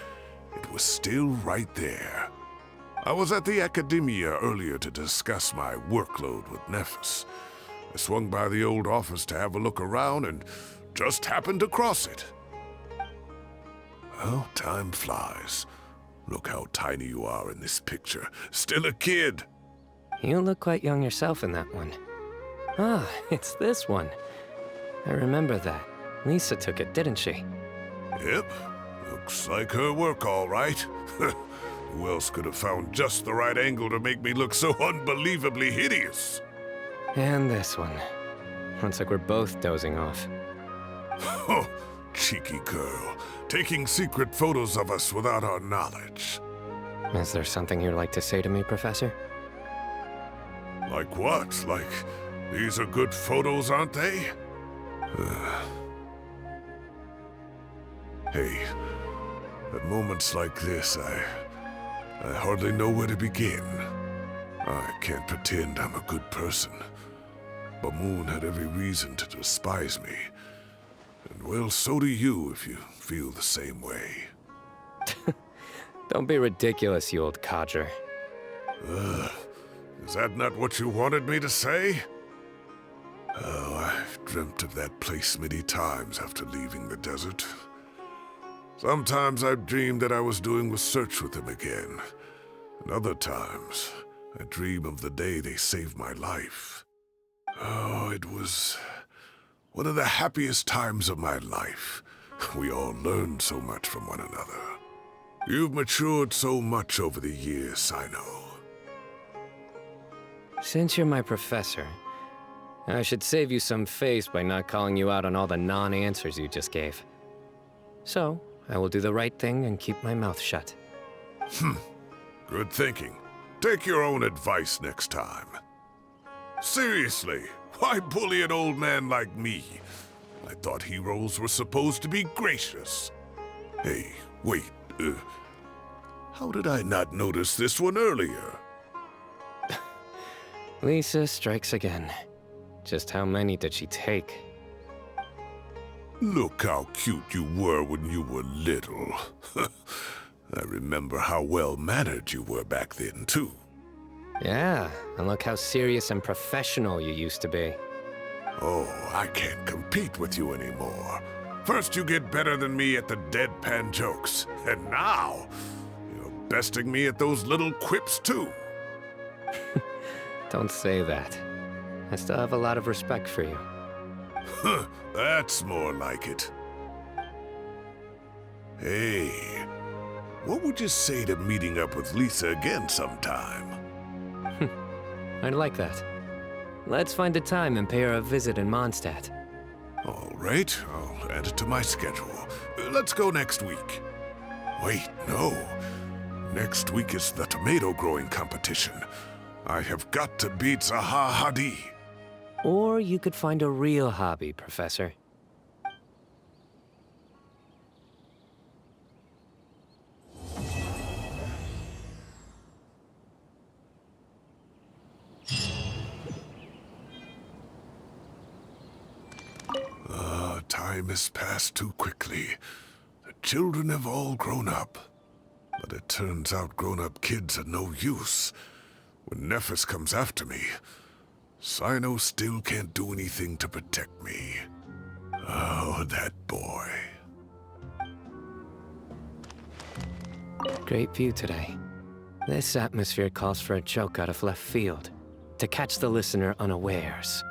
S3: It was still right there. I was at the Academia earlier to discuss my workload with Nephis. I swung by the old office to have a look around and just happened to cross it. Well, time flies. Look how tiny you are in this picture. Still a kid.
S2: You look quite young yourself in that one. Ah, it's this one. I remember that. Lisa took it, didn't she?
S3: Yep. Looks like her work, all right. Who else could have found just the right angle to make me look so unbelievably hideous?
S2: And this one. Looks like we're both dozing off.
S3: Oh, cheeky girl. Taking secret photos of us without our knowledge.
S2: Is there something you'd like to say to me, Professor?
S3: Like what? Like, these are good photos, aren't they? Hey, at moments like this, I hardly know where to begin. I can't pretend I'm a good person. Bamoon had every reason to despise me. And well, so do you if you feel the same way.
S2: Don't be ridiculous, you old codger.
S3: Is that not what you wanted me to say? Oh, I've dreamt of that place many times after leaving the desert. Sometimes I've dreamed that I was doing research with them again. And other times, I dream of the day they saved my life. Oh, it was one of the happiest times of my life. We all learned so much from one another. You've matured so much over the years, I know.
S2: Since you're my professor, I should save you some face by not calling you out on all the non-answers you just gave. So, I will do the right thing and keep my mouth shut.
S3: Good thinking. Take your own advice next time. Seriously, why bully an old man like me? I thought heroes were supposed to be gracious. Hey, wait, how did I not notice this one earlier?
S2: Lisa strikes again. Just how many did she take?
S3: Look how cute you were when you were little. I remember how well-mannered you were back then, too.
S2: Yeah, and look how serious and professional you used to be.
S3: Oh, I can't compete with you anymore. First you get better than me at the deadpan jokes, and now you're besting me at those little quips, too.
S2: Don't say that. I still have a lot of respect for you.
S3: That's more like it. Hey, what would you say to meeting up with Lisa again sometime?
S2: I'd like that. Let's find a time and pay her a visit in Mondstadt.
S3: All right, I'll add it to my schedule. Let's go next week. Wait, no. Next week is the tomato growing competition. I have got to beat Zaha Hadi.
S2: Or you could find a real hobby, Professor.
S3: Time has passed too quickly. The children have all grown up. But it turns out grown-up kids are no use. When Nephis comes after me, Cyno still can't do anything to protect me. Oh, that boy.
S2: Great view today. This atmosphere calls for a joke out of left field, to catch the listener unawares.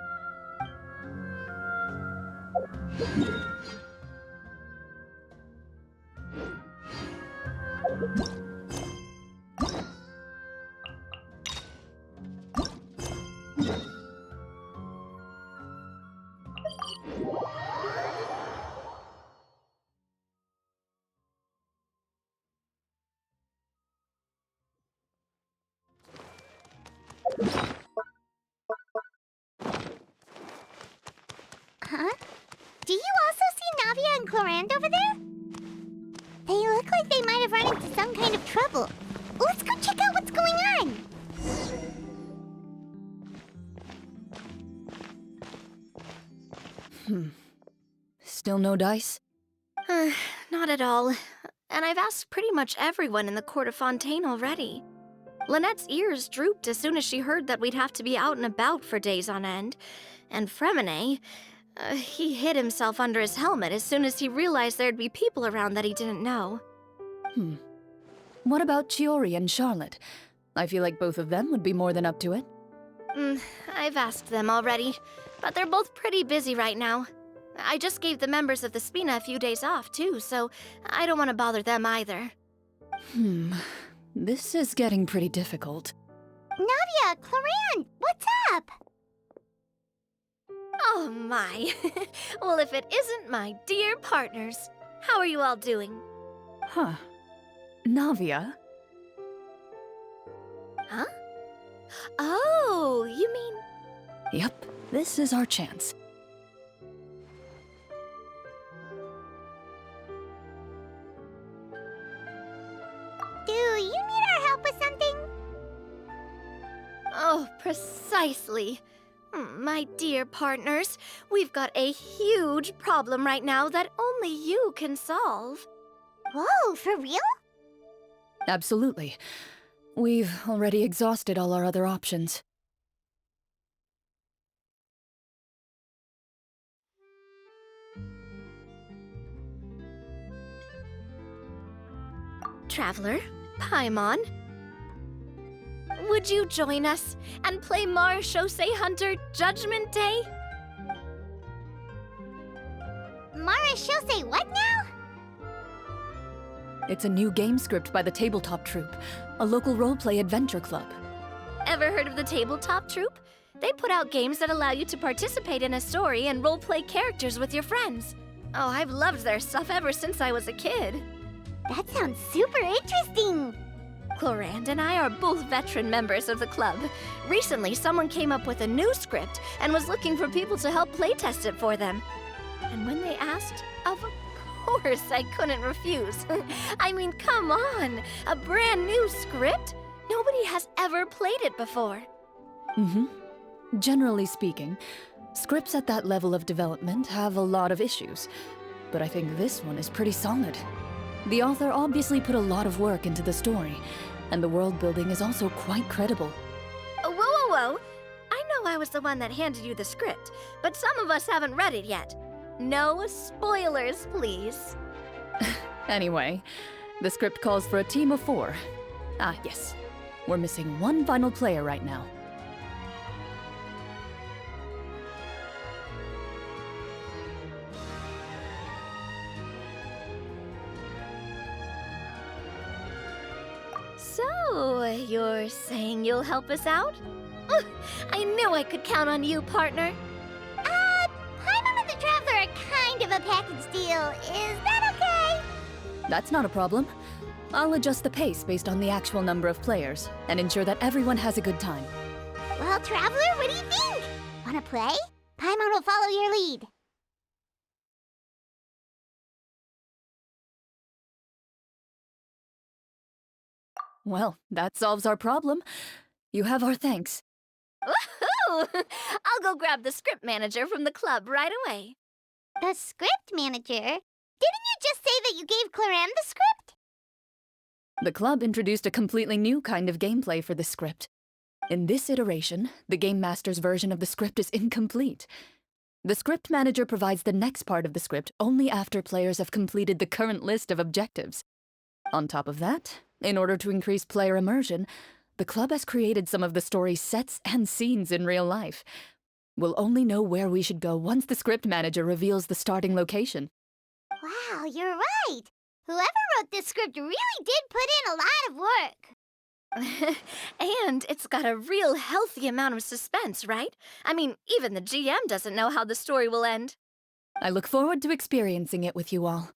S1: Huh? Do you also see Navia and Clorand over there? They look like they might have run into some kind of trouble. Let's go check out what's going on.
S14: Still no dice?
S21: Not at all. And I've asked pretty much everyone in the court of Fontaine already. Lynette's ears drooped as soon as she heard that we'd have to be out and about for days on end. And Fremine, he hid himself under his helmet as soon as he realized there'd be people around that he didn't know.
S14: What about Chiori and Charlotte? I feel like both of them would be more than up to it.
S21: I've asked them already, but they're both pretty busy right now. I just gave the members of the Spina a few days off, too, so I don't want to bother them either.
S14: This is getting pretty difficult.
S1: Navia, Cloran, what's up?
S21: Oh my. Well, if it isn't my dear partners. How are you all doing?
S14: Huh. Navia?
S21: Huh? Oh, you mean...
S14: Yep, this is our chance.
S1: Do you need our help with something?
S21: Oh, precisely. My dear partners, we've got a huge problem right now that only you can solve.
S1: Whoa, for real?
S14: Absolutely. We've already exhausted all our other options.
S21: Traveler, Paimon, would you join us and play Marechaussee Hunter Judgment Day?
S1: Marechaussee what now?
S14: It's a new game script by the Tabletop Troupe, a local roleplay adventure club.
S21: Ever heard of the Tabletop Troupe? They put out games that allow you to participate in a story and roleplay characters with your friends. Oh, I've loved their stuff ever since I was a kid.
S1: That sounds super interesting.
S21: Clorand and I are both veteran members of the club. Recently, someone came up with a new script and was looking for people to help playtest it for them. And when they asked, of course I couldn't refuse. I mean, come on! A brand new script? Nobody has ever played it before.
S14: Generally speaking, scripts at that level of development have a lot of issues. But I think this one is pretty solid. The author obviously put a lot of work into the story, and the world building is also quite credible.
S21: Whoa. I know I was the one that handed you the script, but some of us haven't read it yet. No spoilers, please.
S14: Anyway, the script calls for a team of 4. Ah, yes. We're missing one final player right now.
S21: So, you're saying you'll help us out? I knew I could count on you, partner.
S1: Paimon and the Traveler are kind of a package deal. Is that okay?
S14: That's not a problem. I'll adjust the pace based on the actual number of players, and ensure that everyone has a good time.
S1: Well, Traveler, what do you think? Wanna play? Paimon will follow your lead.
S14: Well, that solves our problem. You have our thanks.
S21: Woohoo! I'll go grab the script manager from the club right away.
S1: The script manager? Didn't you just say that you gave Cloran the script?
S14: The club introduced a completely new kind of gameplay for the script. In this iteration, the Game Master's version of the script is incomplete. The script manager provides the next part of the script only after players have completed the current list of objectives. On top of that, in order to increase player immersion, the club has created some of the story's sets and scenes in real life. We'll only know where we should go once the script manager reveals the starting location.
S1: Wow, you're right. Whoever wrote this script really did put in a lot of work.
S21: And it's got a real healthy amount of suspense, right? I mean, even the GM doesn't know how the story will end.
S14: I look forward to experiencing it with you all.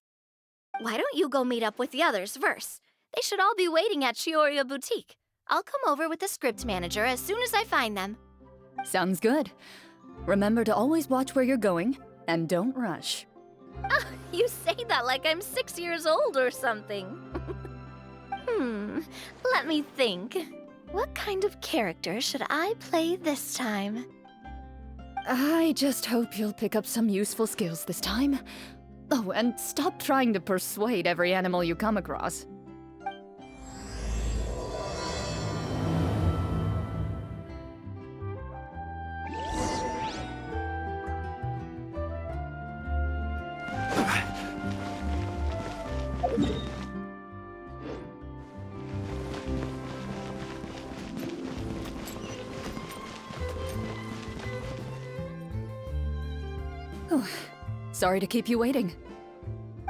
S21: Why don't you go meet up with the others first? They should all be waiting at Chioria Boutique. I'll come over with the script manager as soon as I find them.
S14: Sounds good. Remember to always watch where you're going, and don't rush.
S21: Oh, you say that like I'm 6 years old or something. Let me think. What kind of character should I play this time?
S14: I just hope you'll pick up some useful skills this time.
S5: Oh, and stop trying to persuade every animal you come across. Oh, sorry to keep you waiting.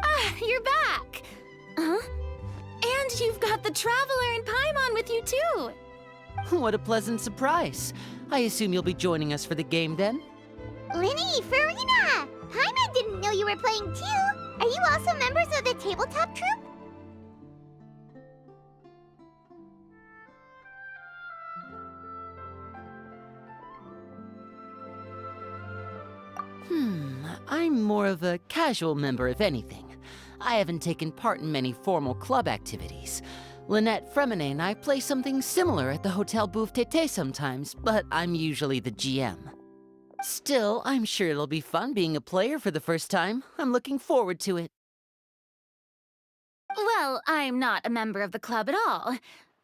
S21: Ah, you're back! Huh? And you've got the Traveler and Paimon with you too!
S22: What a pleasant surprise. I assume you'll be joining us for the game then?
S1: Linny, Farina! Paimon didn't know you were playing too! Are you also members of the tabletop troupe?
S22: I'm more of a casual member, if anything. I haven't taken part in many formal club activities. Lynette Fremine and I play something similar at the Hotel Bouffe Tété sometimes, but I'm usually the GM. Still, I'm sure it'll be fun being a player for the first time. I'm looking forward to it.
S21: Well, I'm not a member of the club at all.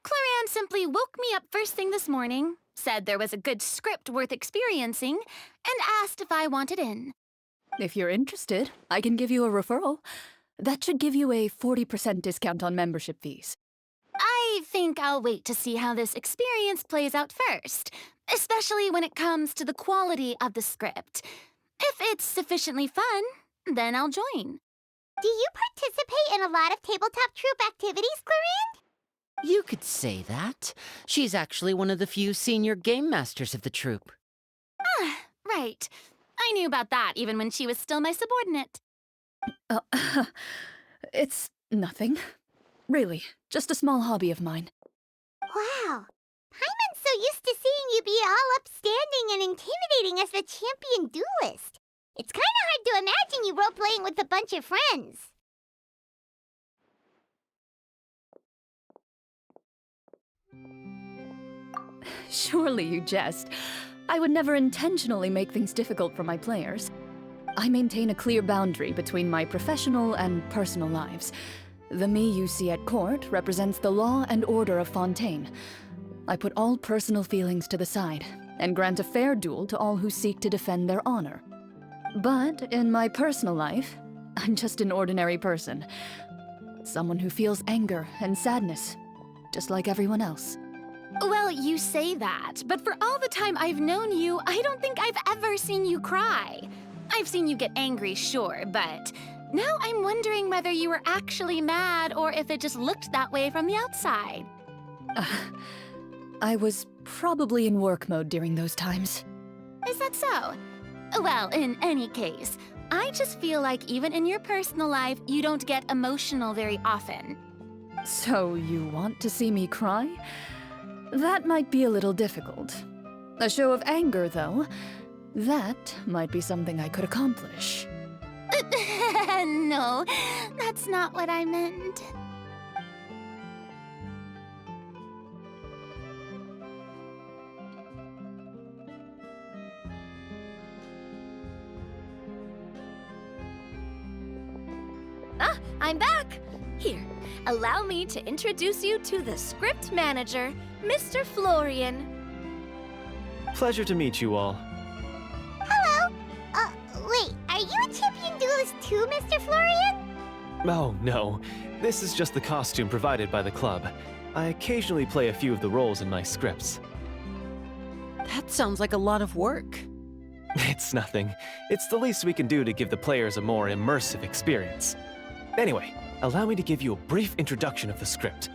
S21: Clarion simply woke me up first thing this morning, said there was a good script worth experiencing, and asked if I wanted in.
S5: If you're interested, I can give you a referral. That should give you a 40% discount on membership fees.
S21: I think I'll wait to see how this experience plays out first, especially when it comes to the quality of the script. If it's sufficiently fun, then I'll join.
S1: Do you participate in a lot of tabletop troupe activities, Clarion?
S22: You could say that. She's actually one of the few senior game masters of the troupe.
S21: Ah, right. I knew about that even when she was still my subordinate.
S5: It's nothing. Really, just a small hobby of mine.
S1: Wow. Paimon's so used to seeing you be all upstanding and intimidating as the champion duelist. It's kind of hard to imagine you role-playing with a bunch of friends.
S5: Surely you jest. I would never intentionally make things difficult for my players. I maintain a clear boundary between my professional and personal lives. The me you see at court represents the law and order of Fontaine. I put all personal feelings to the side and grant a fair duel to all who seek to defend their honor. But in my personal life, I'm just an ordinary person. Someone who feels anger and sadness, just like everyone else.
S21: Well, you say that, but for all the time I've known you, I don't think I've ever seen you cry. I've seen you get angry, sure, but now I'm wondering whether you were actually mad or if it just looked that way from the outside.
S5: I was probably in work mode during those times.
S21: Is that so? Well, in any case, I just feel like even in your personal life, you don't get emotional very often.
S5: So you want to see me cry? That might be a little difficult. A show of anger, though, that might be something I could accomplish.
S21: No, that's not what I meant. Ah, I'm back! Here, allow me to introduce you to the script manager, Mr. Florian.
S23: Pleasure to meet you all.
S1: Hello! Wait, are you a champion duelist too, Mr. Florian?
S23: Oh, no. This is just the costume provided by the club. I occasionally play a few of the roles in my scripts.
S22: That sounds like a lot of work.
S23: It's nothing. It's the least we can do to give the players a more immersive experience. Anyway, allow me to give you a brief introduction of the script.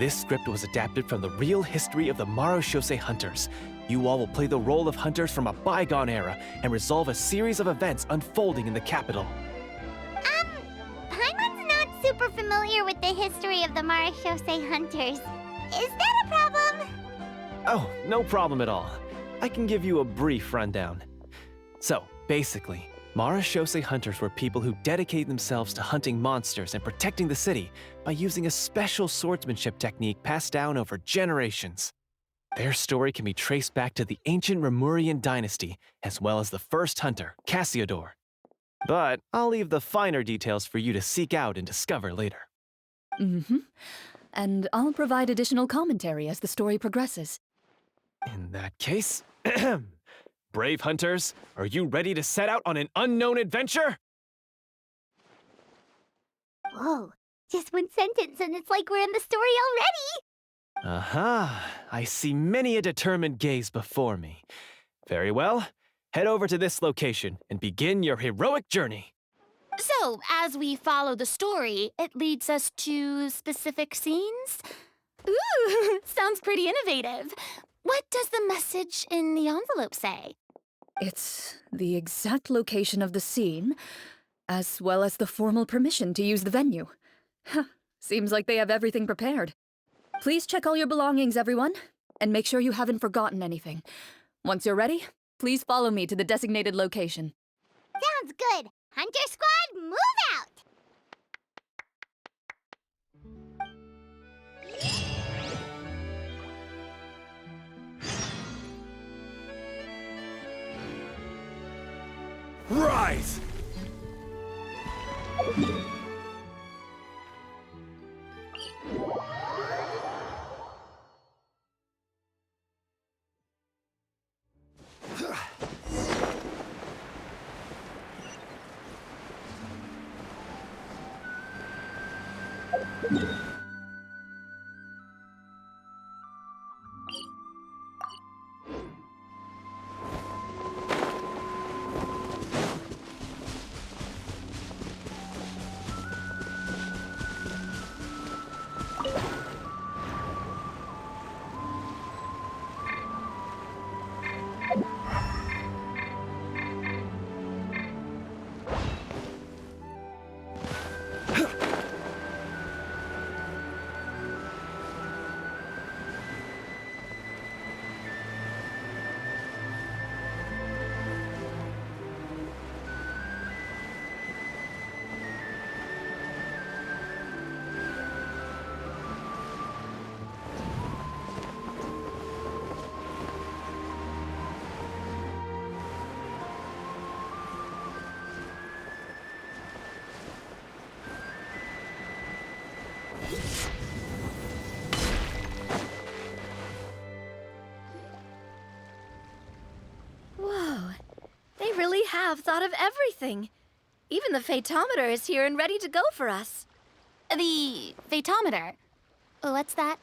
S23: This script was adapted from the real history of the Marechaussee Hunters. You all will play the role of hunters from a bygone era and resolve a series of events unfolding in the capital.
S1: Paimon's not super familiar with the history of the Marechaussee Hunters. Is that a problem?
S23: Oh, no problem at all. I can give you a brief rundown. So, basically, Marechaussee Hunters were people who dedicated themselves to hunting monsters and protecting the city by using a special swordsmanship technique passed down over generations. Their story can be traced back to the ancient Remurian dynasty, as well as the first hunter, Cassiodor. But I'll leave the finer details for you to seek out and discover later.
S5: Mm-hmm. And I'll provide additional commentary as the story progresses.
S23: In that case, brave hunters, are you ready to set out on an unknown adventure?
S20: Whoa, just one sentence and it's like we're in the story already!
S23: Aha, I see many a determined gaze before me. Very well, head over to this location and begin your heroic journey.
S7: So, as we follow the story, it leads us to specific scenes? Ooh, sounds pretty innovative. What does the message in the envelope say?
S5: It's the exact location of the scene, as well as the formal permission to use the venue. Seems like they have everything prepared. Please check all your belongings, everyone, and make sure you haven't forgotten anything. Once you're ready, please follow me to the designated location.
S1: Sounds good. Hunter Squad, move out!
S12: Rise!
S21: Whoa, they really have thought of everything. Even the phaetometer is here and ready to go for us.
S7: The phaetometer? What's that?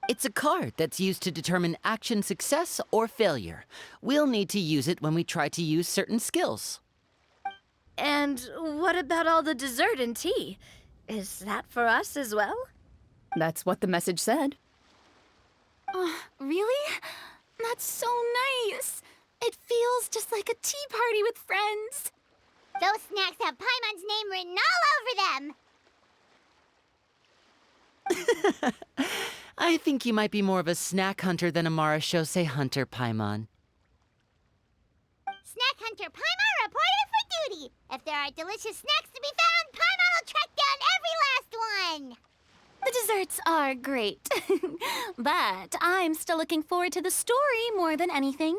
S22: It's a card that's used to determine action success or failure. We'll need to use it when we try to use certain skills.
S21: And what about all the dessert and tea? Is that for us as well?
S5: That's what the message said.
S7: Really? That's so nice. It feels just like a tea party with friends.
S1: Those snacks have Paimon's name written all over them.
S22: I think you might be more of a snack hunter than a Marachose hunter, Paimon.
S1: Snack Hunter Paimon reported for duty. If there are delicious snacks to be found, Paimon will track down every last one.
S7: The desserts are great, but I'm still looking forward to the story more than anything.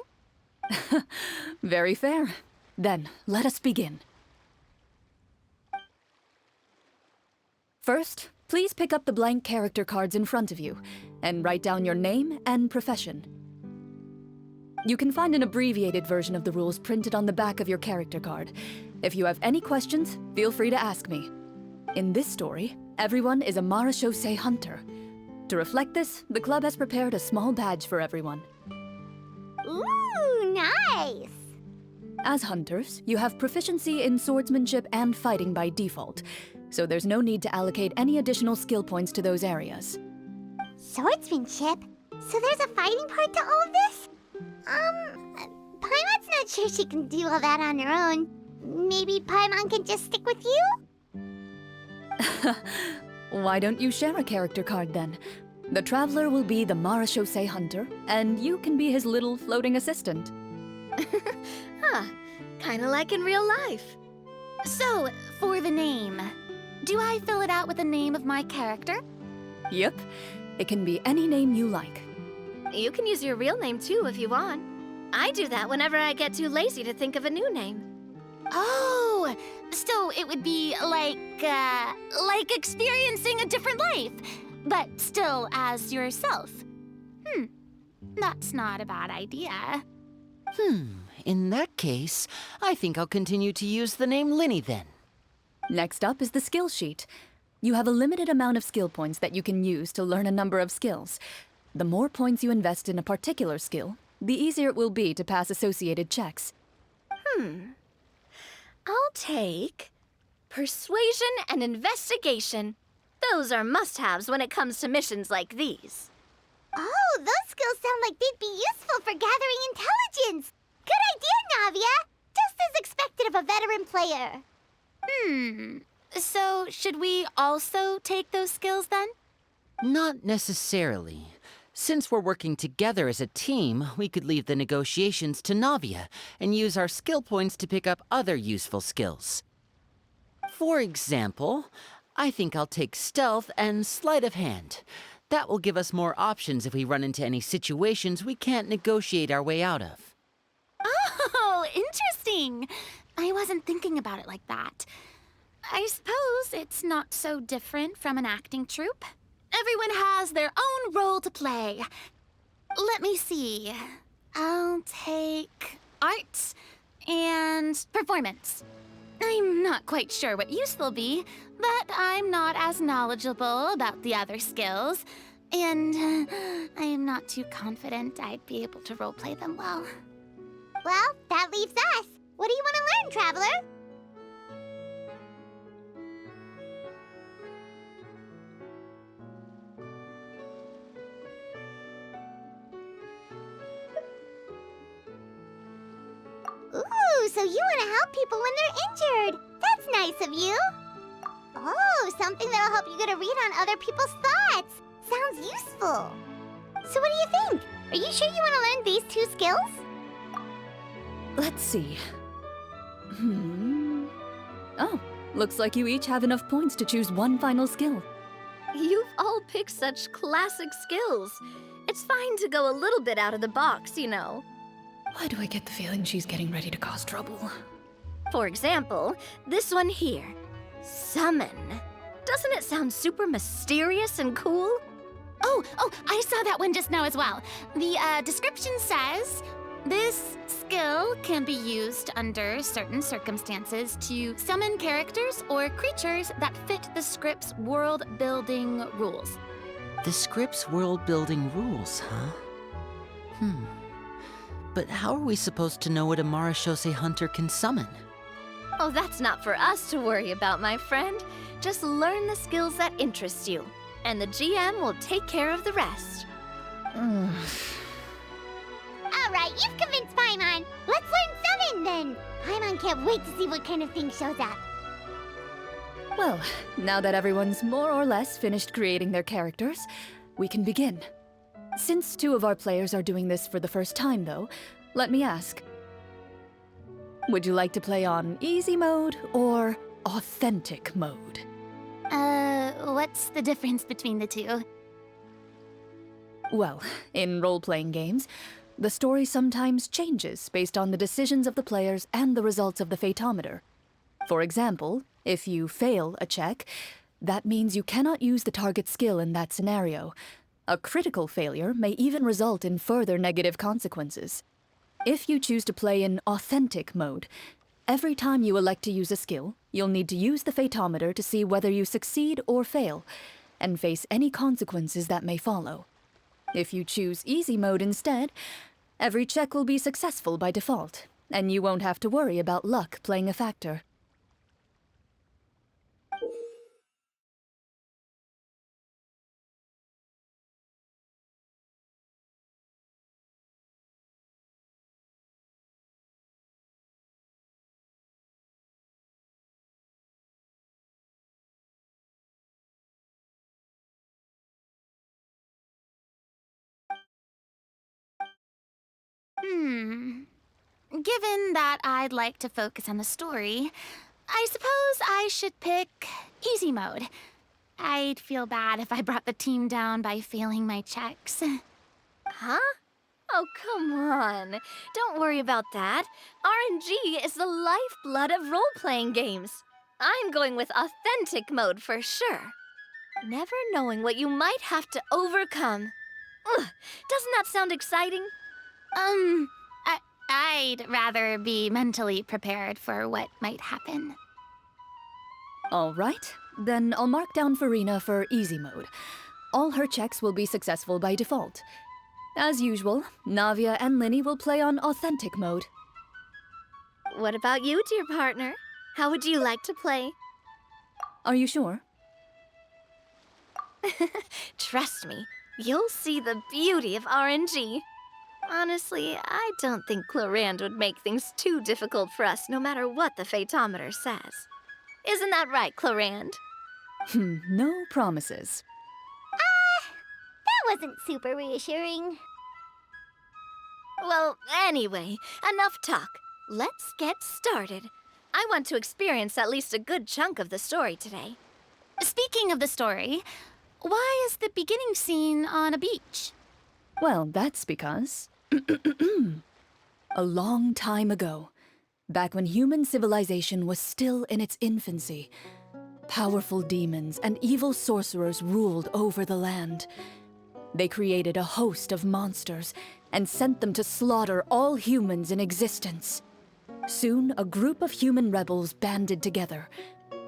S5: Very fair. Then, let us begin. First, please pick up the blank character cards in front of you and write down your name and profession. You can find an abbreviated version of the rules printed on the back of your character card. If you have any questions, feel free to ask me. In this story, everyone is a Marachose hunter. To reflect this, the club has prepared a small badge for everyone.
S1: Ooh, nice!
S5: As hunters, you have proficiency in swordsmanship and fighting by default, so there's no need to allocate any additional skill points to those areas.
S1: Swordsmanship? So there's a fighting part to all of this? Paimon's not sure she can do all that on her own. Maybe Paimon can just stick with you?
S5: Why don't you share a character card then? The Traveler will be the Marachose hunter, and you can be his little floating assistant.
S21: Huh, kinda like in real life.
S7: So, for the name, do I fill it out with the name of my character?
S5: Yep, it can be any name you like.
S21: You can use your real name too if you want. I do that whenever I get too lazy to think of a new name.
S11: Oh, so it would be like experiencing a different life, but still as yourself. That's not a bad idea.
S22: In that case, I think I'll continue to use the name Linny then.
S5: Next up is the skill sheet. You have a limited amount of skill points that you can use to learn a number of skills. The more points you invest in a particular skill, the easier it will be to pass associated checks.
S21: I'll take persuasion and investigation. Those are must-haves when it comes to missions like these.
S1: Oh, those skills sound like they'd be useful for gathering intelligence. Good idea, Navia. Just as expected of a veteran player.
S11: So should we also take those skills then?
S22: Not necessarily. Since we're working together as a team, we could leave the negotiations to Navia and use our skill points to pick up other useful skills. For example, I think I'll take stealth and sleight of hand. That will give us more options if we run into any situations we can't negotiate our way out of.
S11: Oh, interesting. I wasn't thinking about it like that. I suppose it's not so different from an acting troupe. Everyone has their own role to play. Let me see. I'll take arts and performance. I'm not quite sure what use they'll be, but I'm not as knowledgeable about the other skills, and I'm not too confident I'd be able to roleplay them well.
S1: Well, that leaves us. What do you want to learn, Traveler? Ooh, so you want to help people when they're injured. That's nice of you. Oh, something that'll help you get a read on other people's thoughts. Sounds useful. So what do you think? Are you sure you want to learn these two skills?
S5: Let's see. Oh, looks like you each have enough points to choose one final skill.
S21: You've all picked such classic skills. It's fine to go a little bit out of the box, you know.
S5: Why do I get the feeling she's getting ready to cause trouble?
S21: For example, this one here. Summon. Doesn't it sound super mysterious and cool?
S11: Oh, I saw that one just now as well. The description says, this skill can be used under certain circumstances to summon characters or creatures that fit the script's world-building rules.
S22: The script's world-building rules, huh? But how are we supposed to know what a Marashose hunter can summon?
S21: Oh, that's not for us to worry about, my friend. Just learn the skills that interest you, and the GM will take care of the rest.
S1: All right, you've convinced Paimon. Let's learn summon then. Paimon can't wait to see what kind of thing shows up.
S5: Well, now that everyone's more or less finished creating their characters, we can begin. Since two of our players are doing this for the first time, though, let me ask. Would you like to play on easy mode or authentic mode?
S11: What's the difference between the two?
S5: Well, in role-playing games, the story sometimes changes based on the decisions of the players and the results of the Fatometer. For example, if you fail a check, that means you cannot use the target skill in that scenario. A critical failure may even result in further negative consequences. If you choose to play in authentic mode, every time you elect to use a skill, you'll need to use the Fatometer to see whether you succeed or fail, and face any consequences that may follow. If you choose easy mode instead, every check will be successful by default, and you won't have to worry about luck playing a factor.
S11: Given that I'd like to focus on the story, I suppose I should pick easy mode. I'd feel bad if I brought the team down by failing my checks.
S21: Huh? Oh, come on. Don't worry about that. RNG is the lifeblood of role-playing games. I'm going with authentic mode for sure. Never knowing what you might have to overcome. Ugh, doesn't that sound exciting?
S11: I'd rather be mentally prepared for what might happen.
S5: All right, then I'll mark down Farina for easy mode. All her checks will be successful by default. As usual, Navia and Linny will play on authentic mode.
S21: What about you, dear partner? How would you like to play?
S5: Are you sure?
S21: Trust me, you'll see the beauty of RNG. Honestly, I don't think Clorand would make things too difficult for us no matter what the Fatometer says. Isn't that right, Clorand?
S5: No promises.
S1: That wasn't super reassuring.
S21: Well, anyway, enough talk. Let's get started. I want to experience at least a good chunk of the story today.
S11: Speaking of the story, why is the beginning scene on a beach?
S5: Well, that's because... a long time ago, back when human civilization was still in its infancy, powerful demons and evil sorcerers ruled over the land. They created a host of monsters and sent them to slaughter all humans in existence. Soon, a group of human rebels banded together.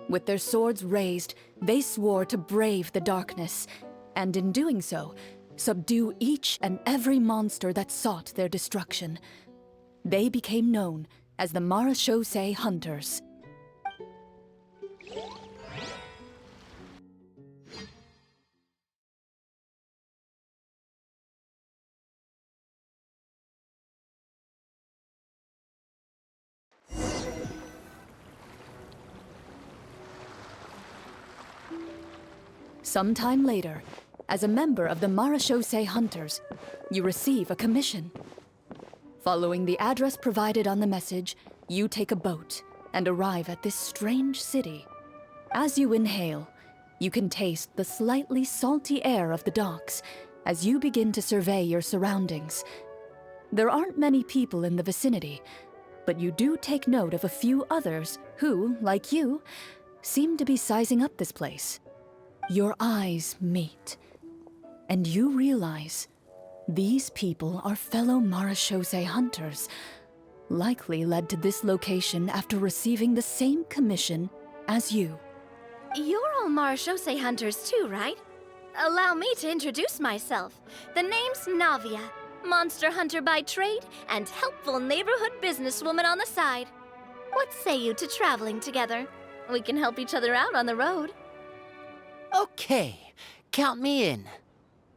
S5: With their swords raised, they swore to brave the darkness, and in doing so, subdue each and every monster that sought their destruction. They became known as the Marachose Hunters. Sometime later, as a member of the Marachose Hunters, you receive a commission. Following the address provided on the message, you take a boat and arrive at this strange city. As you inhale, you can taste the slightly salty air of the docks as you begin to survey your surroundings. There aren't many people in the vicinity, but you do take note of a few others who, like you, seem to be sizing up this place. Your eyes meet, and you realize these people are fellow Marachose hunters, likely led to this location after receiving the same commission as you.
S21: You're all Marachose hunters too, right? Allow me to introduce myself. The name's Navia, monster hunter by trade and helpful neighborhood businesswoman on the side. What say you to traveling together? We can help each other out on the road.
S22: Okay, count me in.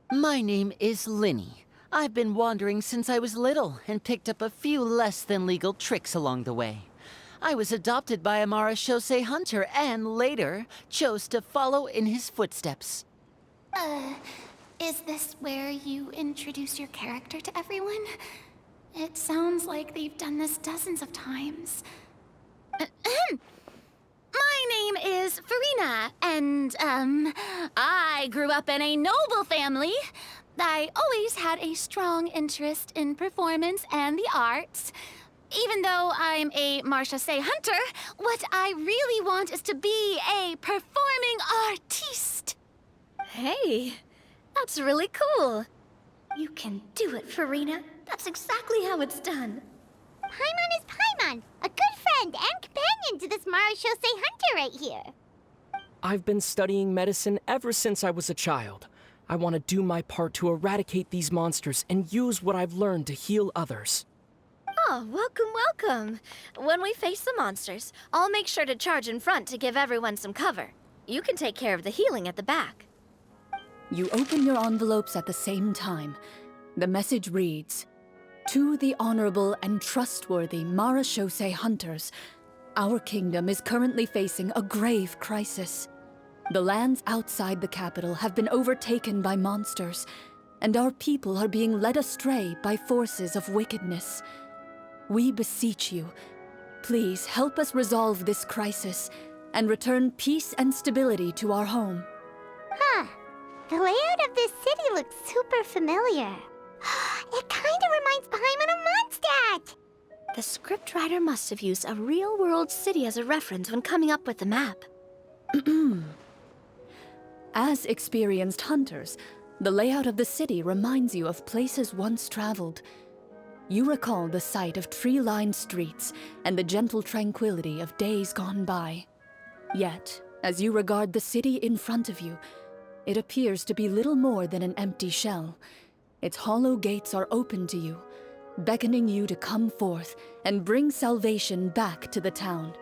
S22: My name is Linny. I've been wandering since I was little and picked up a few less than legal tricks along the way. I was adopted by a Marachose hunter and later chose to follow in his footsteps.
S11: Is this where you introduce your character to everyone? It sounds like they've done this dozens of times. My name is Farina, and, I grew up in a noble family. I always had a strong interest in performance and the arts. Even though I'm a Marachose hunter, what I really want is to be a performing artiste.
S21: Hey, that's really cool. You can do it, Farina. That's exactly how it's done.
S1: Paimon is Paimon, a good friend and companion to this Marachose hunter right here.
S13: I've been studying medicine ever since I was a child. I want to do my part to eradicate these monsters and use what I've learned to heal others.
S21: Oh, welcome, welcome. When we face the monsters, I'll make sure to charge in front to give everyone some cover. You can take care of the healing at the back.
S5: You open your envelopes at the same time. The message reads, "To the honorable and trustworthy Marachose hunters, our kingdom is currently facing a grave crisis. The lands outside the capital have been overtaken by monsters, and our people are being led astray by forces of wickedness. We beseech you, please help us resolve this crisis and return peace and stability to our home."
S1: Huh. The layout of this city looks super familiar. It kinda reminds Paimon of Mondstadt!
S21: The scriptwriter must have used a real-world city as a reference when coming up with the map.
S5: As experienced hunters, the layout of the city reminds you of places once traveled. You recall the sight of tree-lined streets and the gentle tranquility of days gone by. Yet, as you regard the city in front of you, it appears to be little more than an empty shell. Its hollow gates are open to you, beckoning you to come forth and bring salvation back to the town.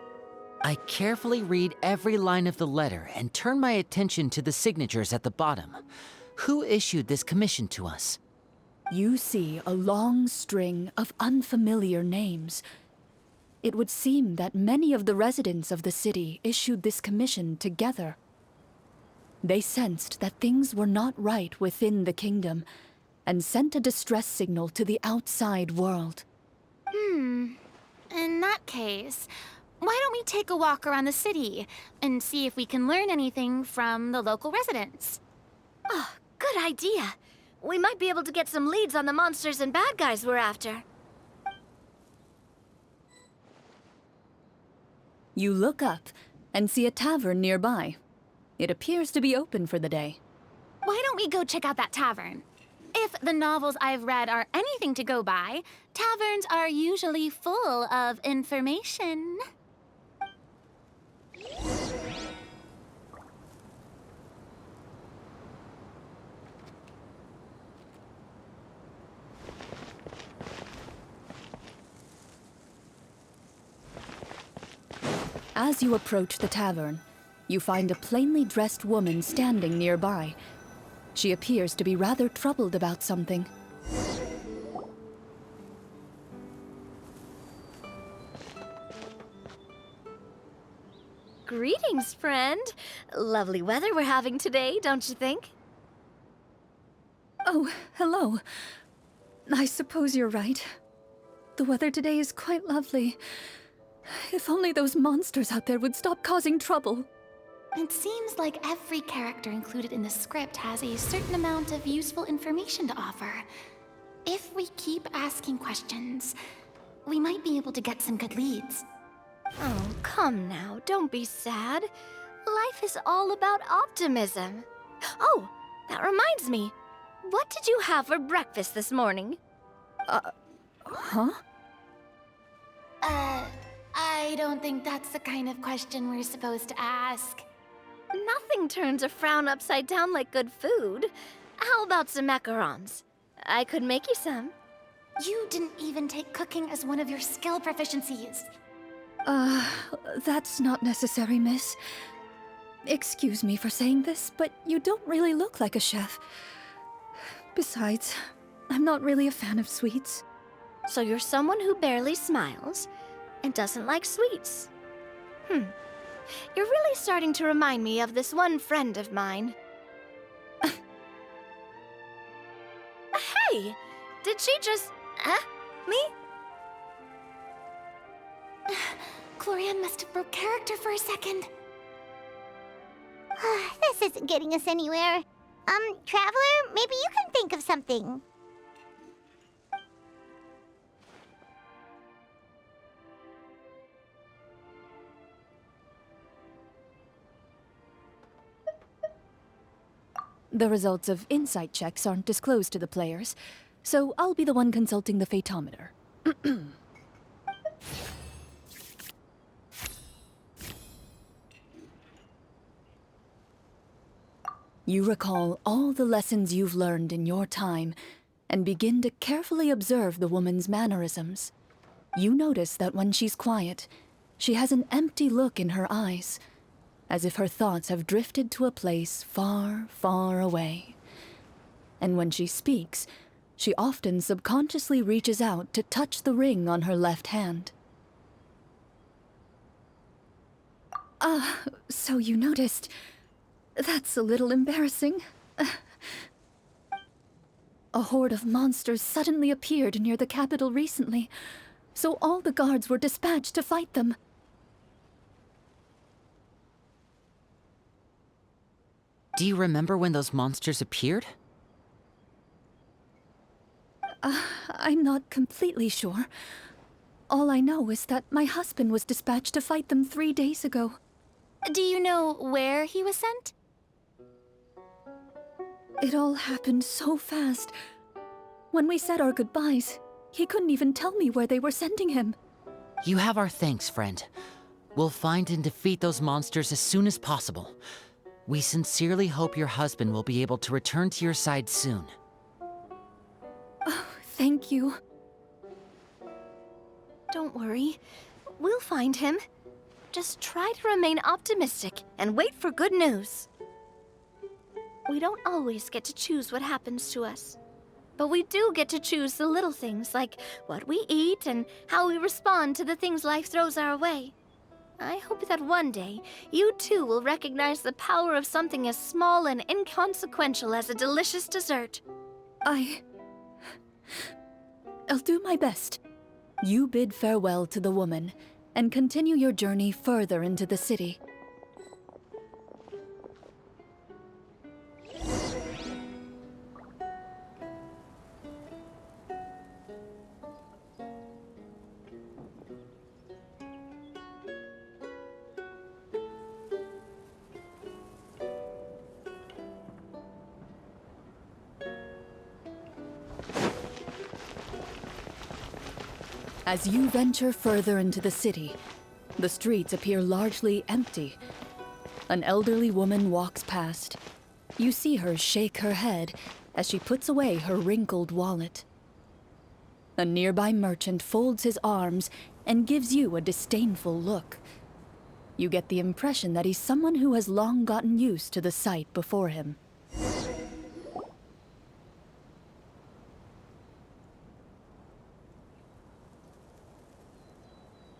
S22: I carefully read every line of the letter and turn my attention to the signatures at the bottom. Who issued this commission to us?
S5: You see a long string of unfamiliar names. It would seem that many of the residents of the city issued this commission together. They sensed that things were not right within the kingdom and sent a distress signal to the outside world.
S11: In that case, why don't we take a walk around the city and see if we can learn anything from the local residents?
S21: Oh, good idea. We might be able to get some leads on the monsters and bad guys we're after.
S5: You look up and see a tavern nearby. It appears to be open for the day.
S11: Why don't we go check out that tavern? If the novels I've read are anything to go by, taverns are usually full of information.
S5: As you approach the tavern, you find a plainly dressed woman standing nearby. She appears to be rather troubled about something.
S21: Greetings, friend. Lovely weather we're having today, don't you think?
S5: Oh, hello. I suppose you're right. The weather today is quite lovely. If only those monsters out there would stop causing trouble.
S11: It seems like every character included in the script has a certain amount of useful information to offer. If we keep asking questions, we might be able to get some good leads.
S21: Oh, come now, don't be sad. Life is all about optimism. Oh, that reminds me. What did you have for breakfast this morning?
S5: Huh?
S11: I don't think that's the kind of question we're supposed to ask.
S21: Nothing turns a frown upside down like good food. How about some macarons? I could make you some.
S11: You didn't even take cooking as one of your skill proficiencies.
S5: That's not necessary, miss. Excuse me for saying this, but you don't really look like a chef. Besides, I'm not really a fan of sweets.
S21: So you're someone who barely smiles and doesn't like sweets. You're really starting to remind me of this one friend of mine. Hey! Did she just... me?
S11: Chlorianne must have broke character for a second.
S1: This isn't getting us anywhere. Traveler, maybe you can think of something.
S5: The results of insight checks aren't disclosed to the players, so I'll be the one consulting the photometer. You recall all the lessons you've learned in your time and begin to carefully observe the woman's mannerisms. You notice that when she's quiet, she has an empty look in her eyes, as if her thoughts have drifted to a place far, far away. And when she speaks, she often subconsciously reaches out to touch the ring on her left hand. So you noticed. That's a little embarrassing. A horde of monsters suddenly appeared near the capital recently, so all the guards were dispatched to fight them.
S22: Do you remember when those monsters appeared?
S5: I'm not completely sure. All I know is that my husband was dispatched to fight them 3 days ago.
S11: Do you know where he was sent?
S5: It all happened so fast. When we said our goodbyes, he couldn't even tell me where they were sending him.
S22: You have our thanks, friend. We'll find and defeat those monsters as soon as possible. We sincerely hope your husband will be able to return to your side soon.
S5: Oh, thank you.
S21: Don't worry. We'll find him. Just try to remain optimistic and wait for good news. We don't always get to choose what happens to us. But we do get to choose the little things, like what we eat and how we respond to the things life throws our way. I hope that one day, you too will recognize the power of something as small and inconsequential as a delicious dessert.
S5: I'll do my best. You bid farewell to the woman, and continue your journey further into the city. As you venture further into the city, the streets appear largely empty. An elderly woman walks past. You see her shake her head as she puts away her wrinkled wallet. A nearby merchant folds his arms and gives you a disdainful look. You get the impression that he's someone who has long gotten used to the sight before him.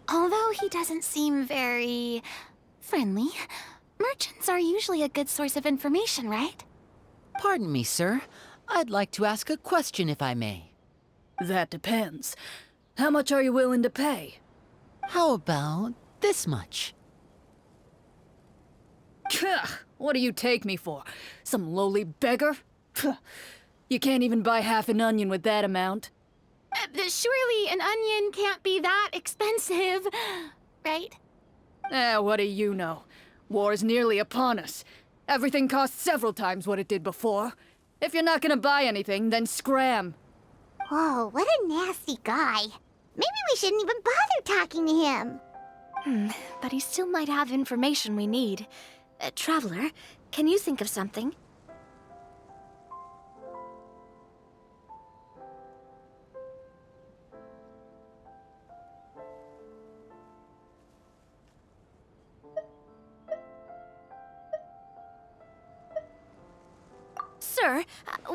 S11: Although he doesn't seem very friendly, merchants are usually a good source of information, right?
S22: Pardon me, sir. I'd like to ask a question if I may.
S5: That depends. How much are you willing to pay?
S22: How about this much?
S5: What do you take me for? Some lowly beggar? You can't even buy half an onion with that amount.
S11: Surely an onion can't be that expensive, right?
S5: What do you know? War's nearly upon us. Everything costs several times what it did before. If you're not gonna buy anything, then scram.
S1: Whoa, what a nasty guy. Maybe we shouldn't even bother talking to him.
S21: But he still might have information we need. Traveler, can you think of something? Sir,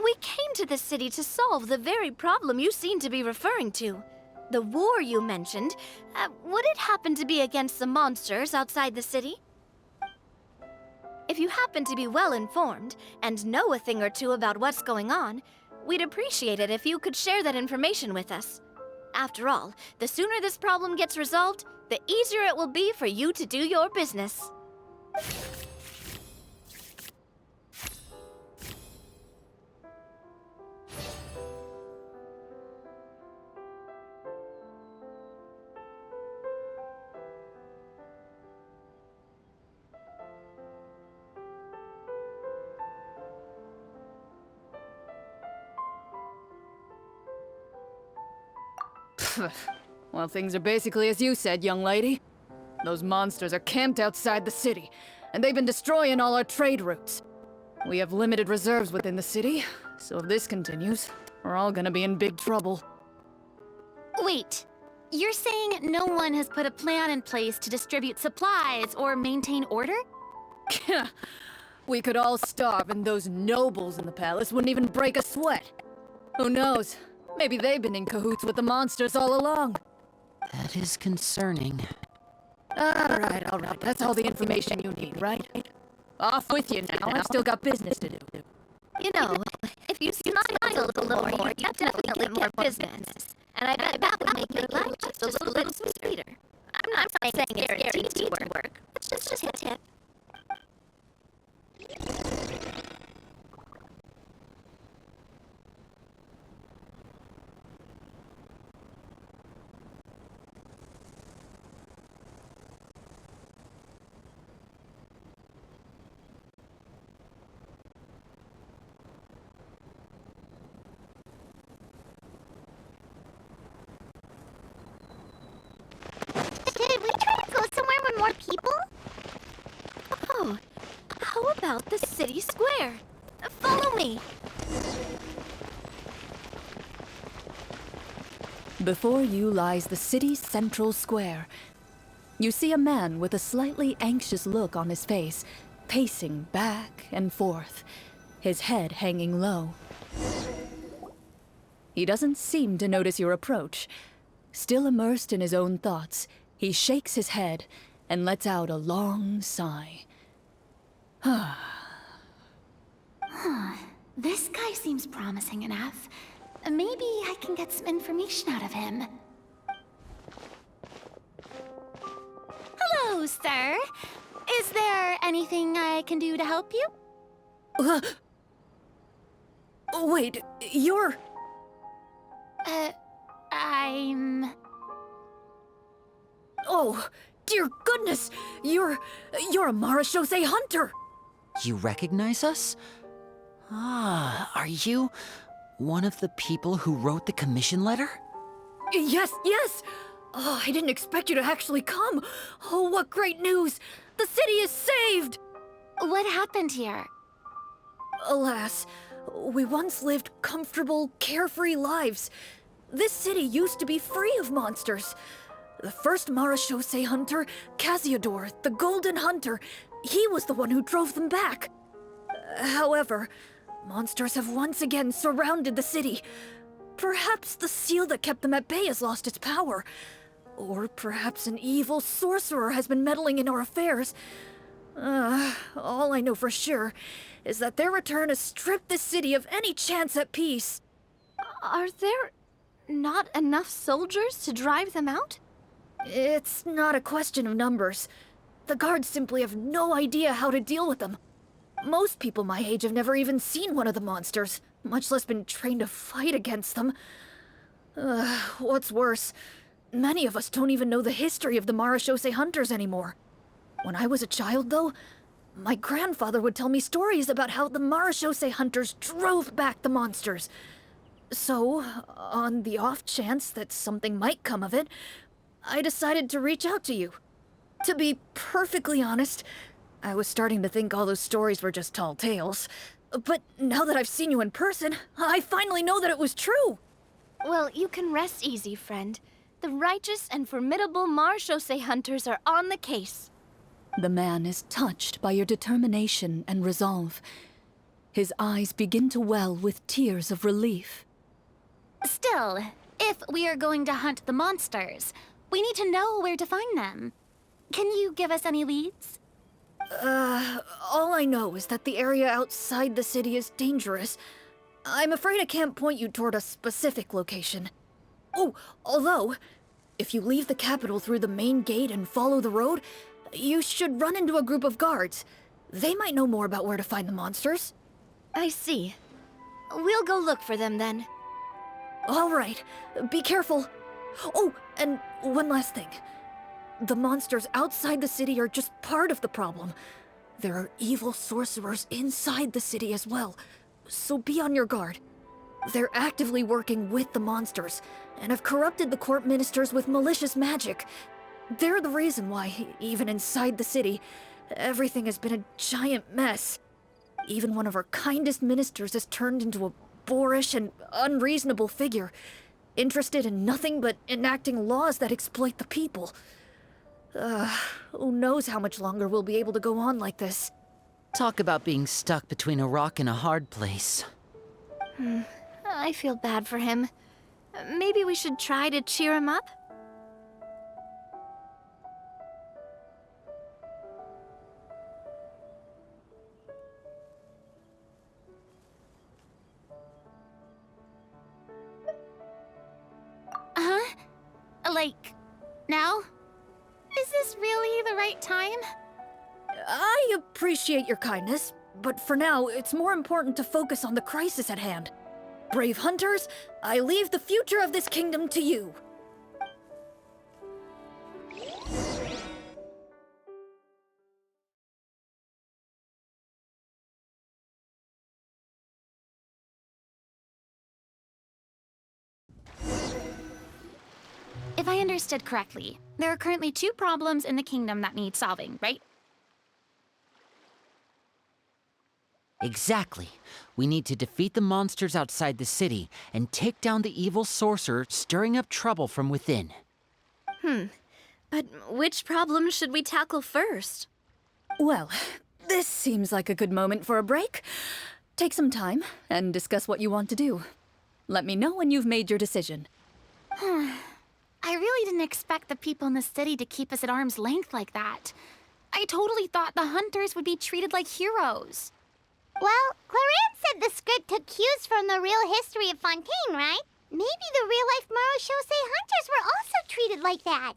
S21: we came to this city to solve the very problem you seem to be referring to. The war you mentioned, would it happen to be against the monsters outside the city? If you happen to be well informed and know a thing or two about what's going on, we'd appreciate it if you could share that information with us. After all, the sooner this problem gets resolved, the easier it will be for you to do your business.
S5: Well, things are basically as you said, young lady. Those monsters are camped outside the city, and they've been destroying all our trade routes. We have limited reserves within the city, so if this continues, we're all gonna be in big trouble.
S11: Wait, you're saying no one has put a plan in place to distribute supplies or maintain order?
S5: We could all starve, and those nobles in the palace wouldn't even break a sweat. Who knows? Maybe they've been in cahoots with the monsters all along.
S22: That is concerning.
S5: All right. That's all the information you need, right? Off with you now. I've still got business to do.
S21: You know, if you smile a little more, you definitely get more business. And I bet that would make your life just a little sweeter. I'm not saying it's guaranteed work. It's just a tip. about the city square. Follow me.
S5: Before you lies the city's central square. You see a man with a slightly anxious look on his face, pacing back and forth, his head hanging low. He doesn't seem to notice your approach. Still immersed in his own thoughts, he shakes his head and lets out a long sigh.
S11: This guy seems promising enough. Maybe I can get some information out of him. Hello, sir. Is there anything I can do to help you?
S5: Wait, you're...
S11: I'm...
S5: Oh, dear goodness! You're a Marashose hunter!
S22: You recognize us? Ah, are you one of the people who wrote the commission letter?
S5: Yes, yes! Oh, I didn't expect you to actually come. Oh, what great news! The city is saved!
S11: What happened here?
S5: Alas, we once lived comfortable, carefree lives. This city used to be free of monsters. The first Marashose hunter, Casiodor, the Golden Hunter, he was the one who drove them back. However, monsters have once again surrounded the city. Perhaps the seal that kept them at bay has lost its power. Or perhaps an evil sorcerer has been meddling in our affairs. All I know for sure is that their return has stripped the city of any chance at peace.
S21: Are there not enough soldiers to drive them out?
S5: It's not a question of numbers. The guards simply have no idea how to deal with them. Most people my age have never even seen one of the monsters, much less been trained to fight against them. What's worse, many of us don't even know the history of the Marashose hunters anymore. When I was a child, though, my grandfather would tell me stories about how the Marashose hunters drove back the monsters. So, on the off chance that something might come of it, I decided to reach out to you. To be perfectly honest, I was starting to think all those stories were just tall tales. But now that I've seen you in person, I finally know that it was true!
S21: Well, you can rest easy, friend. The righteous and formidable Marashose hunters are on the case.
S5: The man is touched by your determination and resolve. His eyes begin to well with tears of relief.
S11: Still, if we are going to hunt the monsters, we need to know where to find them. Can you give us any leads?
S5: All I know is that the area outside the city is dangerous. I'm afraid I can't point you toward a specific location. Oh, although, if you leave the capital through the main gate and follow the road, you should run into a group of guards. They might know more about where to find the monsters.
S21: I see. We'll go look for them then.
S5: All right, be careful. Oh, and one last thing. The monsters outside the city are just part of the problem. There are evil sorcerers inside the city as well, so be on your guard. They're actively working with the monsters, and have corrupted the court ministers with malicious magic. They're the reason why, even inside the city, everything has been a giant mess. Even one of our kindest ministers has turned into a boorish and unreasonable figure, interested in nothing but enacting laws that exploit the people. Who knows how much longer we'll be able to go on like this.
S22: Talk about being stuck between a rock and a hard place.
S21: I feel bad for him. Maybe we should try to cheer him up?
S11: Huh? Like, now? Is this really the right time?
S5: I appreciate your kindness, but for now, it's more important to focus on the crisis at hand. Brave hunters, I leave the future of this kingdom to you.
S11: If I understood correctly, there are currently 2 problems in the kingdom that need solving, right?
S22: Exactly. We need to defeat the monsters outside the city and take down the evil sorcerer stirring up trouble from within.
S21: But which problem should we tackle first?
S5: Well, this seems like a good moment for a break. Take some time and discuss what you want to do. Let me know when you've made your decision.
S11: I really didn't expect the people in the city to keep us at arm's length like that. I totally thought the hunters would be treated like heroes.
S1: Well, Clarence said the script took cues from the real history of Fontaine, right? Maybe the real-life Marachose hunters were also treated like that.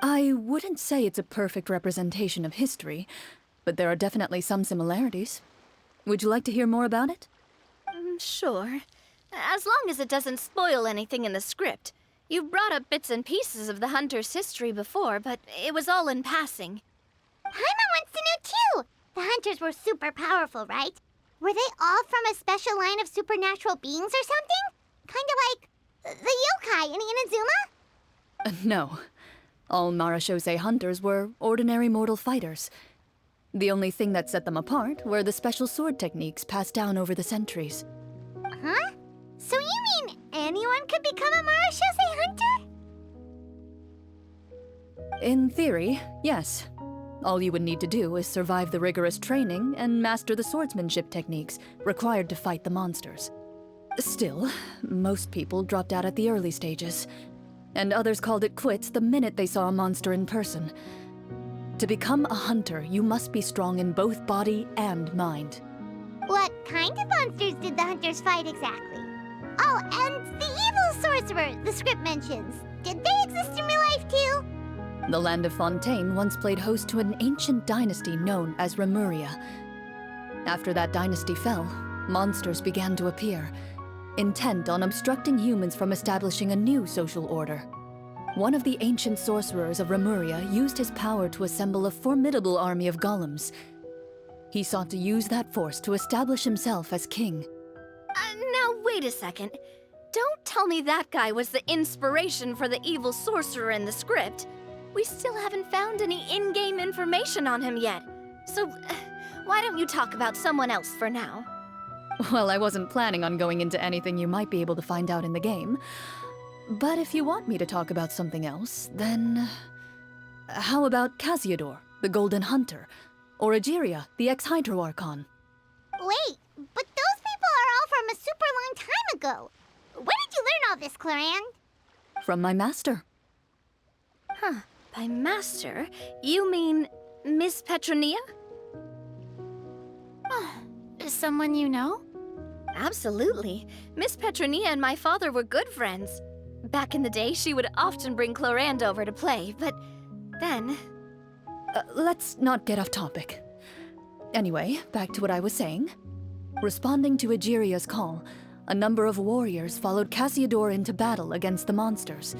S5: I wouldn't say it's a perfect representation of history, but there are definitely some similarities. Would you like to hear more about it?
S21: Sure. As long as it doesn't spoil anything in the script. You brought up bits and pieces of the hunter's history before, but it was all in passing.
S1: Paimon wants to know too! The hunters were super powerful, right? Were they all from a special line of supernatural beings or something? Kind of like the yokai in Inazuma?
S5: No. All Marachose hunters were ordinary mortal fighters. The only thing that set them apart were the special sword techniques passed down over the centuries.
S1: Huh? So you mean anyone could become a Marachose hunter?
S5: In theory, yes. All you would need to do is survive the rigorous training and master the swordsmanship techniques required to fight the monsters. Still, most people dropped out at the early stages, and others called it quits the minute they saw a monster in person. To become a hunter, you must be strong in both body and mind.
S1: What kind of monsters did the hunters fight exactly? Oh, and the evil sorcerer the script mentions. Did they exist in real life too?
S5: The land of Fontaine once played host to an ancient dynasty known as Remuria. After that dynasty fell, monsters began to appear, intent on obstructing humans from establishing a new social order. One of the ancient sorcerers of Remuria used his power to assemble a formidable army of golems. He sought to use that force to establish himself as king.
S21: Now wait a second. Don't tell me that guy was the inspiration for the evil sorcerer in the script. We still haven't found any in-game information on him yet. So, why don't you talk about someone else for now?
S5: Well, I wasn't planning on going into anything you might be able to find out in the game. But if you want me to talk about something else, then... How about Casiodor, the Golden Hunter? Or Egeria, the ex-Hydro Archon?
S1: Wait, but those people are all from a super long time ago. Where did you learn all this, Clarand?
S5: From my master.
S21: Huh. By master, you mean Miss Petronia?
S11: Someone you know?
S21: Absolutely. Miss Petronia and my father were good friends. Back in the day, she would often bring Clarand over to play, but then...
S5: Let's not get off topic. Anyway, back to what I was saying. Responding to Egeria's call, a number of warriors followed Casiodor into battle against the monsters.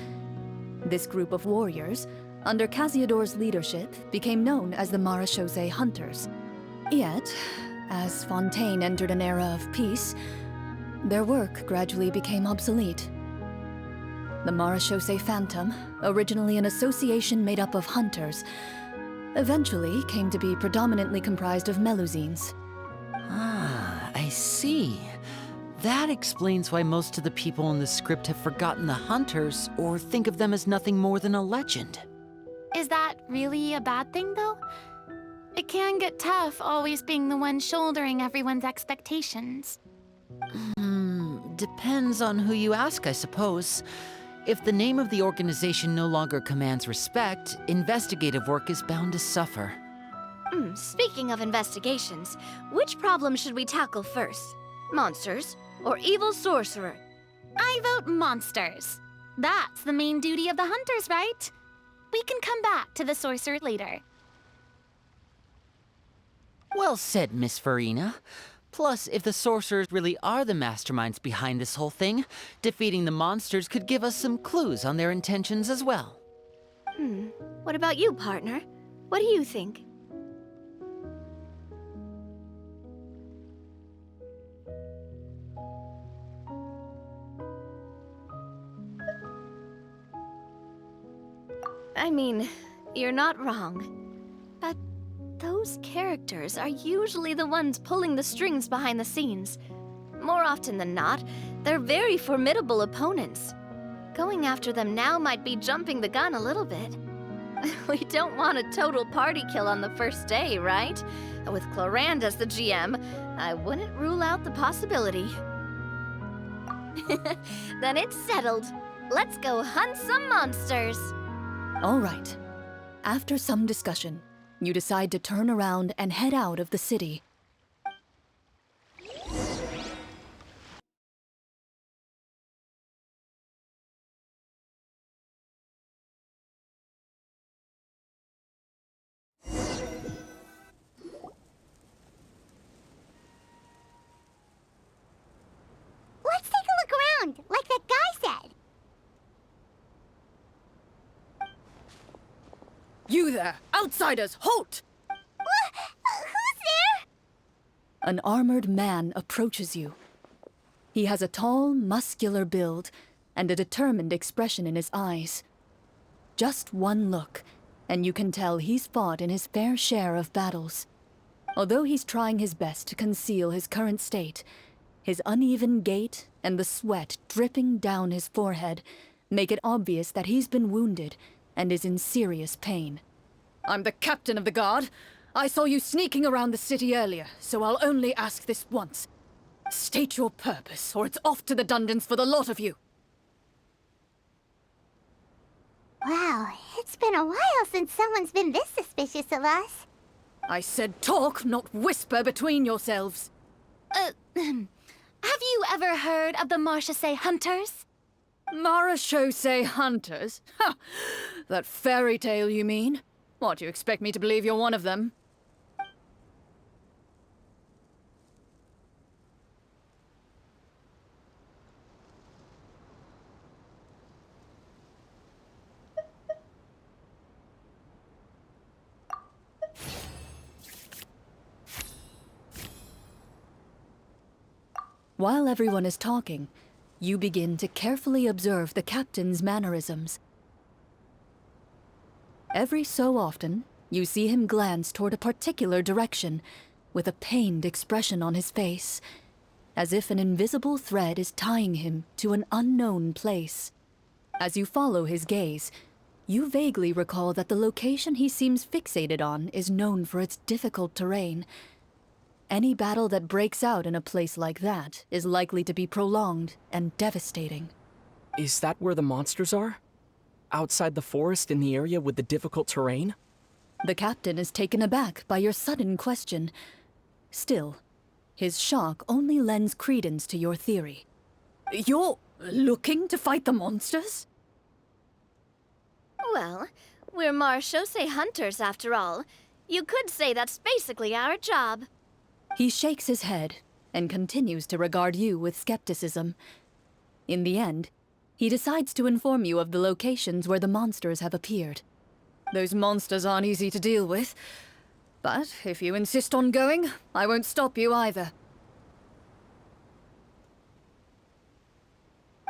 S5: This group of warriors, under Casiodor's leadership, became known as the Marachose Hunters. Yet, as Fontaine entered an era of peace, their work gradually became obsolete. The Marachose Phantom, originally an association made up of hunters, eventually came to be predominantly comprised of Melusines.
S22: Ah, I see. That explains why most of the people in the script have forgotten the hunters or think of them as nothing more than a legend.
S11: Is that really a bad thing, though? It can get tough always being the one shouldering everyone's expectations.
S22: Depends on who you ask, I suppose. If the name of the organization no longer commands respect, investigative work is bound to suffer.
S21: Speaking of investigations, which problem should we tackle first? Monsters or evil sorcerer?
S11: I vote monsters. That's the main duty of the hunters, right? We can come back to the sorcerer later.
S22: Well said, Miss Farina. Plus, if the sorcerers really are the masterminds behind this whole thing, defeating the monsters could give us some clues on their intentions as well.
S21: What about you, partner? What do you think? I mean, you're not wrong. But Those characters are usually the ones pulling the strings behind the scenes. More often than not, they're very formidable opponents. Going after them now might be jumping the gun a little bit. We don't want a total party kill on the first day, right? With Clorand as the GM, I wouldn't rule out the possibility. Then it's settled. Let's go hunt some monsters.
S5: All right. After some discussion, you decide to turn around and head out of the city.
S1: Let's take a look around, like that guy said.
S5: You there! Outsiders, halt!
S1: Who's there?
S5: An armored man approaches you. He has a tall, muscular build and a determined expression in his eyes. Just one look, and you can tell he's fought in his fair share of battles. Although he's trying his best to conceal his current state, his uneven gait and the sweat dripping down his forehead make it obvious that he's been wounded and is in serious pain. I'm the captain of the guard. I saw you sneaking around the city earlier, so I'll only ask this once. State your purpose, or it's off to the dungeons for the lot of you.
S1: Wow, it's been a while since someone's been this suspicious of us.
S5: I said talk, not whisper between yourselves.
S11: Have you ever heard of the Marchese Hunters?
S5: Marachose hunters? Ha! That fairy tale, you mean? What, you expect me to believe you're one of them? While everyone is talking, you begin to carefully observe the captain's mannerisms. Every so often, you see him glance toward a particular direction, with a pained expression on his face, as if an invisible thread is tying him to an unknown place. As you follow his gaze, you vaguely recall that the location he seems fixated on is known for its difficult terrain. Any battle that breaks out in a place like that is likely to be prolonged and devastating.
S13: Is that where the monsters are? Outside the forest in the area with the difficult terrain?
S5: The captain is taken aback by your sudden question. Still, his shock only lends credence to your theory. You're looking to fight the monsters?
S21: Well, we're Marchese Hunters after all. You could say that's basically our job.
S5: He shakes his head and continues to regard you with skepticism. In the end, he decides to inform you of the locations where the monsters have appeared. Those monsters aren't easy to deal with, but if you insist on going, I won't stop you either.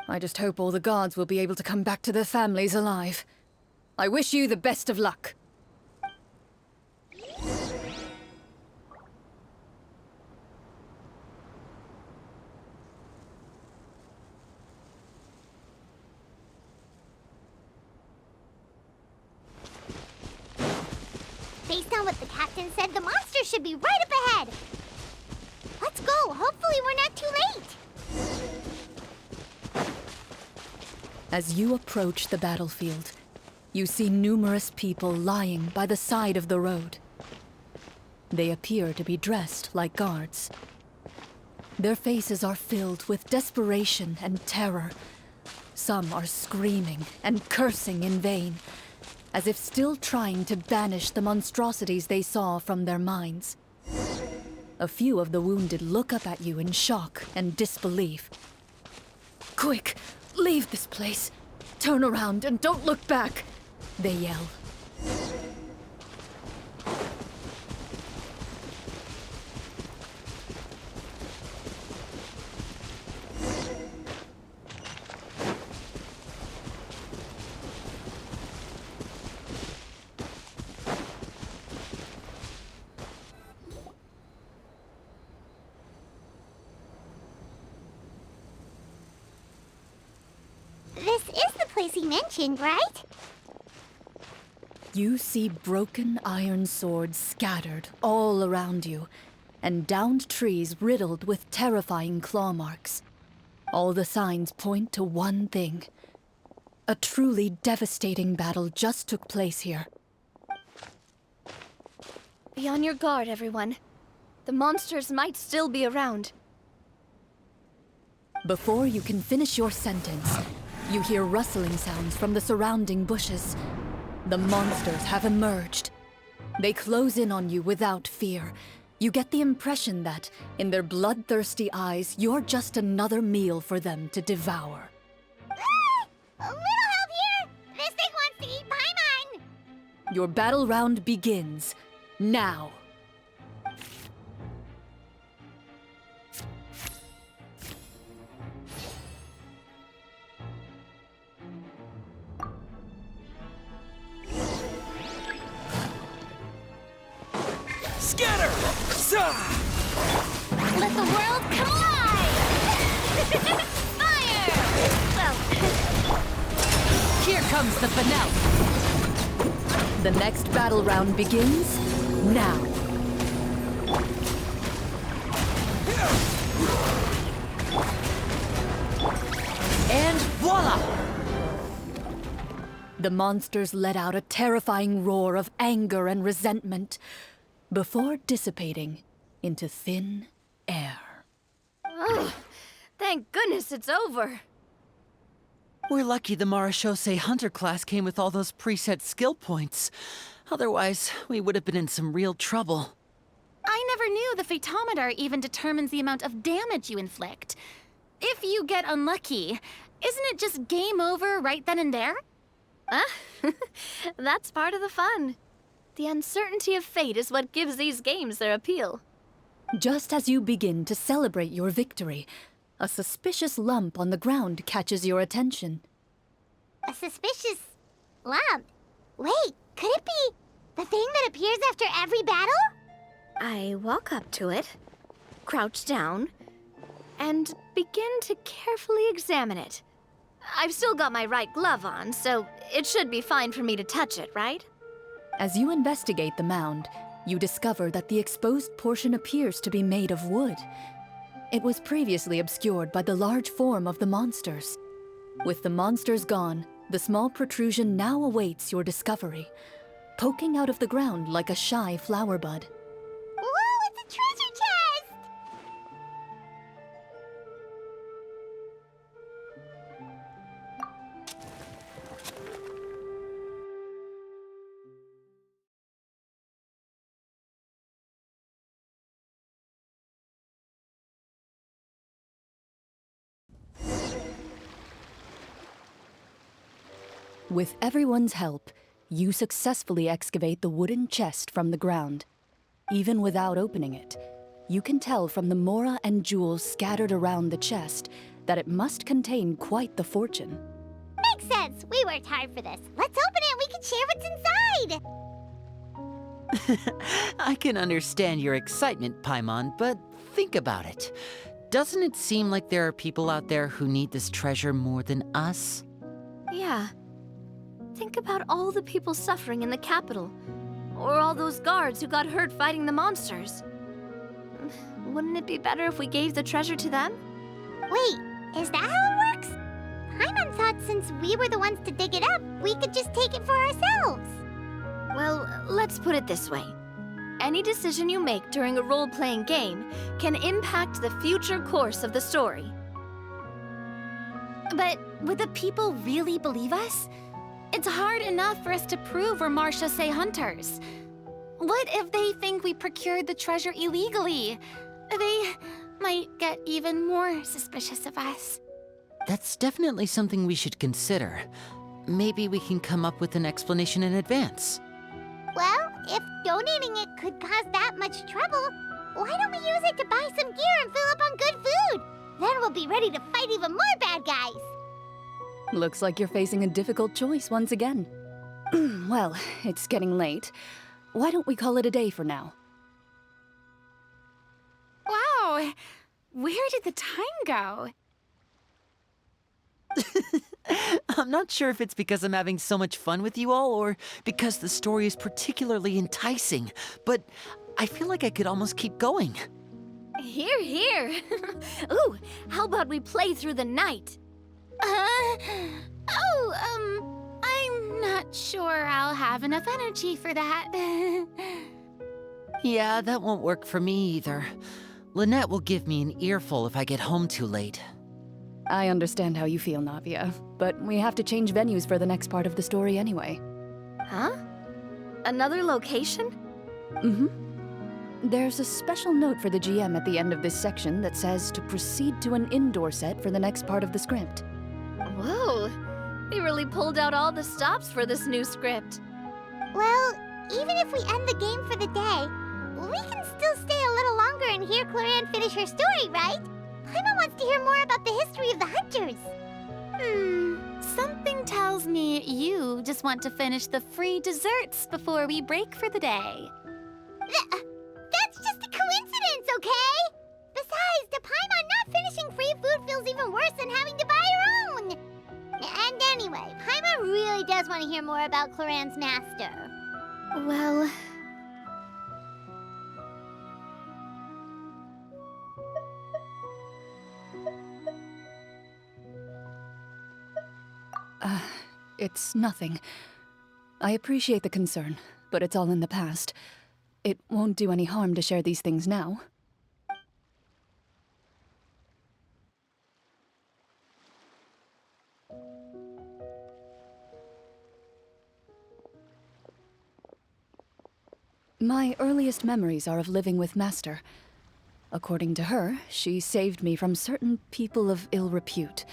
S5: I just hope all the guards will be able to come back to their families alive. I wish you the best of luck.
S1: Based on what the captain said, the monster should be right up ahead. Let's go. Hopefully we're not too late.
S5: As you approach the battlefield, you see numerous people lying by the side of the road. They appear to be dressed like guards. Their faces are filled with desperation and terror. Some are screaming and cursing in vain, as if still trying to banish the monstrosities they saw from their minds. A few of the wounded look up at you in shock and disbelief. Quick, leave this place. Turn around and don't look back, they yell.
S1: this is the place he mentioned, right?
S5: You see broken iron swords scattered all around you, and downed trees riddled with terrifying claw marks. All the signs point to one thing. A truly devastating battle just took place here.
S21: Be on your guard, everyone. The monsters might still be around.
S5: Before you can finish your sentence, you hear rustling sounds from the surrounding bushes. The monsters have emerged. They close in on you without fear. You get the impression that, in their bloodthirsty eyes, you're just another meal for them to devour.
S1: A little help here! This thing wants to eat Paimon!
S5: Your battle round begins now.
S13: Scatter!
S11: Let the world collide! Fire!
S21: Well,
S22: Here comes the finale.
S5: The next battle round begins now.
S22: And voila!
S5: The monsters let out a terrifying roar of anger and resentment before dissipating into thin air.
S21: oh, thank goodness it's over.
S22: We're lucky the Marashose Hunter class came with all those preset skill points. Otherwise, we would have been in some real trouble.
S11: I never knew the Fatometer even determines the amount of damage you inflict. If you get unlucky, isn't it just game over right then and there?
S21: That's part of the fun. The uncertainty of fate is what gives these games their appeal.
S5: Just as you begin to celebrate your victory, a suspicious lump on the ground catches your attention.
S1: A suspicious lump? Wait, could it be the thing that appears after every battle?
S21: I walk up to it, crouch down, and begin to carefully examine it. I've still got my right glove on, so it should be fine for me to touch it, right?
S5: As you investigate the mound, you discover that the exposed portion appears to be made of wood. It was previously obscured by the large form of the monsters. With the monsters gone, the small protrusion now awaits your discovery, poking out of the ground like a shy flower bud.
S1: Whoa, it's a treasure chest!
S5: With everyone's help, you successfully excavate the wooden chest from the ground. Even without opening it, you can tell from the mora and jewels scattered around the chest that it must contain quite the fortune.
S1: Makes sense. We worked hard for this. Let's open it and we can share what's inside.
S22: I can understand your excitement, Paimon, but think about it. Doesn't it seem like there are people out there who need this treasure more than us?
S21: Yeah. Think about all the people suffering in the capital, or all those guards who got hurt fighting the monsters. Wouldn't it be better if we gave the treasure to them?
S1: Wait, is that how it works? Paimon thought since we were the ones to dig it up, we could just take it for ourselves.
S21: Well, let's put it this way. Any decision you make during a role-playing game can impact the future course of the story.
S11: But would the people really believe us? It's hard enough for us to prove we're Marashose hunters. What if they think we procured the treasure illegally? They might get even more suspicious of us.
S22: That's definitely something we should consider. Maybe we can come up with an explanation in advance.
S1: Well, if donating it could cause that much trouble, why don't we use it to buy some gear and fill up on good food? Then we'll be ready to fight even more bad guys.
S5: Looks like you're facing a difficult choice once again. Well, it's getting late. Why don't we call it a day for now?
S11: Wow, where did the time go?
S22: I'm not sure if it's because I'm having so much fun with you all or because the story is particularly enticing, but I feel like I could almost keep going.
S21: Here, here. Ooh, how about we play through the night?
S11: I'm not sure I'll have enough energy for that.
S22: Yeah, that won't work for me either. Lynette will give me an earful if I get home too late.
S5: I understand how you feel, Navia, but we have to change venues for the next part of the story anyway.
S21: Huh? Another location?
S5: Mm-hmm. There's a special note for the GM at the end of this section that says to proceed to an indoor set for the next part of the script.
S21: Whoa, they really pulled out all the stops for this new script.
S1: Well, even if we end the game for the day, we can still stay a little longer and hear Cloran finish her story, right? Paimon wants to hear more about the history of the hunters.
S11: Something tells me you just want to finish the free desserts before we break for the day.
S1: That's just a coincidence, okay? Besides, to Paimon, not finishing free food feels even worse than having to buy her own. And anyway, Paimon really does want to hear more about Cloran's master.
S21: Well...
S5: It's nothing. I appreciate the concern, but it's all in the past. It won't do any harm to share these things now. My earliest memories are of living with Master. According to her, she saved me from certain people of ill repute.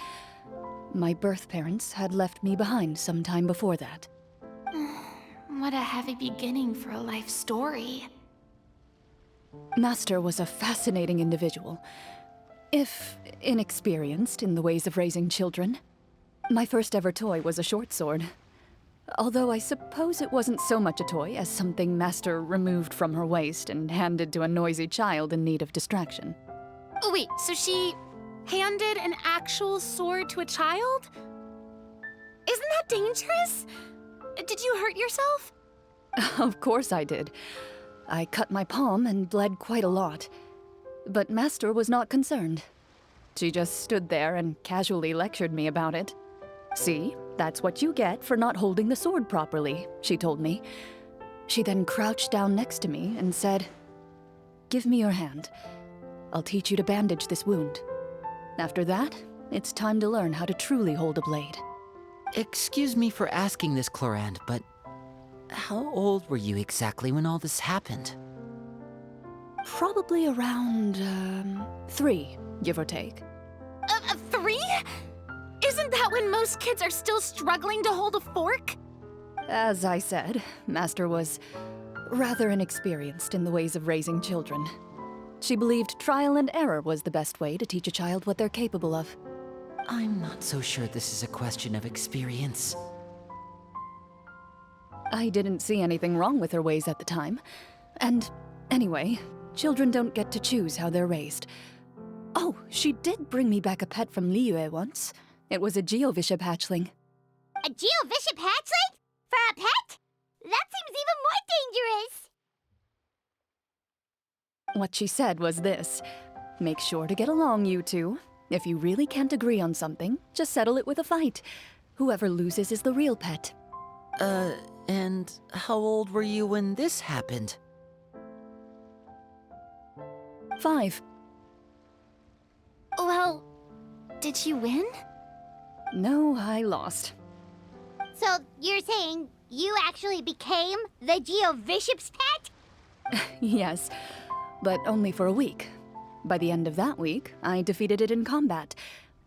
S5: My birth parents had left me behind some time before that.
S11: What a heavy beginning for a life story.
S5: Master was a fascinating individual, if inexperienced in the ways of raising children. My first ever toy was a short sword. Although I suppose it wasn't so much a toy as something Master removed from her waist and handed to a noisy child in need of distraction.
S11: Oh, wait, so she handed an actual sword to a child? Isn't that dangerous? Did you hurt yourself?
S5: Of course I did. I cut my palm and bled quite a lot. But Master was not concerned. She just stood there and casually lectured me about it. See, that's what you get for not holding the sword properly, she told me. She then crouched down next to me and said, "Give me your hand. I'll teach you to bandage this wound. After that, it's time to learn how to truly hold a blade."
S22: Excuse me for asking this, Clorand, but how old were you exactly when all this happened?
S5: Probably around, 3, give or take.
S11: 3? Isn't that when most kids are still struggling to hold a fork?
S5: As I said, Master was rather inexperienced in the ways of raising children. She believed trial and error was the best way to teach a child what they're capable of.
S22: I'm not so sure this is a question of experience.
S5: I didn't see anything wrong with her ways at the time. And anyway, children don't get to choose how they're raised. Oh, she did bring me back a pet from Liyue once. It was a Geovishap hatchling.
S1: A Geovishap hatchling? For a pet? That seems even more dangerous!
S5: What she said was this: make sure to get along, you two. If you really can't agree on something, just settle it with a fight. Whoever loses is the real pet.
S22: And how old were you when this happened?
S5: 5.
S11: Well, did you win?
S5: No, I lost.
S1: So, you're saying you actually became the Geovishap's pet?
S5: Yes, but only for a week. By the end of that week, I defeated it in combat,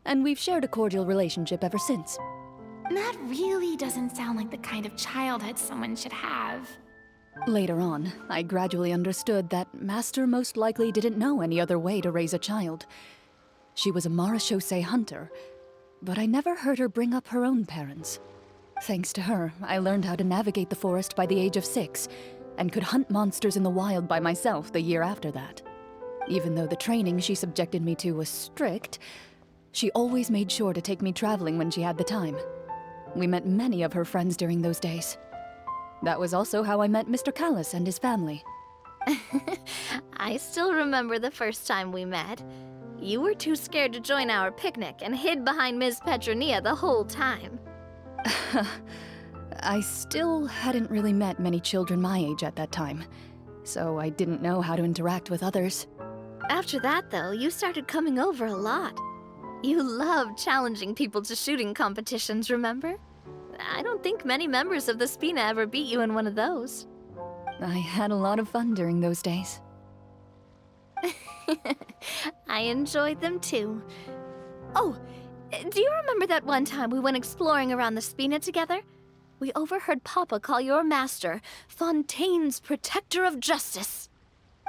S5: and we've shared a cordial relationship ever since.
S11: That really doesn't sound like the kind of childhood someone should have.
S5: Later on, I gradually understood that Master most likely didn't know any other way to raise a child. She was a marechaussee hunter, but I never heard her bring up her own parents. Thanks to her, I learned how to navigate the forest by the age of 6, and could hunt monsters in the wild by myself the year after that. Even though the training she subjected me to was strict, She always made sure to take me traveling when she had the time. We met many of her friends during those days. That was also how I met Mr. Callis and his family.
S21: I still remember the first time we met. You were too scared to join our picnic and hid behind Ms. Petronia the whole time.
S5: I still hadn't really met many children my age at that time, so I didn't know how to interact with others.
S21: After that, though, you started coming over a lot. You loved challenging people to shooting competitions, remember? I don't think many members of the Spina ever beat you in one of those.
S5: I had a lot of fun during those days.
S21: I enjoyed them too. Oh, do you remember that one time we went exploring around the Spina together? We overheard Papa call your master Fontaine's Protector of Justice.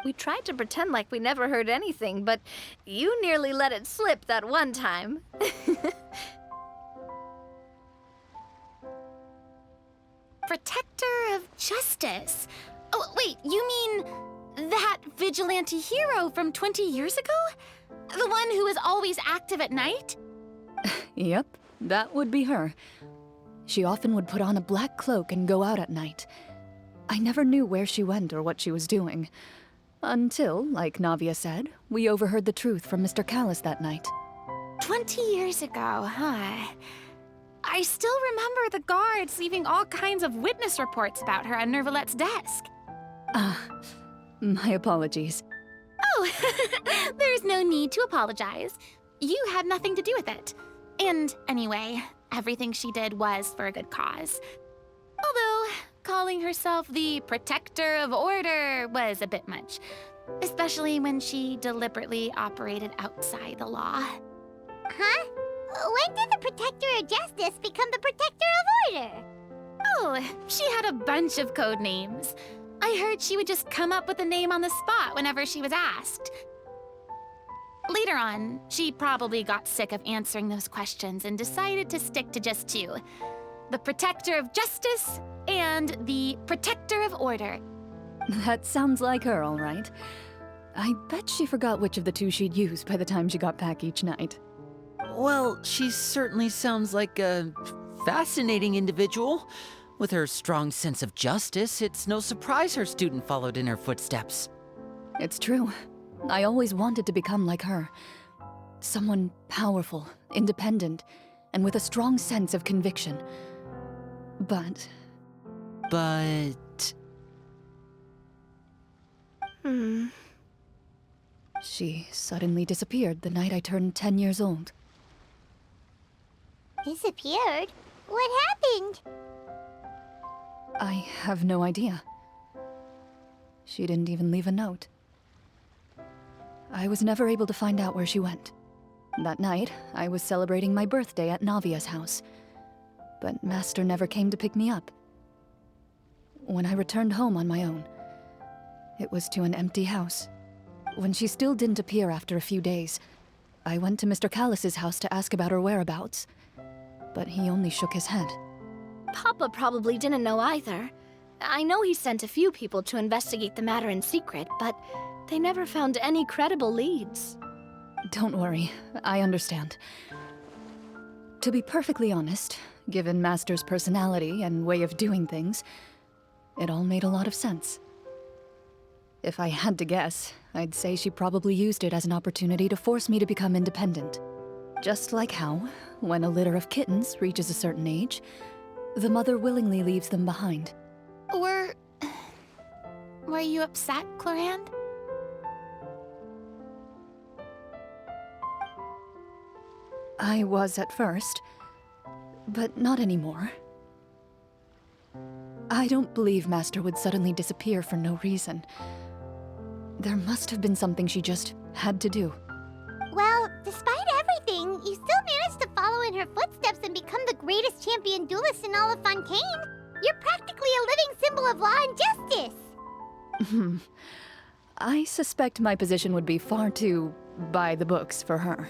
S21: We tried to pretend like we never heard anything, but you nearly let it slip that one time.
S11: Protector of Justice? Oh, wait, you mean that vigilante hero from 20 years ago? The one who was always active at night?
S5: Yep, that would be her. She often would put on a black cloak and go out at night. I never knew where she went or what she was doing. Until, like Navia said, we overheard the truth from Mr. Callis that night.
S11: 20 years ago, huh? I still remember the guards leaving all kinds of witness reports about her on Nervalette's desk.
S5: My apologies.
S11: Oh, there's no need to apologize. You had nothing to do with it. And anyway, everything she did was for a good cause. Although, calling herself the Protector of Order was a bit much. Especially when she deliberately operated outside the law.
S1: Huh? When did the Protector of Justice become the Protector of Order?
S11: Oh, she had a bunch of code names. I heard she would just come up with a name on the spot whenever she was asked. Later on, she probably got sick of answering those questions and decided to stick to just two. The Protector of Justice and the Protector of Order.
S5: That sounds like her, all right. I bet she forgot which of the two she'd use by the time she got back each night.
S22: Well, she certainly sounds like a fascinating individual. With her strong sense of justice, it's no surprise her student followed in her footsteps.
S5: It's true. I always wanted to become like her. Someone powerful, independent, and with a strong sense of conviction. But... She suddenly disappeared the night I turned 10 years old.
S1: Disappeared? What happened?
S5: I have no idea. She didn't even leave a note. I was never able to find out where she went. That night, I was celebrating my birthday at Navia's house, but Master never came to pick me up. When I returned home on my own, it was to an empty house. When she still didn't appear after a few days, I went to Mr. Callis's house to ask about her whereabouts, but he only shook his head.
S21: Papa probably didn't know either. I know he sent a few people to investigate the matter in secret, but they never found any credible leads.
S5: Don't worry, I understand. To be perfectly honest, given Master's personality and way of doing things, it all made a lot of sense. If I had to guess, I'd say she probably used it as an opportunity to force me to become independent. Just like how, when a litter of kittens reaches a certain age, the mother willingly leaves them behind.
S11: Were you upset, Clorinde?
S5: I was at first, but not anymore. I don't believe Master would suddenly disappear for no reason. There must have been something she just had to do.
S1: Well, despite everything, you still managed to follow in her footsteps and become the greatest champion duelist in all of Fontaine. You're practically a living symbol of law and justice.
S5: I suspect my position would be far too by the books for her.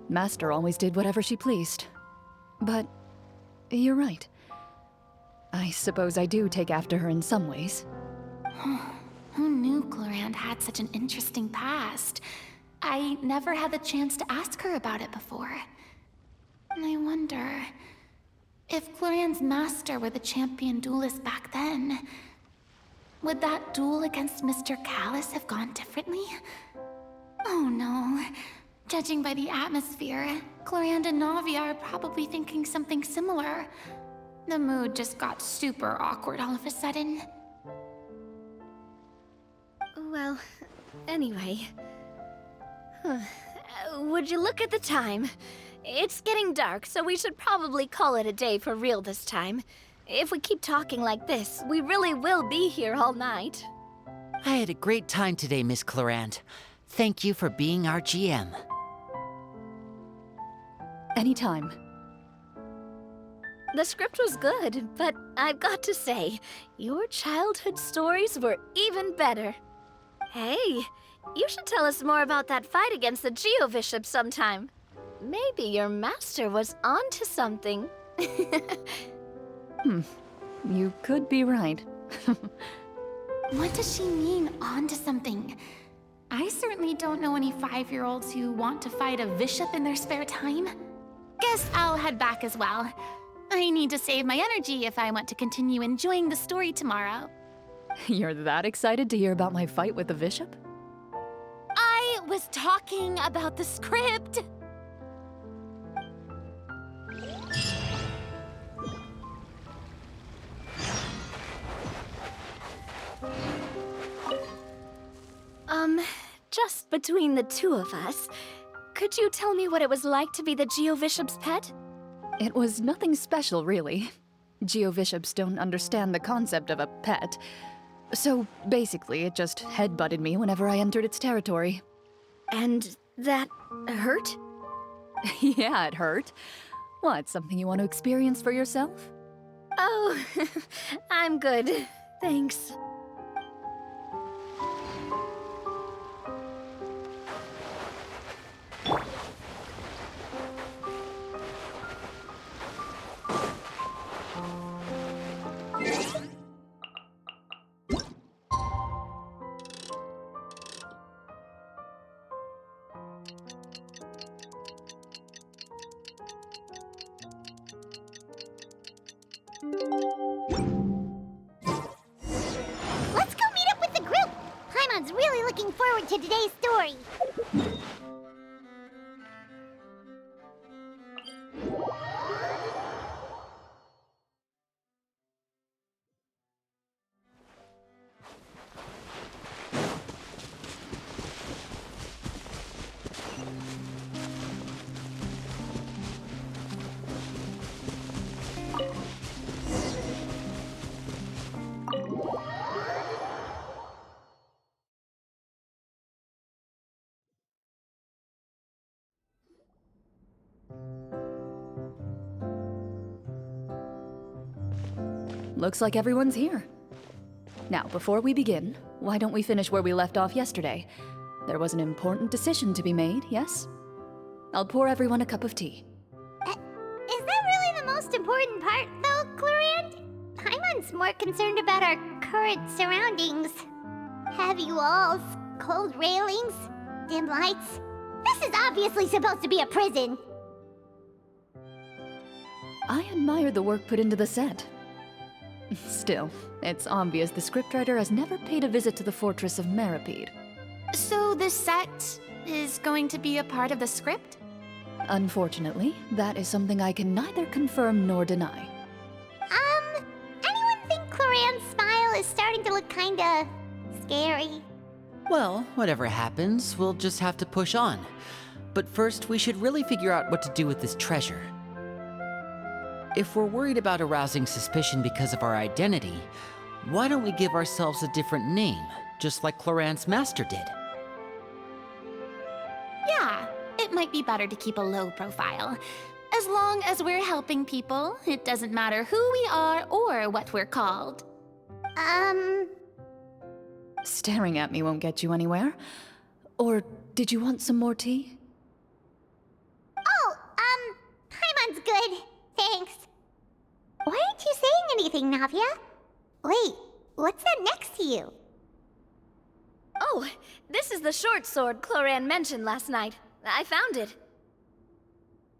S5: Master always did whatever she pleased. But you're right. I suppose I do take after her in some ways.
S11: Who knew Clorinde had such an interesting past? I never had the chance to ask her about it before. And I wonder... if Clorian's master were the champion duelist back then, would that duel against Mr. Callus have gone differently? Oh no. Judging by the atmosphere, Clorian and Navia are probably thinking something similar. The mood just got super awkward all of a sudden.
S21: Well, anyway... Would you look at the time? It's getting dark, so we should probably call it a day for real this time. If we keep talking like this, we really will be here all night.
S22: I had a great time today, Miss Clorant. Thank you for being our GM.
S5: Anytime.
S21: The script was good, but I've got to say, your childhood stories were even better. Hey, you should tell us more about that fight against the Geo-Bishop sometime. Maybe your master was onto something.
S5: You could be right.
S11: What does she mean, onto something? I certainly don't know any 5-year-olds who want to fight a bishop in their spare time. Guess I'll head back as well. I need to save my energy if I want to continue enjoying the story tomorrow.
S5: You're that excited to hear about my fight with the bishop?
S11: I was talking about the script!
S21: Just between the two of us, could you tell me what it was like to be the Geo-Bishop's pet?
S5: It was nothing special, really. Geo-Bishops don't understand the concept of a pet. So basically, it just headbutted me whenever I entered its territory.
S21: And that hurt?
S5: Yeah, it hurt. What, something you want to experience for yourself?
S21: Oh, I'm good. Thanks.
S1: Let's go meet up with the group! Paimon's really looking forward to today's story.
S5: Looks like everyone's here. Now, before we begin, why don't we finish where we left off yesterday? There was an important decision to be made, yes? I'll pour everyone a cup of tea.
S1: Is that really the most important part, though, Clorian? Paimon's more concerned about our current surroundings. Heavy walls, cold railings, dim lights. This is obviously supposed to be a prison.
S5: I admire the work put into the set. Still, it's obvious the scriptwriter has never paid a visit to the fortress of Meripede.
S11: So this set is going to be a part of the script?
S5: Unfortunately, that is something I can neither confirm nor deny.
S1: Anyone think Clorian's smile is starting to look kinda scary?
S22: Well, whatever happens, we'll just have to push on. But first, we should really figure out what to do with this treasure. If we're worried about arousing suspicion because of our identity, why don't we give ourselves a different name, just like Clorant's master did?
S11: Yeah, it might be better to keep a low profile. As long as we're helping people, it doesn't matter who we are or what we're called.
S5: Staring at me won't get you anywhere. Or did you want some more tea?
S1: Oh, Paimon's good. Thanks. Why aren't you saying anything, Navia? Wait, what's that next to you?
S21: Oh, this is the short sword Cloran mentioned last night. I found it.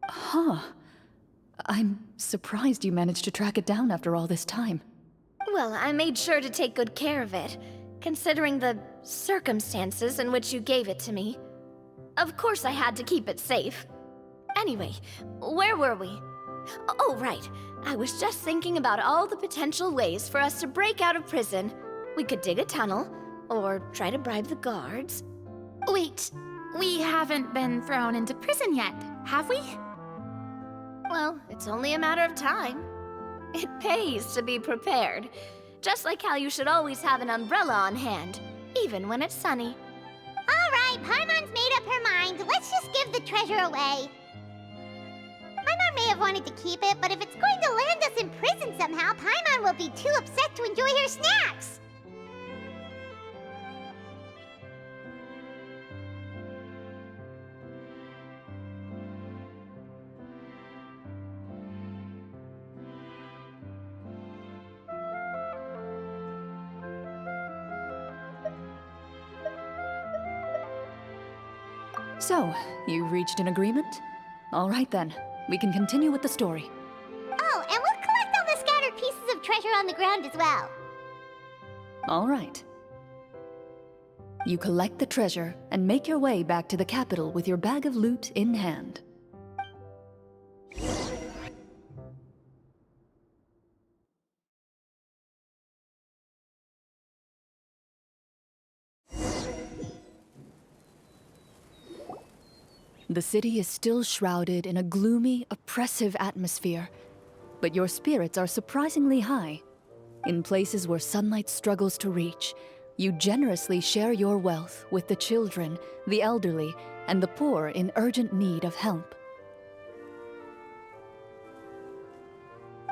S5: Huh. I'm surprised you managed to track it down after all this time.
S21: Well, I made sure to take good care of it, considering the circumstances in which you gave it to me. Of course I had to keep it safe. Anyway, where were we? Oh, right. I was just thinking about all the potential ways for us to break out of prison. We could dig a tunnel, or try to bribe the guards.
S11: Wait, we haven't been thrown into prison yet, have we?
S21: Well, it's only a matter of time. It pays to be prepared. Just like how you should always have an umbrella on hand, even when it's sunny.
S1: All right, Paimon's made up her mind. Let's just give the treasure away. Paimon may have wanted to keep it, but if it's going to land us in prison somehow, Paimon will be too upset to enjoy her snacks.
S5: So, you reached an agreement? All right then, we can continue with the story.
S1: Oh, and we'll collect all the scattered pieces of treasure on the ground as well.
S5: All right. You collect the treasure and make your way back to the capital with your bag of loot in hand. The city is still shrouded in a gloomy, oppressive atmosphere, but your spirits are surprisingly high. In places where sunlight struggles to reach, you generously share your wealth with the children, the elderly, and the poor in urgent need of help.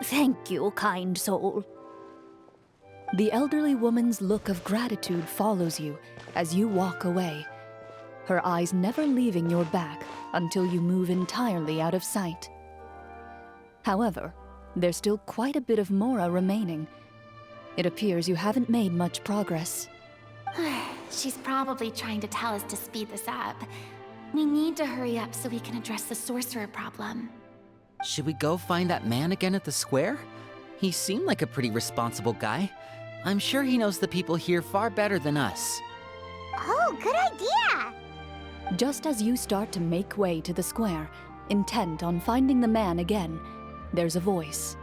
S9: Thank you, kind soul.
S5: The elderly woman's look of gratitude follows you as you walk away, her eyes never leaving your back until you move entirely out of sight. However, there's still quite a bit of Mora remaining. It appears you haven't made much progress.
S11: She's probably trying to tell us to speed this up. We need to hurry up so we can address the sorcerer problem.
S22: Should we go find that man again at the square? He seemed like a pretty responsible guy. I'm sure he knows the people here far better than us.
S1: Oh, good idea!
S5: Just as you start to make way to the square, intent on finding the man again, there's a voice.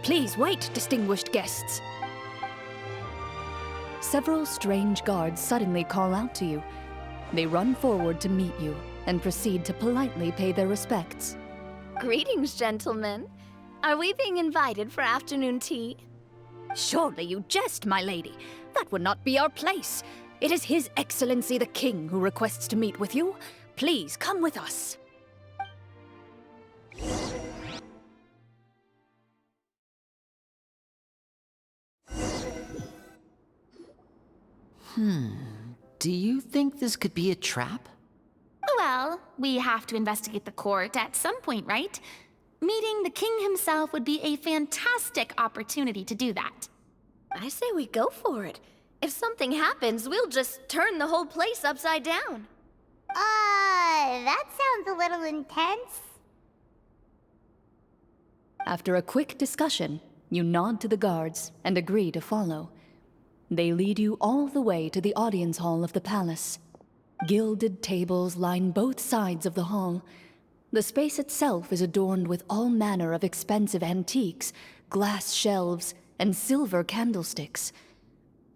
S9: Please wait, distinguished guests.
S5: Several strange guards suddenly call out to you. They run forward to meet you and proceed to politely pay their respects.
S21: Greetings, gentlemen. Are we being invited for afternoon tea?
S9: Surely you jest, my lady. That would not be our place. It is His Excellency the King who requests to meet with you. Please come with us.
S22: Do you think this could be a trap?
S11: Well, we have to investigate the court at some point, right? Meeting the king himself would be a fantastic opportunity to do that.
S21: I say we go for it. If something happens, we'll just turn the whole place upside down.
S1: That sounds a little intense.
S5: After a quick discussion, you nod to the guards and agree to follow. They lead you all the way to the audience hall of the palace. Gilded tables line both sides of the hall. The space itself is adorned with all manner of expensive antiques, glass shelves, and silver candlesticks.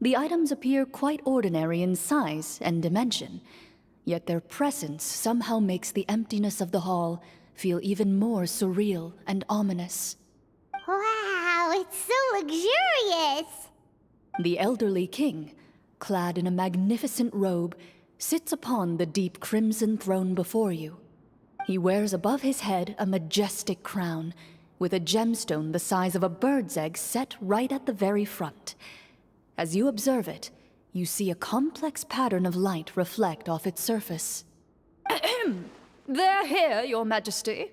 S5: The items appear quite ordinary in size and dimension, yet their presence somehow makes the emptiness of the hall feel even more surreal and ominous.
S1: Wow, it's so luxurious!
S5: The elderly king, clad in a magnificent robe, sits upon the deep crimson throne before you. He wears above his head a majestic crown, with a gemstone the size of a bird's egg set right at the very front. As you observe it, you see a complex pattern of light reflect off its surface. They're here, Your Majesty.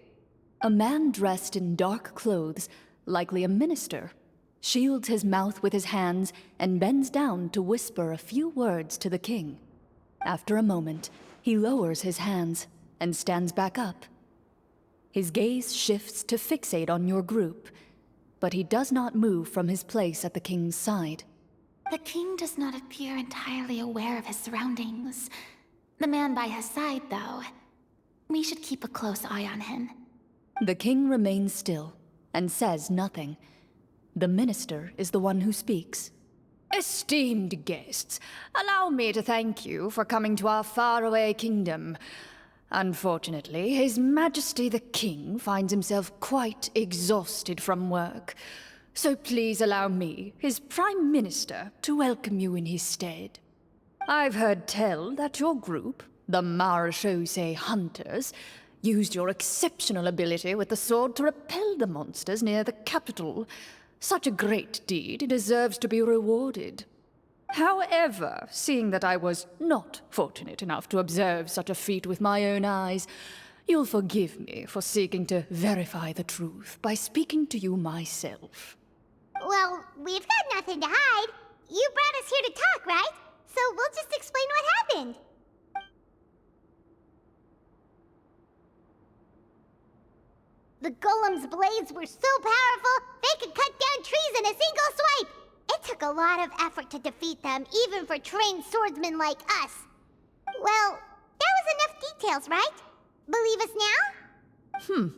S5: A man dressed in dark clothes, likely a minister, shields his mouth with his hands and bends down to whisper a few words to the king. After a moment, he lowers his hands and stands back up. His gaze shifts to fixate on your group, but he does not move from his place at the king's side.
S11: The king does not appear entirely aware of his surroundings. The man by his side, though. We should keep a close eye on him.
S5: The king remains still and says nothing. The minister is the one who speaks. Esteemed guests, allow me to thank you for coming to our faraway kingdom. Unfortunately, His Majesty the King finds himself quite exhausted from work. So please allow me, his Prime Minister, to welcome you in his stead. I've heard tell that your group, the Marechaussee Hunters, used your exceptional ability with the sword to repel the monsters near the capital. Such a great deed deserves to be rewarded. However, seeing that I was not fortunate enough to observe such a feat with my own eyes, you'll forgive me for seeking to verify the truth by speaking to you myself.
S1: Well, we've got nothing to hide. You brought us here to talk, right? So we'll just explain what happened. The golem's blades were so powerful, they could cut down trees in a single swipe. It took a lot of effort to defeat them, even for trained swordsmen like us. Well, there was enough details, right? Believe us now?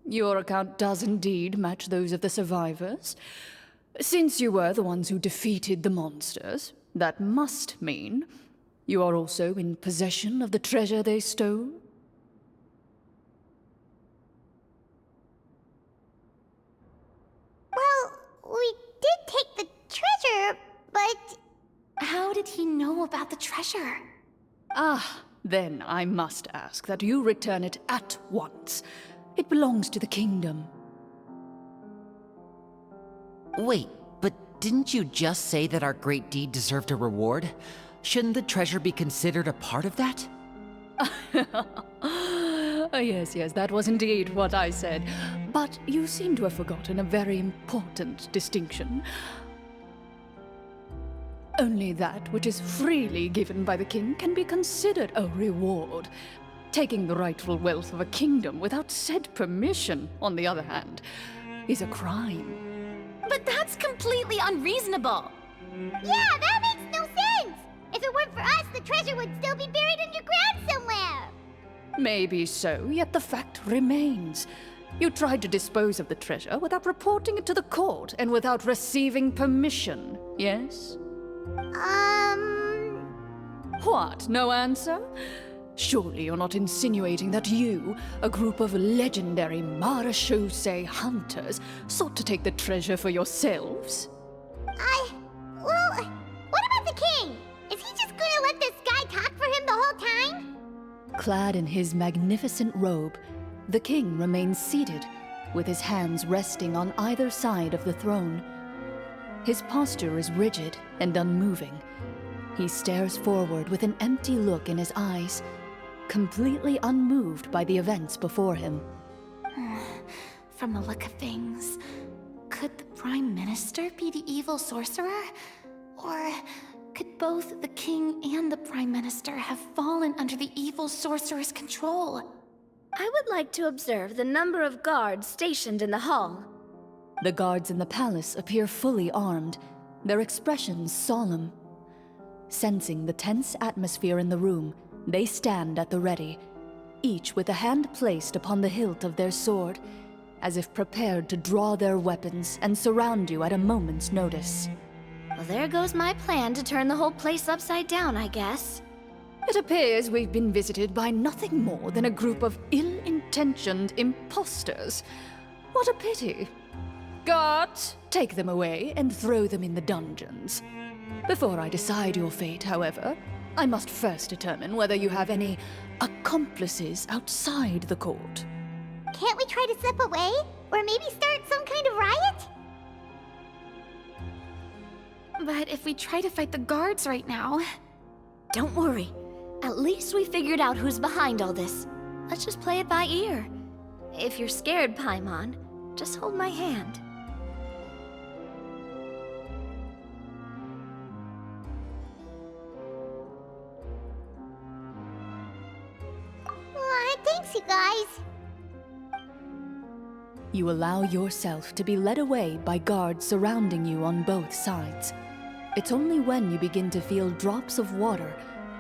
S5: Your account does indeed match those of the survivors. Since you were the ones who defeated the monsters, that must mean you are also in possession of the treasure they stole?
S1: Well, we did take the treasure, but...
S11: How did he know about the treasure?
S5: Then I must ask that you return it at once. It belongs to the kingdom.
S22: Wait, but didn't you just say that our great deed deserved a reward? Shouldn't the treasure be considered a part of that?
S5: Yes, that was indeed what I said. But you seem to have forgotten a very important distinction. Only that which is freely given by the king can be considered a reward. Taking the rightful wealth of a kingdom without said permission, on the other hand, is a crime.
S11: But that's completely unreasonable.
S1: Yeah, that makes no sense! If it weren't for us, the treasure would still be buried underground somewhere!
S5: Maybe so, yet the fact remains. You tried to dispose of the treasure without reporting it to the court and without receiving permission, yes? What, no answer? Surely you're not insinuating that you, a group of legendary Marechaussee hunters, sought to take the treasure for yourselves?
S1: Well, what about the king? Is he just gonna let this guy talk for him the whole time?
S5: Clad in his magnificent robe, the king remains seated, with his hands resting on either side of the throne. His posture is rigid and unmoving. He stares forward with an empty look in his eyes, completely unmoved by the events before him.
S11: From the look of things, could the Prime Minister be the evil sorcerer? Or could both the king and the Prime Minister have fallen under the evil sorcerer's control?
S21: I would like to observe the number of guards stationed in the hall.
S5: The guards in the palace appear fully armed, their expressions solemn. Sensing the tense atmosphere in the room, they stand at the ready, each with a hand placed upon the hilt of their sword, as if prepared to draw their weapons and surround you at a moment's notice.
S21: Well, there goes my plan to turn the whole place upside down, I guess.
S5: It appears we've been visited by nothing more than a group of ill-intentioned imposters. What a pity. Guards, take them away and throw them in the dungeons. Before I decide your fate, however, I must first determine whether you have any accomplices outside the court.
S1: Can't we try to slip away? Or maybe start some kind of riot?
S11: But if we try to fight the guards right now...
S21: Don't worry. At least we figured out who's behind all this. let's just play it by ear. If you're scared, Paimon, just hold my hand.
S1: Thanks, you guys.
S5: You allow yourself to be led away by guards surrounding you on both sides. It's only when you begin to feel drops of water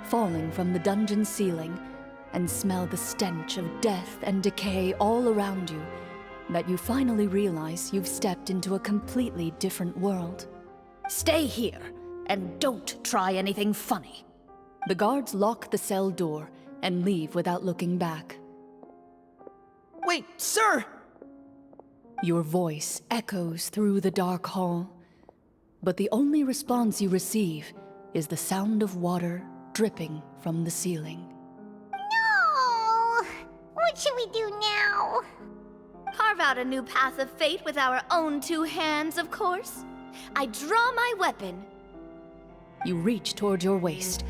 S5: falling from the dungeon ceiling and smell the stench of death and decay all around you that you finally realize you've stepped into a completely different world.
S9: Stay here, and don't try anything funny.
S5: The guards lock the cell door and leave without looking back.
S6: Wait, sir!
S5: Your voice echoes through the dark hall, but the only response you receive is the sound of water dripping from the ceiling.
S1: No! What should we do now?
S21: Carve out a new path of fate with our own two hands, of course. I draw my weapon.
S5: You reach toward your waist,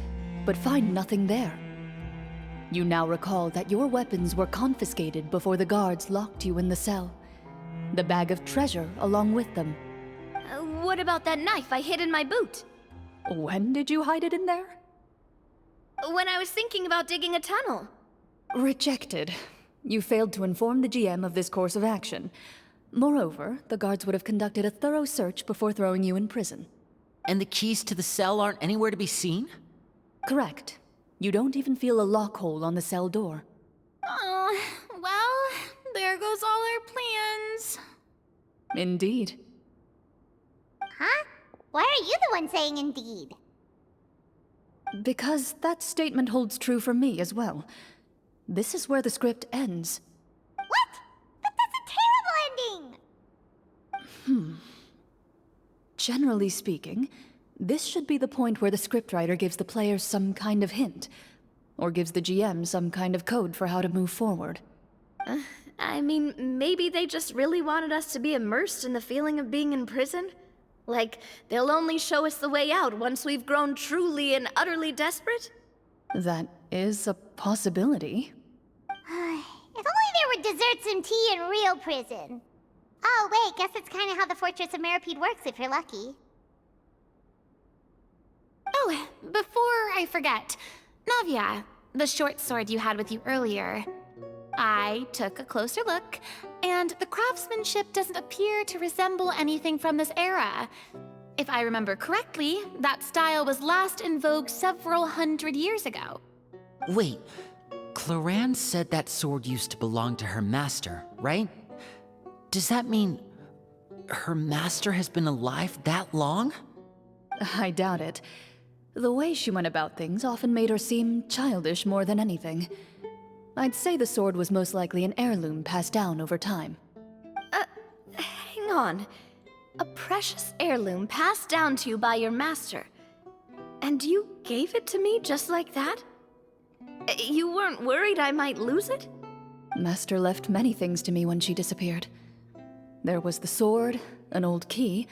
S5: but find nothing there. You now recall that your weapons were confiscated before the guards locked you in the cell. The bag of treasure along with them.
S21: What about that knife I hid in my boot?
S5: When did you hide it in there?
S21: When I was thinking about digging a tunnel.
S5: Rejected. You failed to inform the GM of this course of action. Moreover, the guards would have conducted a thorough search before throwing you in prison.
S22: And the keys to the cell aren't anywhere to be seen?
S5: Correct. You don't even feel a lock hole on the cell door.
S11: Oh, well, there goes all our plans.
S5: Indeed.
S1: Huh? Why are you the one saying indeed?
S5: Because that statement holds true for me as well. This is where the script ends.
S1: What? But that's a terrible ending!
S5: Generally speaking, this should be the point where the scriptwriter gives the players some kind of hint, or gives the GM some kind of code for how to move forward.
S21: I mean, maybe they just really wanted us to be immersed in the feeling of being in prison? Like, they'll only show us the way out once we've grown truly and utterly desperate?
S5: That is a possibility.
S1: If only there were desserts and tea in real prison. Oh, wait, guess it's kind of how the Fortress of Meripede works if you're lucky.
S11: Oh, before I forget, Navia, the short sword you had with you earlier. I took a closer look, and the craftsmanship doesn't appear to resemble anything from this era. If I remember correctly, that style was last in vogue several hundred years ago.
S22: Wait, Cloran said that sword used to belong to her master, right? Does that mean her master has been alive that long?
S5: I doubt it. The way she went about things often made her seem childish more than anything. I'd say the sword was most likely an heirloom passed down over time.
S21: Hang on. A precious heirloom passed down to you by your master. And you gave it to me just like that? You weren't worried I might lose it?
S5: Master left many things to me when she disappeared. There was the sword, an old key,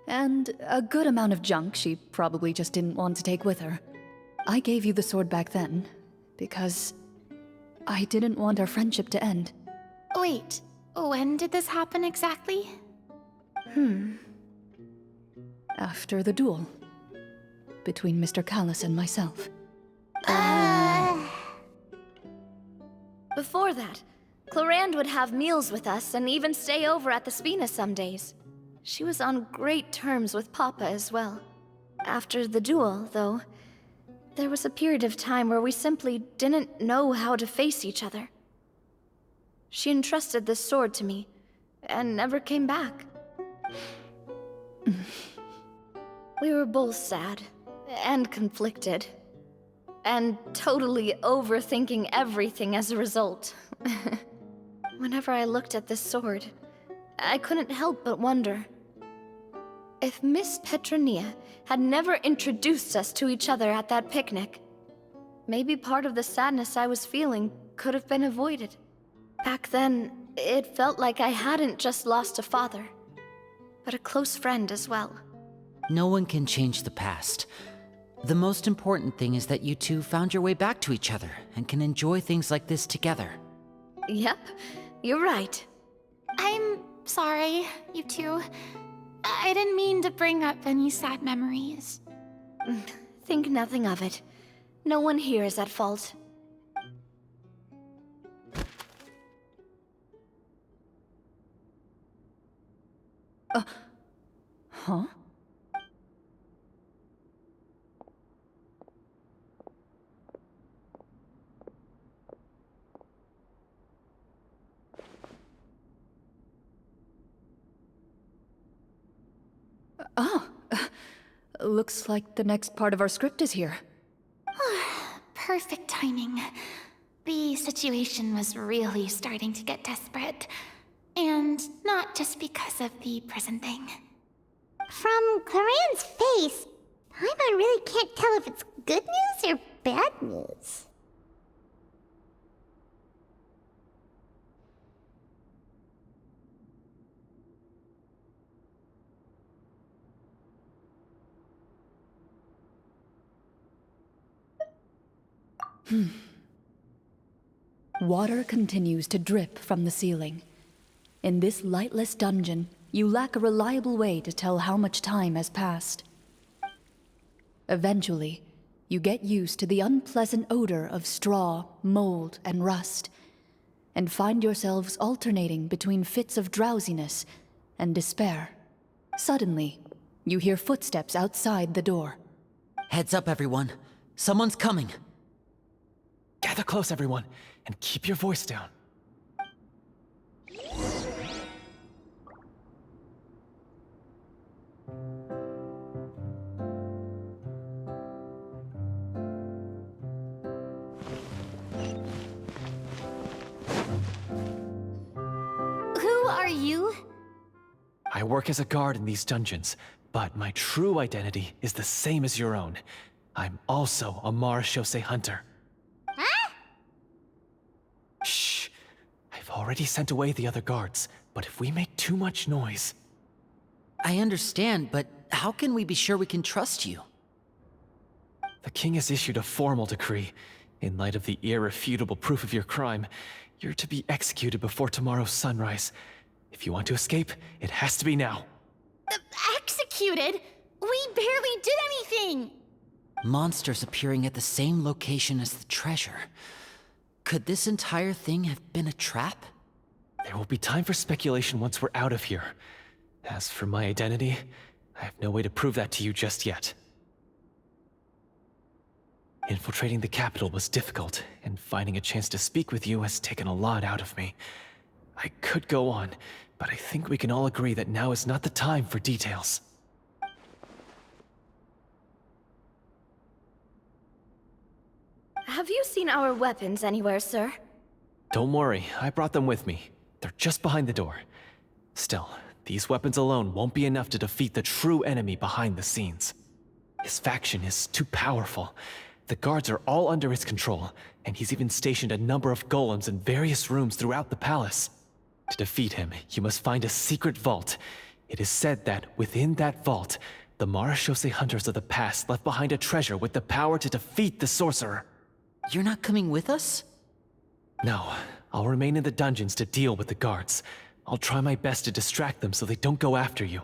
S5: and a good amount of junk she probably just didn't want to take with her. I gave you the sword back then, because I didn't want our friendship to end.
S11: Wait, when did this happen exactly?
S5: After the duel. Between Mr. Callis and myself.
S21: Before that, Clorand would have meals with us and even stay over at the Spina some days. She was on great terms with Papa as well. After the duel, though, there was a period of time where we simply didn't know how to face each other. She entrusted this sword to me, and never came back. We were both sad, and conflicted, and totally overthinking everything as a result. Whenever I looked at this sword, I couldn't help but wonder if Miss Petronia had never introduced us to each other at that picnic. Maybe part of the sadness I was feeling could have been avoided. Back then, it felt like I hadn't just lost a father, but a close friend as well.
S22: No one can change the past. The most important thing is that you two found your way back to each other and can enjoy things like this together.
S21: Yep, you're right.
S11: I'm sorry, you two. I didn't mean to bring up any sad memories.
S21: Think nothing of it. No one here is at fault.
S5: Huh? Oh, looks like the next part of our script is here.
S11: Perfect timing. The situation was really starting to get desperate. And not just because of the prison thing.
S1: From Claren's face, Paimon really can't tell if it's good news or bad news.
S5: Water continues to drip from the ceiling. In this lightless dungeon, you lack a reliable way to tell how much time has passed. Eventually, you get used to the unpleasant odor of straw, mold, and rust, and find yourselves alternating between fits of drowsiness and despair. Suddenly, you hear footsteps outside the door.
S22: Heads up, everyone. Someone's coming.
S23: Gather close, everyone, and keep your voice down.
S11: Who are you?
S23: I work as a guard in these dungeons, but my true identity is the same as your own. I'm also a Marashose hunter.
S1: Huh?
S23: Shh! I've already sent away the other guards, but if we make too much noise...
S22: I understand, but how can we be sure we can trust you?
S23: The king has issued a formal decree. In light of the irrefutable proof of your crime, you're to be executed before tomorrow's sunrise. If you want to escape, it has to be now.
S11: Executed? We barely did anything!
S22: Monsters appearing at the same location as the treasure. Could this entire thing have been a trap?
S23: There will be time for speculation once we're out of here. As for my identity, I have no way to prove that to you just yet. Infiltrating the capital was difficult, and finding a chance to speak with you has taken a lot out of me. I could go on, but I think we can all agree that now is not the time for details.
S21: Have you seen our weapons anywhere, sir?
S23: Don't worry, I brought them with me. They're just behind the door. Still, these weapons alone won't be enough to defeat the true enemy behind the scenes. His faction is too powerful. The guards are all under his control, and he's even stationed a number of golems in various rooms throughout the palace. To defeat him, you must find a secret vault. It is said that within that vault, the Marashose hunters of the past left behind a treasure with the power to defeat the sorcerer.
S22: You're not coming with us?
S23: No, I'll remain in the dungeons to deal with the guards. I'll try my best to distract them so they don't go after you.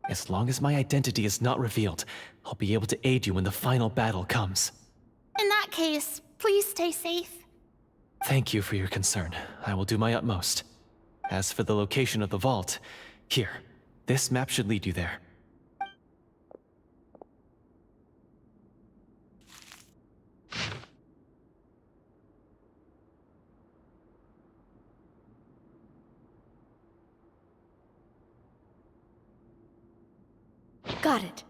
S23: As long as my identity is not revealed, I'll be able to aid you when the final battle comes.
S11: In that case, please stay safe.
S23: Thank you for your concern. I will do my utmost. As for the location of the vault, here, this map should lead you there.
S21: Got it.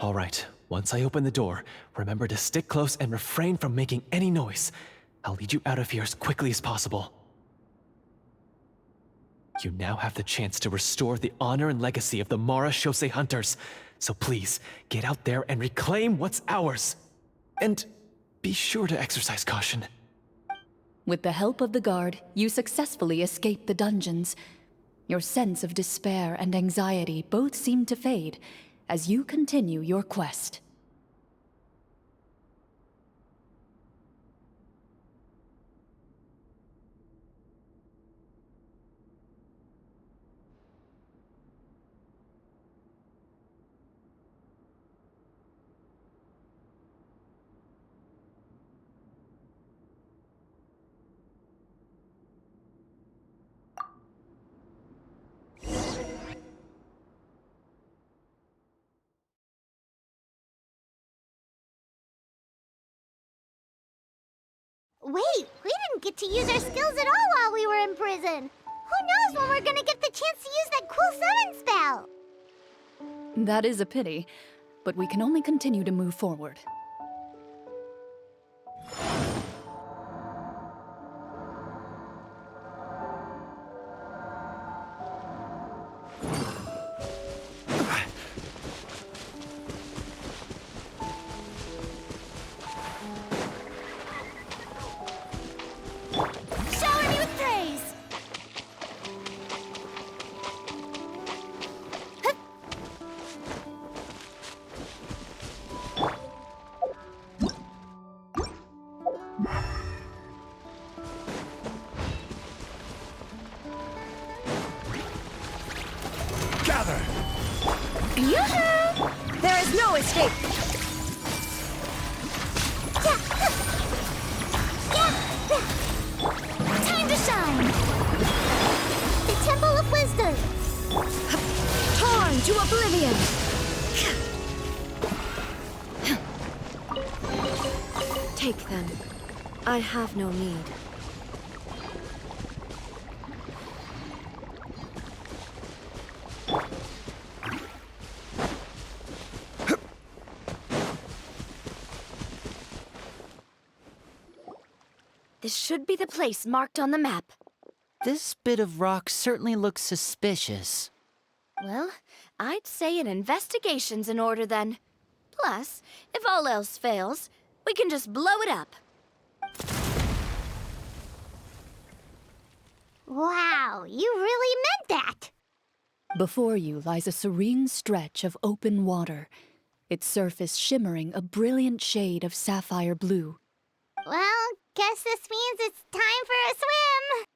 S23: All right, once I open the door, remember to stick close and refrain from making any noise. I'll lead you out of here as quickly as possible. You now have the chance to restore the honor and legacy of the Marashose hunters. So please, get out there and reclaim what's ours. And be sure to exercise caution.
S5: With the help of the guard, you successfully escape the dungeons. Your sense of despair and anxiety both seem to fade as you continue your quest.
S1: Wait, we didn't get to use our skills at all while we were in prison. Who knows when we're gonna get the chance to use that cool summon spell?
S5: That is a pity, but we can only continue to move forward.
S11: Shower me with praise!
S19: Gather!
S21: Yoo-hoo! There is no escape!
S11: Time to shine!
S1: The Temple of Wisdom!
S21: Torn to oblivion! Take them. I have no need. This should be the place marked on the map.
S22: This bit of rock certainly looks suspicious.
S21: Well, I'd say an investigation's in order then. Plus, if all else fails, we can just blow it up.
S1: Wow, you really meant that!
S5: Before you lies a serene stretch of open water, its surface shimmering a brilliant shade of sapphire blue.
S1: Well, guess this means it's time for a swim!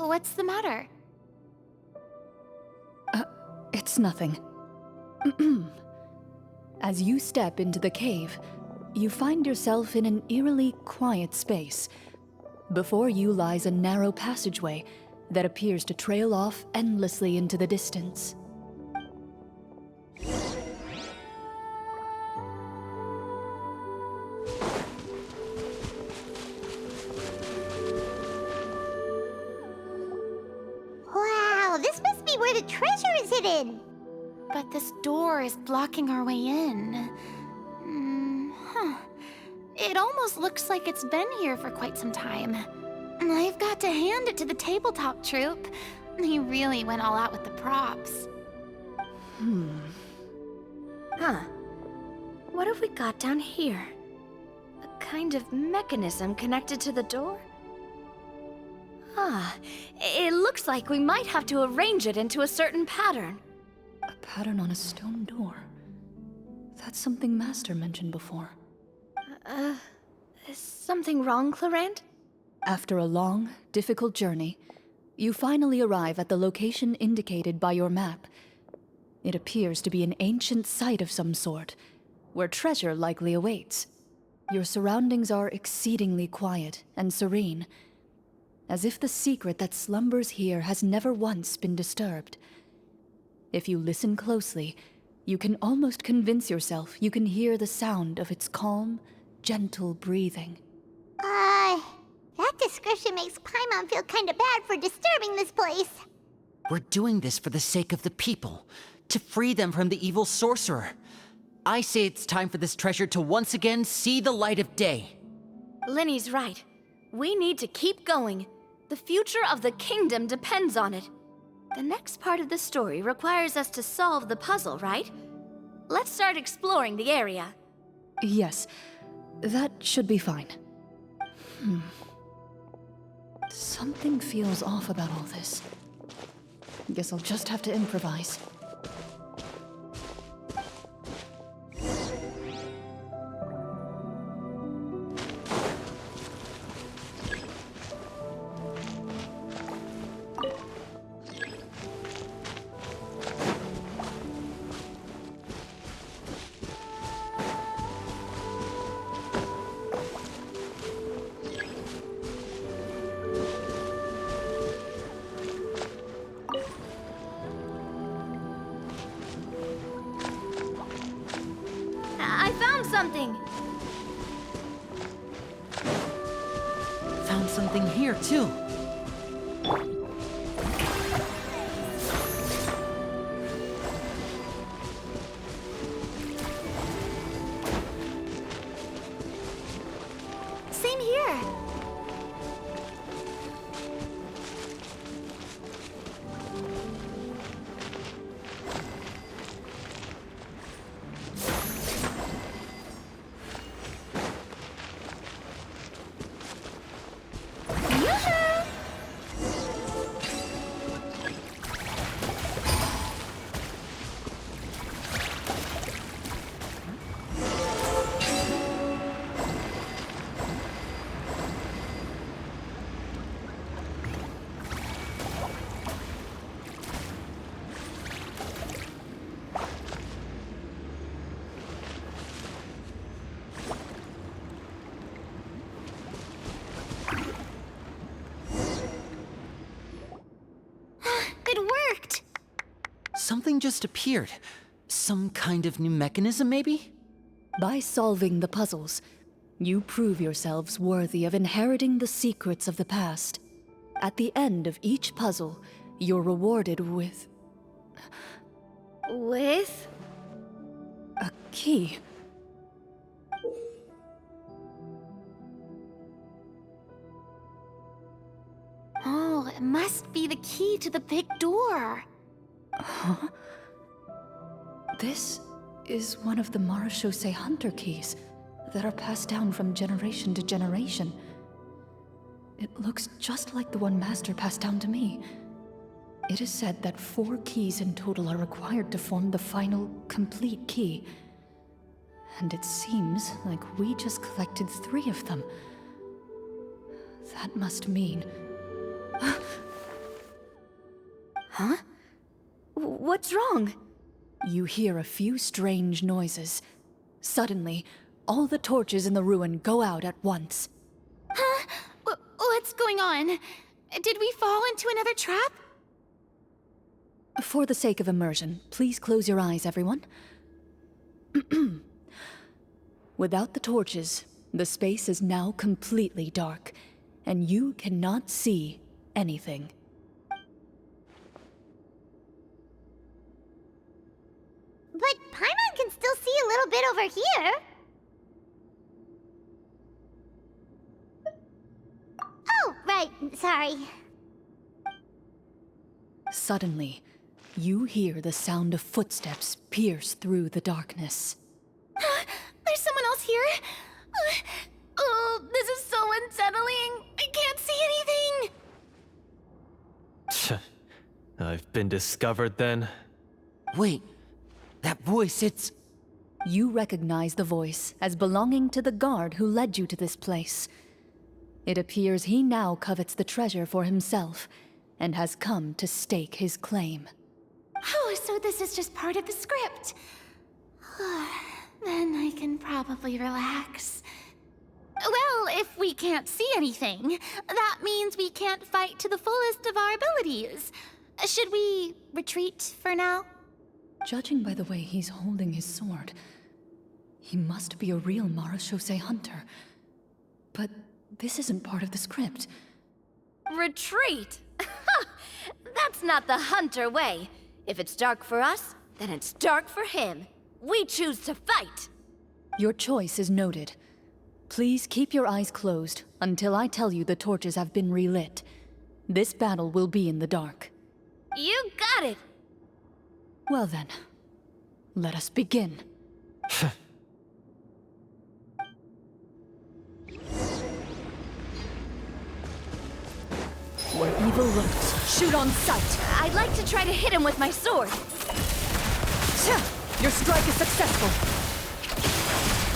S11: What's the matter?
S5: It's nothing. As you step into the cave, you find yourself in an eerily quiet space. Before you lies a narrow passageway that appears to trail off endlessly into the distance.
S1: Wow, this must be where the treasure is hidden!
S11: But this door is blocking our way in. It almost looks like it's been here for quite some time. I've got to hand it to the tabletop troupe. They really went all out with the props.
S21: Huh. What have we got down here? A kind of mechanism connected to the door? Ah, it looks like we might have to arrange it into a certain pattern.
S5: A pattern on a stone door. That's something Master mentioned before.
S21: Is something wrong, Clarant?
S5: After a long, difficult journey, you finally arrive at the location indicated by your map. It appears to be an ancient site of some sort, where treasure likely awaits. Your surroundings are exceedingly quiet and serene, as if the secret that slumbers here has never once been disturbed. If you listen closely, you can almost convince yourself you can hear the sound of its calm, gentle breathing.
S1: That description makes Paimon feel kinda bad for disturbing this place.
S22: We're doing this for the sake of the people, to free them from the evil sorcerer. I say it's time for this treasure to once again see the light of day.
S21: Linny's right. We need to keep going. The future of the kingdom depends on it. The next part of the story requires us to solve the puzzle, right? Let's start exploring the area.
S5: Yes, that should be fine. Something feels off about all this. Guess I'll just have to improvise.
S21: I found something!
S22: Found something here, too.
S11: Same here. It worked!
S22: Something just appeared. Some kind of new mechanism, maybe?
S5: By solving the puzzles, you prove yourselves worthy of inheriting the secrets of the past. At the end of each puzzle, you're rewarded with...
S21: With?
S5: a key.
S11: Oh, it must be the key to the big door.
S5: Huh? This is one of the Marachose Hunter keys that are passed down from generation to generation. It looks just like the one Master passed down to me. It is said that 4 keys in total are required to form the final, complete key. And it seems like we just collected 3 of them. That must mean...
S21: Huh? What's wrong?
S5: You hear a few strange noises. Suddenly, all the torches in the ruin go out at once.
S11: Huh? What's going on? Did we fall into another trap?
S5: For the sake of immersion, please close your eyes, everyone. Without the torches, the space is now completely dark, and you cannot see anything.
S1: But Paimon can still see a little bit over here. Oh, right, sorry.
S5: Suddenly, you hear the sound of footsteps pierce through the darkness.
S11: There's someone else here? Oh, this is so unsettling. I can't see anything.
S23: I've been discovered then?
S22: Wait, that voice, it's...
S5: You recognize the voice as belonging to the guard who led you to this place. It appears he now covets the treasure for himself, and has come to stake his claim.
S11: Oh, so this is just part of the script. Then I can probably relax. Well, if we can't see anything, that means we can't fight to the fullest of our abilities. Should we retreat for now?
S5: Judging by the way he's holding his sword, he must be a real Marachose hunter. But this isn't part of the script.
S21: Retreat? That's not the hunter way. If it's dark for us, then it's dark for him. We choose to fight.
S5: Your choice is noted. Please keep your eyes closed until I tell you the torches have been relit. This battle will be in the dark.
S21: You got it!
S5: Well then, let us begin. evil lurks. Shoot on sight.
S21: I'd like to try to hit him with my sword.
S5: Your strike is successful.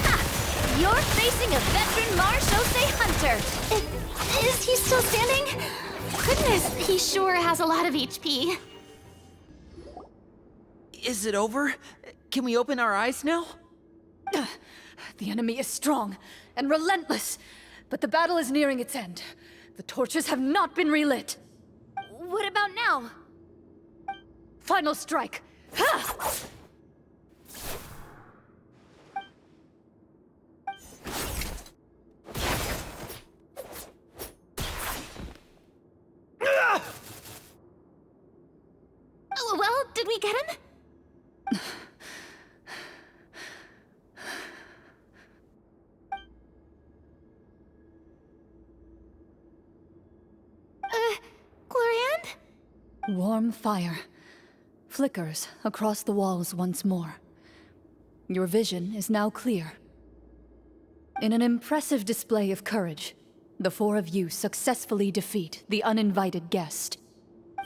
S21: Ha! You're facing a veteran Marechaussee hunter.
S11: Is he still standing? Goodness, he sure has a lot of HP.
S22: Is it over? Can we open our eyes now?
S5: The enemy is strong and relentless, but the battle is nearing its end. The torches have not been relit.
S21: What about now?
S5: Final strike. Ha!
S11: Oh, well, did we get him? Glorian?
S5: Warm fire flickers across the walls once more. Your vision is now clear. In an impressive display of courage, the four of you successfully defeat the uninvited guest.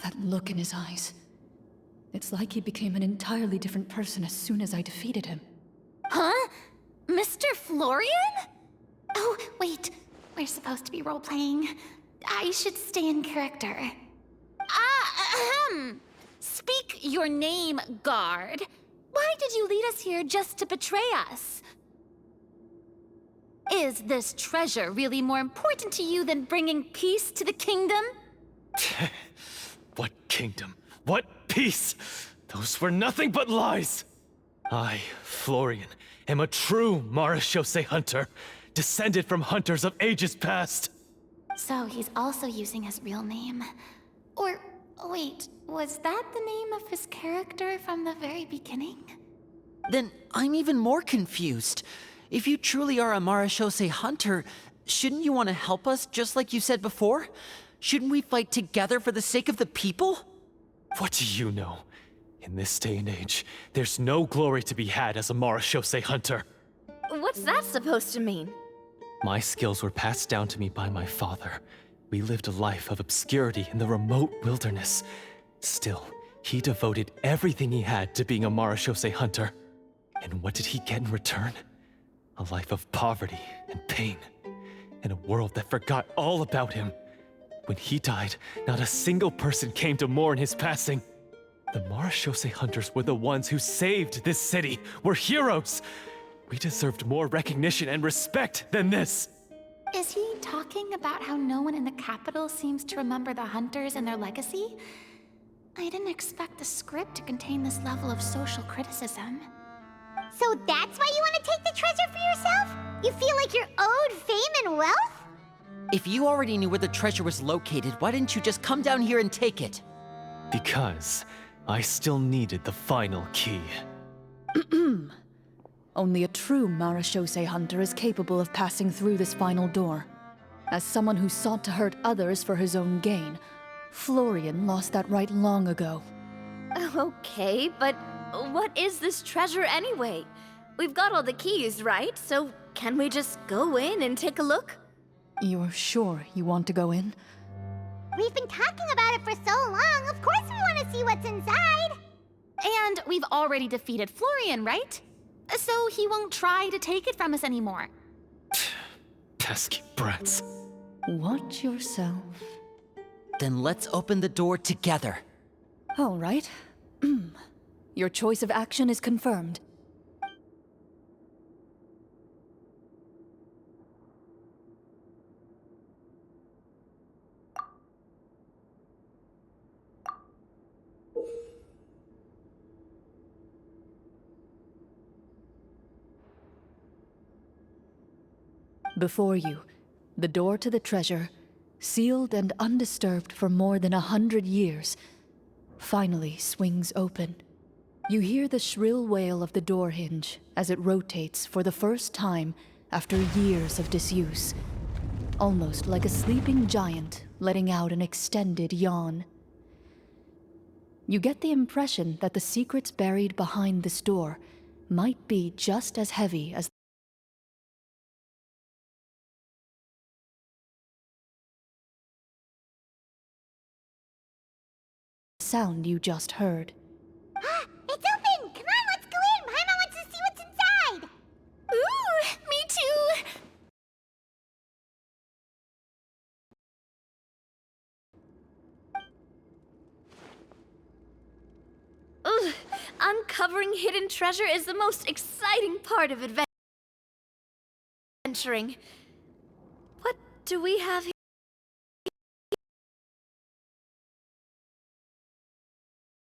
S5: That look in his eyes. It's like he became an entirely different person as soon as I defeated him.
S11: Huh? Mr. Florian? Oh, wait. We're supposed to be role-playing. I should stay in character. Speak your name, guard. Why did you lead us here just to betray us? Is this treasure really more important to you than bringing peace to the kingdom?
S23: What kingdom? What peace? Those were nothing but lies! I, Florian, am a true Marechaussee hunter, descended from hunters of ages past.
S11: So he's also using his real name. Or, wait, was that the name of his character from the very beginning?
S22: Then I'm even more confused. If you truly are a Marechaussee hunter, shouldn't you want to help us just like you said before? Shouldn't we fight together for the sake of the people?
S23: What do you know? In this day and age, there's no glory to be had as a Marechaussee hunter.
S21: What's that supposed to mean?
S23: My skills were passed down to me by my father. We lived a life of obscurity in the remote wilderness. Still, he devoted everything he had to being a Marechaussee hunter. And what did he get in return? A life of poverty and pain, and a world that forgot all about him. When he died, not a single person came to mourn his passing. The Marechaussee hunters were the ones who saved this city, were heroes. We deserved more recognition and respect than this.
S11: Is he talking about how no one in the capital seems to remember the hunters and their legacy? I didn't expect the script to contain this level of social criticism.
S1: So that's why you want to take the treasure for yourself? You feel like you're owed fame and wealth?
S22: If you already knew where the treasure was located, why didn't you just come down here and take it?
S23: Because I still needed the final key.
S5: Only a true Marechaussee hunter is capable of passing through this final door. As someone who sought to hurt others for his own gain, Florian lost that right long ago.
S21: Okay, but what is this treasure anyway? We've got all the keys, right? So can we just go in and take a look?
S5: You're sure you want to go in?
S1: We've been talking about it for so long, of course we want to see what's inside!
S11: And we've already defeated Florian, right? So he won't try to take it from us anymore.
S23: Pesky brats.
S5: Watch yourself.
S22: Then let's open the door together.
S5: All right. Your choice of action is confirmed. Before you, the door to the treasure, sealed and undisturbed for more than 100 years, finally swings open. You hear the shrill wail of the door hinge as it rotates for the first time after years of disuse, almost like a sleeping giant letting out an extended yawn. You get the impression that the secrets buried behind this door might be just as heavy as sound you just heard.
S1: It's open! Come on, let's go in! Paimon wants to see what's inside!
S11: Ooh, me too!
S21: Ugh, uncovering hidden treasure is the most exciting part of adventuring. What do we have here?